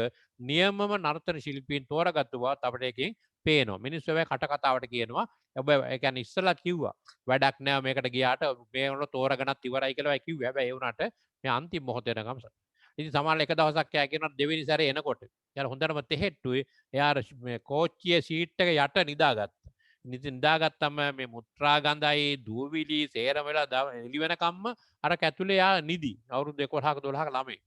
නියමම නර්තන ශිල්පීන් තෝරගත්තු බවත් අපිට එකෙන් පේනවා. මිනිස්සු වෙයි කට කතාවට කියනවා. ඔබ ඒ කියන්නේ ඉස්සලා කිව්වා වැඩක් නෑ මේකට ගියාට මේ වල තෝරගෙනත් ඉවරයි කියලා ඔය කිව්වේ. හැබැයි ඒ වුණාට මේ අන්තිම මොහොතේ නගම ඉතින් සමහරවල් එක දවසක් එයා කියනවා දෙවෙනි සැරේ එනකොට එයාලා හොඳටම තෙහෙට්ටුයි. එයා මේ කෝච්චියේ සීට් එක යට නිදාගත්තා. නිදාගත්තම මේ මුත්‍රා ගඳයි දූවිලි සේරම වෙලා එළි වෙනකම්ම අර කැතුලේ යා නිදි. අවුරුදු 11ක 12ක ළමයි.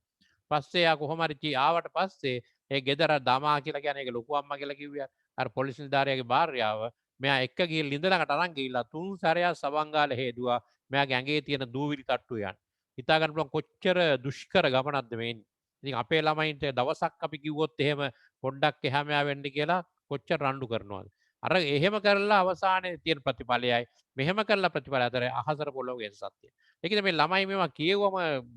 පස්සේ යා කොහොම හරි ආවට පස්සේ ඒ ගෙදර දමා කියලා කියන්නේ ඒක ලොකු අම්මා කියලා කිව්වා. අර පොලිස් නිලධාරියාගේ භාර්යාව මෙයා එක්ක ගිහින් ලිඳලකට අරන් ගිහිල්ලා තුන් සැරයක් සබංගාල හේදුවා. මෙයාගේ ඇඟේ තියෙන දූවිලි තට්ටු යන. හිතා ගන්න පුළුවන් කොච්චර දුෂ්කර ගමනක්ද මේ ඉන්නේ. ඉතින් අපේ ළමයින්ට දවසක් අපි කිව්වොත් එහෙම පොඩ්ඩක් එහා මෙහා වෙන්න කියලා කොච්චර රණ්ඩු කරනවද? අර එහෙම කරලා අවසානයේ තියෙන ප්‍රතිඵලයයි මෙහෙම කරලා ප්‍රතිඵල අතර අහසර පොළොව වෙනසක්. ඒකද මේ ළමයි මේවා කියවම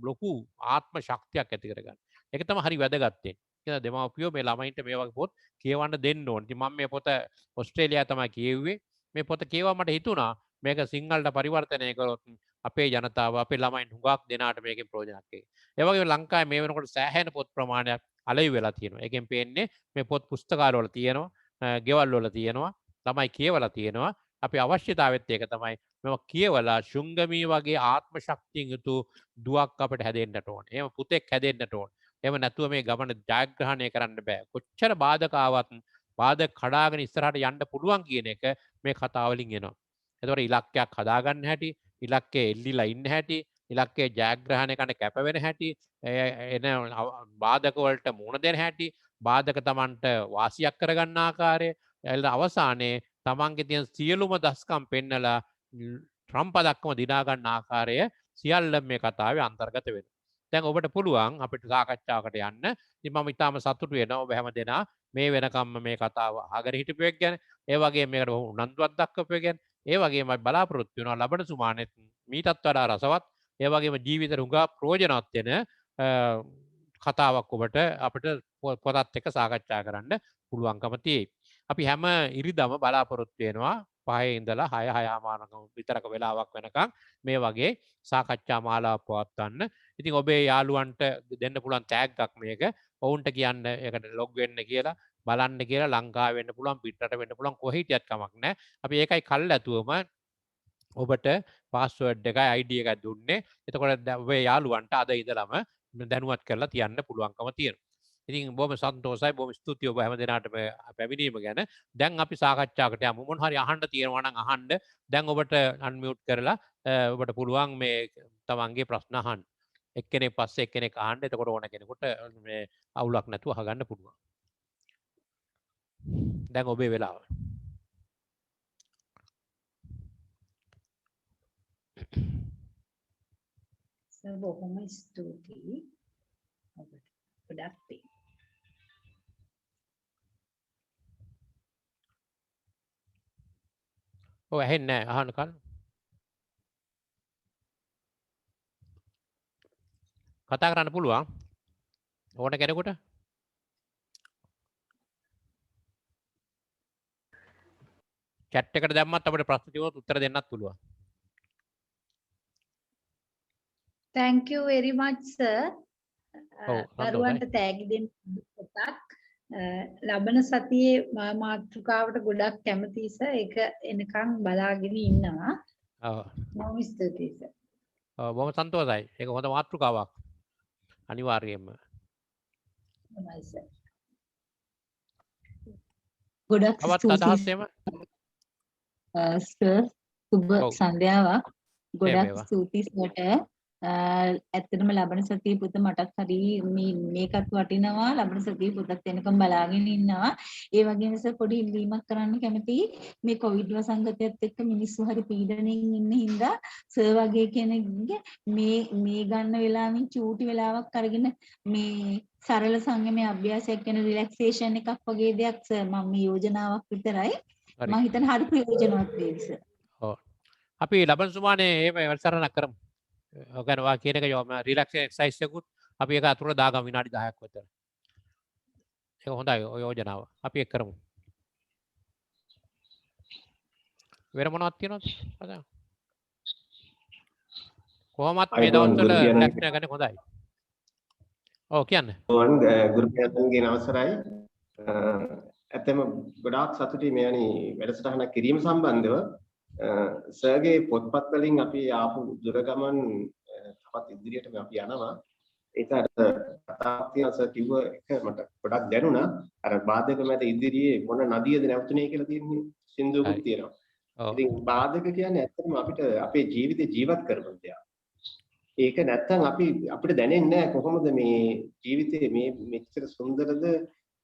ලොකු ආත්ම ශක්තියක් ඇති කරගන්න. ඒක තමයි හරි වැදගත් වෙන්නේ. කියලා දෙමාපියෝ මේ ළමයින්ට මේ වගේ පොත් කියවන්න දෙන්න ඕනේ. ඉතින් මම මේ පොත ඕස්ට්‍රේලියාවේ තමයි කියෙව්වේ. මේ පොත කියවම මට හිතුණා මේක සිංහලට පරිවර්තනය කරොත් අපේ ජනතාව අපේ ළමයින් හුඟක් දෙනාට මේකෙන් ප්‍රයෝජනක් වෙයි. ඒ වගේම ලංකාවේ මේ වෙනකොට සෑහෙන පොත් ප්‍රමාණයක් අලෙවි වෙලා තියෙනවා. ඒකෙන් පේන්නේ මේ පොත් පුස්තකාලවල තියෙනවා, ගෙවල් වල තියෙනවා, ළමයි කියවලා තියෙනවා. අපි අවශ්‍යතාවෙත් ඒක තමයි මේවා කියවලා ශුංගමී වගේ ආත්ම ශක්තියෙන් යුතු දුවක් අපිට හැදෙන්නට ඕන. එහෙම පුතෙක් හැදෙන්නට ඕන. එහෙම නැතුව මේ ගමන ජයග්‍රහණය කරන්න බෑ. කොච්චර බාධක ආවත් බාධක කඩාගෙන ඉස්සරහට යන්න පුළුවන් කියන එක මේ කතාවලින් එනවා. එතකොට ඉලක්කයක් හදාගන්න හැටි, ඉලක්කේ එල්ලිලා ඉන්න හැටි, ඉලක්කේ ජයග්‍රහණය කරන්න කැප වෙන හැටි, එන බාධක වලට මුහුණ දෙන හැටි, බාධක Tamanට වාසියක් කරගන්න ආකාරය, අවසානයේ තමන්ගේ තියෙන සියලුම දස්කම් පෙන්නලා ට්‍රම්ප දක්වම දිනා ගන්න ආකාරය සියල්ල මේ කතාවේ අන්තර්ගත වෙනවා. දැන් ඔබට පුළුවන් අපිට සාකච්ඡාවකට යන්න. ඉතින් මම ඊටාම සතුටු වෙනවා ඔබ හැමදෙනා මේ වෙනකම්ම මේ කතාව අහගෙන හිටපු එක ගැන, ඒ වගේම මේකට උනන්දුවක් දක්වපු එක ගැන, ඒ වගේම බලාපොරොත්තු වෙනවා ලබන සුමානෙත් මීටත් වඩා රසවත්, ඒ වගේම ජීවිතේ උඟා ප්‍රයෝජනවත් වෙන කතාවක් ඔබට අපිට පොතත් එක්ක සාකච්ඡා කරන්න පුළුවන්කම තියෙයි. අපි හැම ඉරිදම බලාපොරොත්තු වෙනවා 5 ඉඳලා 6:30 විතරක වෙලාවක් වෙනකන් මේ වගේ සාකච්ඡා මාලාවක් පවත්වන්න. ඉතින් ඔබේ යාළුවන්ට දෙන්න පුළුවන් ටැග්ගක් මේක. ඔවුන්ට කියන්න ඒකට ලොග් වෙන්න කියලා, බලන්න කියලා. ලංකාවේ වෙන්න පුළුවන්, පිටරට වෙන්න පුළුවන්, කොහේ හිටියත් කමක් නැහැ. අපි ඒකයි කල්ැතුවම ඔබට පාස්වර්ඩ් එකයි ID එකයි දුන්නේ. එතකොට ඔබේ යාළුවන්ට අද ඉඳලම දැනුවත් කරලා තියන්න පුළුවන්කම තියෙනවා. ඉතින් බොහොම සන්තෝෂයි, බොහොම ස්තුතියි ඔබ හැමදෙනාටම පැමිණීම ගැන. දැන් අපි සාකච්ඡාවකට යමු. මොන හරි අහන්න තියෙනවා නම් අහන්න. දැන් ඔබට අන්මියුට් කරලා ඔබට පුළුවන් මේ තමන්ගේ ප්‍රශ්න අහන්න. එක්කෙනෙක් පස්සේ එක්කෙනෙක් අහන්න. එතකොට ඕන කෙනෙකුට මේ අවුලක් නැතුව අහගන්න පුළුවන්. දැන් ඔබේ වෙලාව. සර් බොහොම ස්තුතියි. ඔබට ගොඩක් පිං. ඔව් ඇහෙන්නේ නැහැ. අහන්න කලින්. කතා කරන්න පුළුවන් ඕන කෙනෙකුට. chat එකට දැම්මත් අපිට ප්‍රශ්න තිබුණොත් උත්තර දෙන්නත් පුළුවන්. Thank you very much sir. ඔව් දරුවන්ට තෑගි දෙන්න පොතක් ලබන සතියේ මාතෘකාවට ගොඩක් කැමතියි සර්. ඒක එනකන් බලාගෙන ඉන්නවා. ඔව්. බොහොම ස්තුතියි සර්. ඔව් බොහොම සන්තෝෂයි. ඒක හොඳ මාතෘකාවක්. අනිවාර්යයෙන්ම. හොඳයි සර්. ගොඩක් අවත් අදහස් එම සර් සුබ සන්ධ්‍යාවක්. ගොඩක් වේවා. ස්තුතියි සර්ට. ඇත්තටම ලබන සතියේ පුත මටත් හරි මේකත් වටිනවා. ලබන සතියේ පුතත් එනකම් බලාගෙන ඉන්නවා. ඒ වගේම සර් පොඩි ඉල්ලීමක් කරන්න කැමතියි. මේ කොවිඩ් වසංගතයත් එක්ක මිනිස්සු හරි පීඩණයෙන් ඉන්න හින්දා සර් වගේ කෙනෙක්ගේ මේ ගන්න වෙලාවෙන් චූටි වෙලාවක් අරගෙන මේ සරල සංයමයේ අභ්‍යාසයක් වෙන රිලැක්සේෂන් එකක් වගේ දෙයක් සර් මම මේ යෝජනාවක් විතරයි. මම හිතන හරි ප්‍රයෝජනවත් වේවි සර්. ඔව්. අපි ලබන සුමානේ මේ වැඩසටහනක් කරමු. ඔකන වා කියන එක යොම රිලැක්ස් එක්සර්සයිස් එකකුත් අපි ඒක අතුර දාගමු විනාඩි 10ක් විතර. ඒක හොඳයි ඔය යෝජනාව. අපි ඒක කරමු. වෙන මොනවද තියෙනවද? අද කොහොමත් මේ අයිබෝන් දවස්වල ගුරු රිලැක්ස් පියාණන් ගන්න හොඳයි. ඔව් කියන්න. ගුරු පියාණන්ගේ අවසරයි. ඇත්තම ගොඩාක් සතුටුයි මෙවැනි වැඩසටහනක් කිරීම සම්බන්ධව. සර්ගේ පොත්පත් වලින් අපි ආපු දුර ගමන් තවත් ඉදිරියටම අපි යනවා. ඒක අර කතාවක් තියෙනවා සර් කිව්ව එක මට ගොඩක් දැනුණා. අර බාධක මැද ඉදිරියේ මොන නදියද නැවතුනේ කියලා තියෙන්නේ සින්දුවකුත් තියෙනවා. ඉතින් බාධක කියන්නේ ඇත්තටම අපිට අපේ ජීවිතේ ජීවත් කරන දෙයක්. ඒක නැත්තම් අපිට දැනෙන්නේ නැහැ කොහොමද මේ ජීවිතේ මේ මෙච්චර සුන්දරද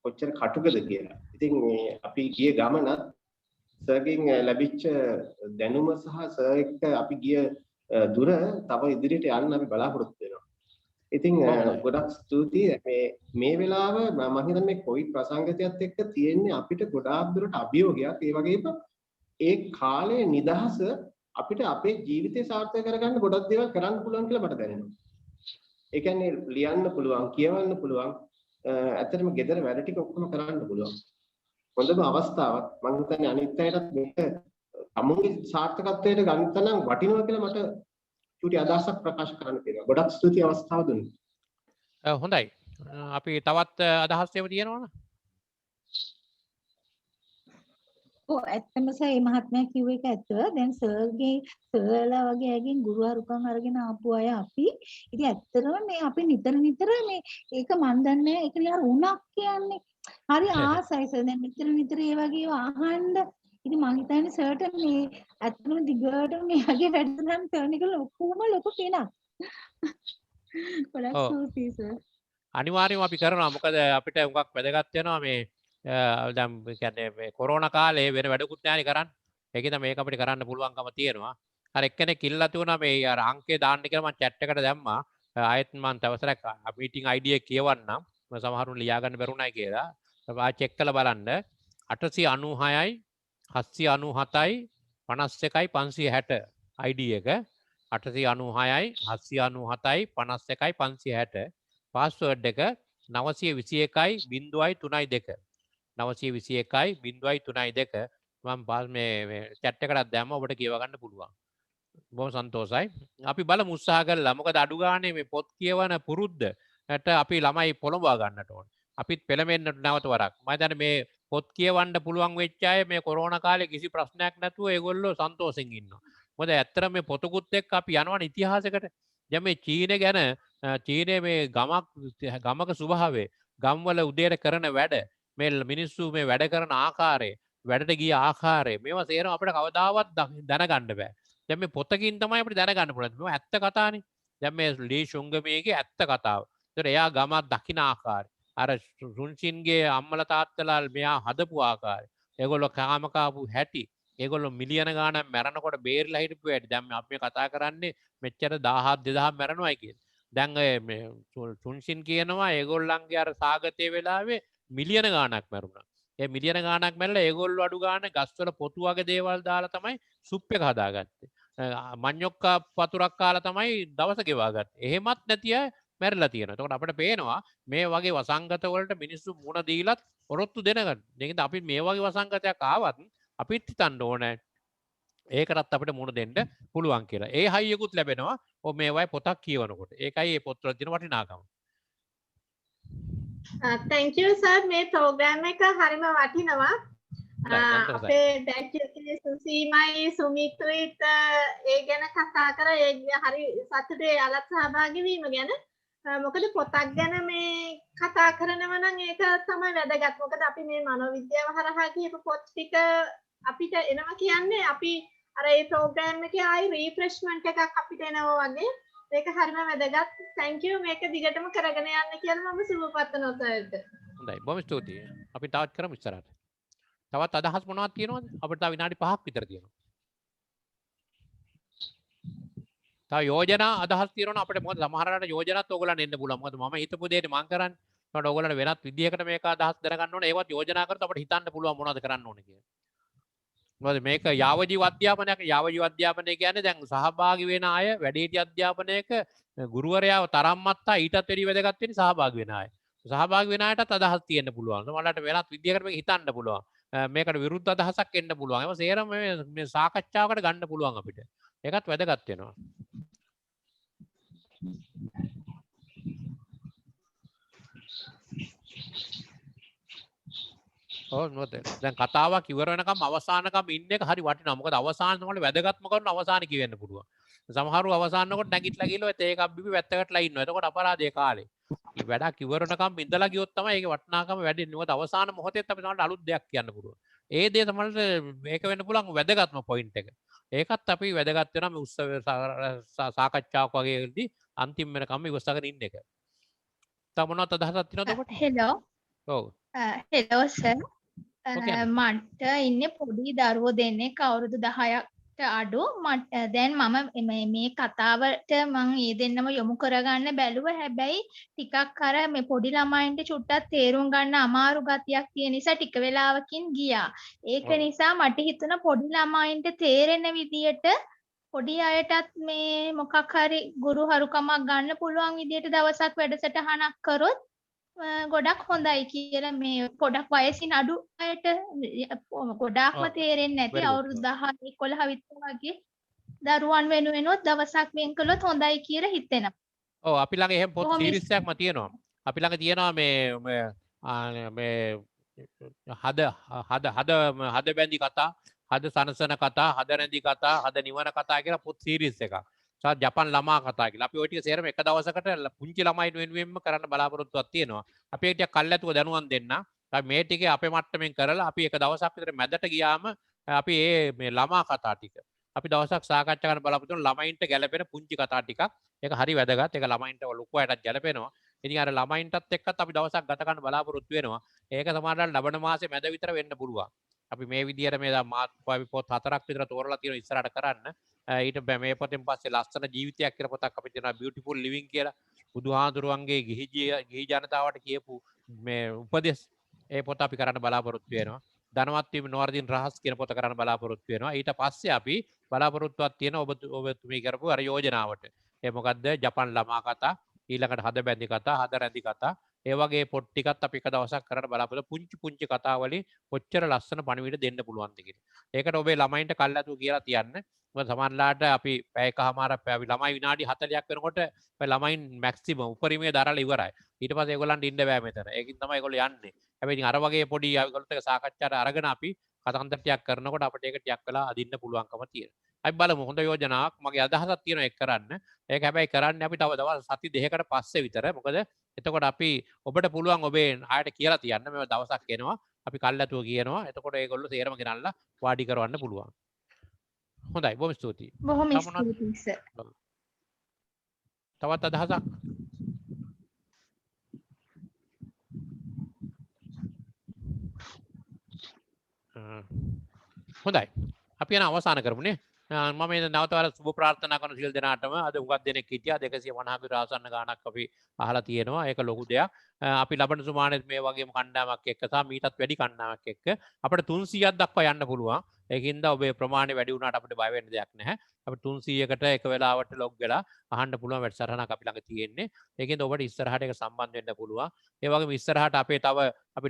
කොච්චර කටුකද කියලා. ඉතින් මේ අපි ගිය ගමනත් සර්ගෙන් ලැබිච්ච දැනුම සහ සර් එක්ක අපි ගිය දුර තව ඉදිරියට යන්න අපි බලාපොරොත්තු වෙනවා. ඉතින් ගොඩක් ස්තුතියි මේ වෙලාව මම හිතන්නේ මේ කොවිඩ් ප්‍රසංගතයත් එක්ක තියෙන්නේ අපිට ගොඩාක් දුරට අභියෝගයක්. ඒ වගේම ඒ කාලේ නිදහස අපිට අපේ ජීවිතය සාර්ථක කරගන්න ගොඩක් දේවල් කරන්න පුළුවන් කියලා මට දැනෙනවා. ඒ කියන්නේ ලියන්න පුළුවන්, කියවන්න පුළුවන්, ඇත්තටම ගෙදර වැඩ ටික ඔක්කොම කරන්න පුළුවන්. හොඳම අවස්ථාවක්. මම හිතන්නේ අනිත් අයටත් මේක අමුගේ සාර්ථකත්වයට ගන්න තරම් වටිනවා කියලා මට චූටි අදහසක් ප්‍රකාශ කරන්න තියෙනවා. ගොඩක් ස්තුතියි අවස්ථාව දුන්නේ. හොඳයි. අපි තවත් අදහස් ඒව තියෙනවද? ඔව් ඇත්තම සර් මේ මහත්මයා කිව්ව එක ඇත්ත. දැන් සර්ලා වගේ අයගෙන් ගුරුවරුකම් අරගෙන ආපු අය අපි. ඉතින් ඇත්තටම මේ අපි නිතර මේ ඒක මන් දන්නේ ඒක නිකන් උණක් කියන්නේ. හරි ආසයි සර්. දැන් නිතර ඒ වගේ අහන්න. ඉතින් මං හිතන්නේ සර්ට මේ ඇත්තටම දිගට මේ වගේ වැඩසටහන් කරන එක ලොකු පිනක්. ගොඩක් ස්තුතියි සර්. අනිවාර්යයෙන්ම අපි කරනවා. මොකද අපිට උඟක් වැදගත් වෙනවා මේ දැන් කියන්නේ මේ කොරෝනා කාලේ වෙන වැඩකුත් නැහැ කරන්නේ. ඒකෙන් මේක අපිට කරන්න පුළුවන්කම තියෙනවා. අර එක්කෙනෙක් ඉල්ලලා තුණා මේ අර අංකේ දාන්න කියලා මම chat එකට දැම්මා. ආයෙත් මම තවසරක් මීටින් ID එක කියවන්නම්. මම සමහරුන් ලියා ගන්න බැරුණයි කියලා. ආයෙත් චෙක් කරලා බලන්න 896යි 797යි 51යි 560 ID එක 896යි 797යි 51යි 560 පාස්වර්ඩ් එක 921යි 0.32 921යි 0.32 මම මේ chat එකකට දැම්ම ඔබට කියව ගන්න පුළුවන්. බොහොම සන්තෝෂයි. අපි බලමු උත්සාහ කළා. මොකද අඩු ගානේ මේ පොත් කියවන පුරුද්දට අපි ළමයි පොළඹවා ගන්නට ඕන. අපිත් පෙළඹෙන්නට නැවත වරක්. මම හිතන්නේ මේ පොත් කියවන්න පුළුවන් වෙච්ච අය මේ කොරෝනා කාලේ කිසි ප්‍රශ්නයක් නැතුව ඒගොල්ලෝ සන්තෝෂෙන් ඉන්නවා. මොකද ඇත්තටම මේ පොතකුත් එක්ක අපි යනවනේ ඉතිහාසයකට. දැන් මේ චීනේ ගැන චීනේ මේ ගමක ස්වභාවය, ගම්වල උදේට කරන වැඩ, මේ මිනිස්සු මේ වැඩ කරන ආකාරය, වැඩට ගිය ආකාරය මේවා තේරෙන අපිට කවදාවත් දැනගන්න බෑ. දැන් මේ පොතකින් තමයි අපිට දැනගන්න පුළුවන්. මේවා ඇත්ත කතානේ. දැන් මේ ලී ශුංගමේගේ ඇත්ත කතාව. ඒතර එයා ගමක් දකින්න ආකාරය. අර සුන්සින්ගේ අම්මලා තාත්තලා මෙයා හදපු ආකාරය. ඒගොල්ලෝ කාම කාපු හැටි. ඒගොල්ලෝ මිලියන ගාණක් මැරෙනකොට බේරිලා හිටපු හැටි. දැන් අපි කතා කරන්නේ මෙච්චර 1000 2000 මැරෙනවායි කියන්නේ. දැන් මේ සුන්සින් කියනවා ඒගොල්ලන්ගේ අර සාගතයේ වෙලාවේ මිලියන ගාණක් මැරුණා. ඒ මිලියන ගාණක් මැරලා ඒගොල්ලෝ අඩු ගාණ ගස්වල පොතු වගේ දේවල් දාලා තමයි සුප් එක හදාගත්තේ. මඤ්ඤොක්කා වතුරක් කාලා තමයි දවස ගෙවාගත්තේ. එහෙමත් නැති අය මැරිලා තියෙනවා. එතකොට අපිට පේනවා මේ වගේ වසංගත වලට මිනිස්සු මුණ දීලත් ඔරොත්තු දෙනගන්න. ඒකෙන්ද අපි මේ වගේ වසංගතයක් ආවත් අපිත් හිතන්න ඕනේ ඒකටත් අපිට මුණ දෙන්න පුළුවන් කියලා. ඒ හයියකුත් ලැබෙනවා. ඔය මේවයි පොතක් කියවනකොට. ඒකයි මේ පොත්වල තියෙන වටිනාකම. thank you sir මේ ප්‍රෝග්‍රෑම් එක හරිම වටිනවා. අපේ බැච් එකේ සුසීමයි සුමිත්‍රිත් ඒ ගැන කතා කරා. ඒ හරි සතුටේ අලත් සහභාගී වීම ගැන. මොකද පොතක් ගැන මේ කතා කරනවා නම් ඒක තමයි වැදගත්. මොකද අපි මේ මනෝවිද්‍යාව හරහා කියපු පොත් ටික අපිට එනවා කියන්නේ අපි අර ඒ ප්‍රෝග්‍රෑම් එකේ ආයි රිෆ්‍රෙෂ්මන්ට් එකක් අපිට එනවා වගේ. ඒක හරිම වැදගත්. thank you මේක දිගටම කරගෙන යන්න කියලා මම සුබපත් කරනවා සර්ට. හොඳයි. බොහොම ස්තුතියි. අපි තවත් කරමු ඉස්සරහට. තවත් අදහස් මොනවද තියෙනවද? අපිට තව විනාඩි 5ක් විතර තියෙනවා. තව යෝජනා අදහස් තියෙනවා අපිට. මොකද සමහරකට යෝජනාත් ඕගොල්ලන් එන්න පුළුවන්. මොකද මම හිතපු දෙයට මම කරන්නේ. ඒකට ඕගොල්ලන්ට වෙනත් විදියකට මේක අදහස් දැනගන්න ඕනේ. ඒවත් යෝජනා කරත් අපිට හිතන්න පුළුවන් මොනවද කරන්න ඕනේ කියලා. මොකද මේක යාවජීව අධ්‍යාපනයක්. යාවජීව අධ්‍යාපනය කියන්නේ දැන් සහභාගී වෙන අය වැඩිහිටි අධ්‍යාපනයක ගුරුවරයාව තරම්මත්තා ඊටත් වැඩි වැදගත් වෙන්නේ සහභාගී වෙන අය. සහභාගී වෙන අයටත් අදහස් තියෙන්න පුළුවන්. සමහරවිට වෙනත් විදියකට මේක හිතන්න පුළුවන්. මේකට විරුද්ධ අදහසක් එන්න පුළුවන්. ඒක සේරම මේ සාකච්ඡාවකට ගන්න පුළුවන් අපිට. ඒකත් වැදගත් වෙනවා. ඔව් මොකද දැන් කතාවක් ඉවර වෙනකම් අවසානකම් ඉන්න එක හරි වටිනවා. මොකද අවසානයේ වල වැදගත්ම කරුණ අවසානයේ කියවෙන්න පුළුවන්. සමහරව අවසානනකොට නැගිටලා ගිහලා තේ එකක් බිබි වැත්තකටලා ඉන්නවා. එතකොට අපරාධයේ කාලේ. මේ වැඩක් ඉවර වෙනකම් ඉඳලා ගියොත් තමයි ඒකේ වටිනාකම වැඩි වෙන්නේ. මොකද අවසාන මොහොතේත් අපි තමයි අලුත් දෙයක් කියන්න පුළුවන්. ඒ දේ තමයි මේක වෙන්න පුළුවන් වැදගත්ම පොයින්ට් එක. ඒකත් අපි වැදගත් වෙනවා මේ උත්සව සාකච්ඡාවක් වගේදී අන්තිම වෙනකම් ඉවසගෙන ඉන්න එක. තව මොනවද අදහසක් තියෙනවද ඔබට? හෙලෝ ඔව්. හෙලෝ සර් ඔකේ. මට ඉන්නේ පොඩි දරුවෝ දෙන්නෙක් අවුරුදු 10ට අඩු. දැන් මම මේ කතාවට මං ඒ දෙන්නම යොමු කරගන්න බැලුවා. හැබැයි ටිකක් අර මේ පොඩි ළමයින්ට චුට්ටක් තේරුම් ගන්න අමාරු ගතියක් තියෙන නිසා ටික වෙලාවකින් ගියා. ඒක නිසා මට හිතුණා පොඩි ළමයින්ට තේරෙන විදියට පොඩි අයටත් මේ මොකක් හරි ගුරු හරුකමක් ගන්න පුළුවන් විදියට දවසක් වැඩසටහනක් කරොත් ගොඩක් හොඳයි කියලා. මේ පොඩක් වයසින් අඩු අයට ගොඩාක්ම තේරෙන්නේ නැති අවුරුදු 10 11 විතර වගේ දරුවන් වෙනුවෙනොත් දවසක් වෙන් කළොත් හොඳයි කියලා හිතෙනවා. ඔව් අපි ළඟ එහෙම පොත් සීරීස් එකක්ම තියෙනවා. අපි ළඟ තියෙනවා මේ හද බැඳි කතා, හද සනසන කතා, හද රැඳි කතා, හද නිවන කතා කියලා පොත් සීරීස් එකක්. ජපන් ළමා කතා කියලා. අපි ওই ටික සේරම එක දවසකට පුංචි ළමයින් වෙනුවෙන්ම කරන්න බලාපොරොත්තුවක් තියෙනවා. අපි ඒක ටිකක් කල්ැතුව දැනුවන් දෙන්න. අපි මේ ටිකේ අපේ මට්ටමින් කරලා අපි එක දවසක් විතර මැදට ගියාම අපි මේ ළමා කතා ටික අපි දවසක් සාකච්ඡා කරන්න බලාපොරොත්තු වෙන ළමයින්ට ගැලපෙන පුංචි කතා ටිකක්. ඒක හරි වැදගත්. ඒක ළමයින්ට ලොකු අයටත් ගැලපෙනවා. ඉතින් අර ළමයින්ටත් එක්කත් අපි දවසක් ගත කරන්න බලාපොරොත්තු වෙනවා. ඒක සමහරවිට ලබන මාසේ මැද විතර වෙන්න පුළුවන්. අපි මේ විදියට මේ අපි පොත් 4ක් විතර තෝරලා තියෙනවා ඉස්සරහට කරන්න. ඊට මේ පොතෙන් පස්සේ ලස්සන ජීවිතයක් කියලා පොතක් අපි තියෙනවා බියුටිෆුල් ලිවිං කියලා. බුදුහාඳුරුවන්ගේ ගිහි ජනතාවට කියපු මේ උපදෙස් ඒ පොත අපි කරන්න බලාපොරොත්තු වෙනවා. ධනවත් වීම නොවර්ධින රහස් කියන පොත කරන්න බලාපොරොත්තු වෙනවා. ඊට පස්සේ අපි බලාපොරොත්තුවක් තියෙන ඔබතුමී කරපු අර යෝජනාවට. ඒ මොකද්ද? ජපන් ළමා කතා, ඊළඟට හද බැඳි කතා, හද රැඳි කතා. ඒ වගේ පොත් ටිකත් අපි එක දවසක් කරන්න බලාපොරොත්තු පුංචි කතා වලින් කොච්චර ලස්සන පණිවිඩ දෙන්න පුළුවන්ද කියලා. ඒකට ඔබේ ළමයින්ට කල්ලාතු කියලා තියන්න. මොකද සමහරලාට අපි පැයකමාරක් අපි ළමයි විනාඩි 40ක් වෙනකොට ළමයින් මැක්සිමම් උපරිමයේ දරලා ඉවරයි. ඊට පස්සේ ඒගොල්ලන්ට ඉන්න බෑ මෙතන. ඒකින් තමයි ඒගොල්ලෝ යන්නේ. හැබැයි ඉතින් අර වගේ පොඩි ඒගොල්ලොත් එක සාකච්ඡාට අරගෙන අපි කතන්දර ටිකක් කරනකොට අපිට ඒක ටිකක් වෙලා අදින්න පුළුවන්කම තියෙනවා. අපි බලමු හොඳ යෝජනාවක්. මගේ අදහසක් තියෙනවා ඒක කරන්න. ඒක හැබැයි කරන්නේ අපි තව දවස් සති දෙකකට පස්සේ විතර. මොකද එතකොට අපි ඔබට පුළුවන් ඔබේ ආයෙත් කියලා තියන්න මේ දවසක් එනවා. අපි කල්ලාතුව කියනවා. එතකොට ඒගොල්ලෝ තේරම ගෙනල්ලා වාඩි කරවන්න පුළුවන්. හොඳයි බොහොම ස්තුතියි. බොහොම ස්තුතියි සර්. තවත් අදහසක්? හොඳයි. අපි යන අවසන් කරමුනේ. මම මේ නැවතවර සුබ ප්‍රාර්ථනා කරන සියලු දෙනාටම අද උගත් දෙනෙක් හිටියා 250 කට ආසන්න ගාණක් අපි අහලා තියෙනවා. ඒක ලොකු දෙයක්. අපි ලබන සුමානෙත් මේ වගේම කණ්ඩායමක් එක්ක සහ මීටත් වැඩි කණ්ඩායමක් එක්ක අපිට 300ක් දක්වා යන්න පුළුවන්. ඒකින්ද ඔබේ ප්‍රමාණය වැඩි වුණාට අපිට බය වෙන්න දෙයක් නැහැ. අපිට 300කට එක වෙලාවට ලොග් වෙලා අහන්න පුළුවන් වැඩසටහනක් අපි ළඟ තියෙන්නේ. ඒකින්ද ඔබට ඉස්සරහට ඒක සම්බන්ධ වෙන්න පුළුවන්. ඒ වගේම ඉස්සරහට අපේ තව අපි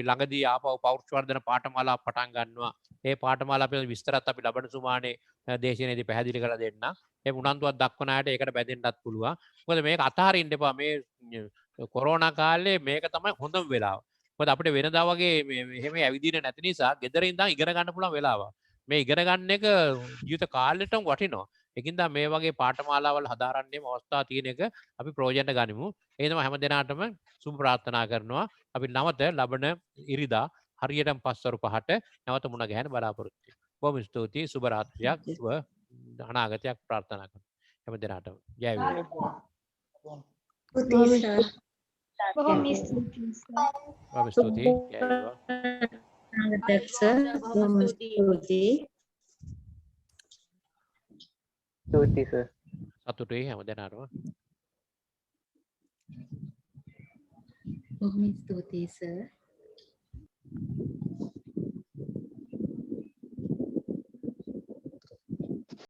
ළඟදී ආපහු පෞරුෂ වර්ධන පාඨමාලා පටන් ගන්නවා. ඒ පාඨමාලා පිළිබඳ විස්තරත් අපි ලබන සුමානේ දේශනයේදී පැහැදිලි කරලා දෙන්න. ඒ උනන්දුවක් දක්වන අයට ඒකට බැඳෙන්නත් පුළුවන්. මොකද මේක අතහරින්න එපා. මේ කොරෝනා කාලේ මේක තමයි හොඳම වෙලාව. මොකද අපිට වෙනදා වගේ එහෙම ඇවිදින්න නැති නිසා ගෙදර ඉඳන් ඉගෙන ගන්න පුළුවන් වෙලාව. මේ ඉගෙන ගන්න එක ජීවිත කාලෙටම වටිනවා. ඒකින්ද මේ වගේ පාඨමාලාවල් හදාරන්නේම අවස්ථාව තියෙන එක අපි ප්‍රයෝජනට ගනිමු. ඒ තමයි හැම දිනාටම සුබ ප්‍රාර්ථනා කරනවා. අපි නැවත ලබන ඉරිදා හරියටම 5:05ට නැවත මුණ ගැහෙන බලාපොරොත්තු වෙනවා. බොහොම ස්තුතියි. සුබ රාත්‍රියක්. සුබ අනාගතයක් ප්‍රාර්ථනා කරනවා. හැම දිනාටම ජය වේවා. බොහොම ස්තුතියි සර්. බොහොම ස්තුතියි. ජය වේවා. ස්තුතියි සර්. සතුටුයි හැම දිනාටම. බොහොම ස්තුතියි සර්.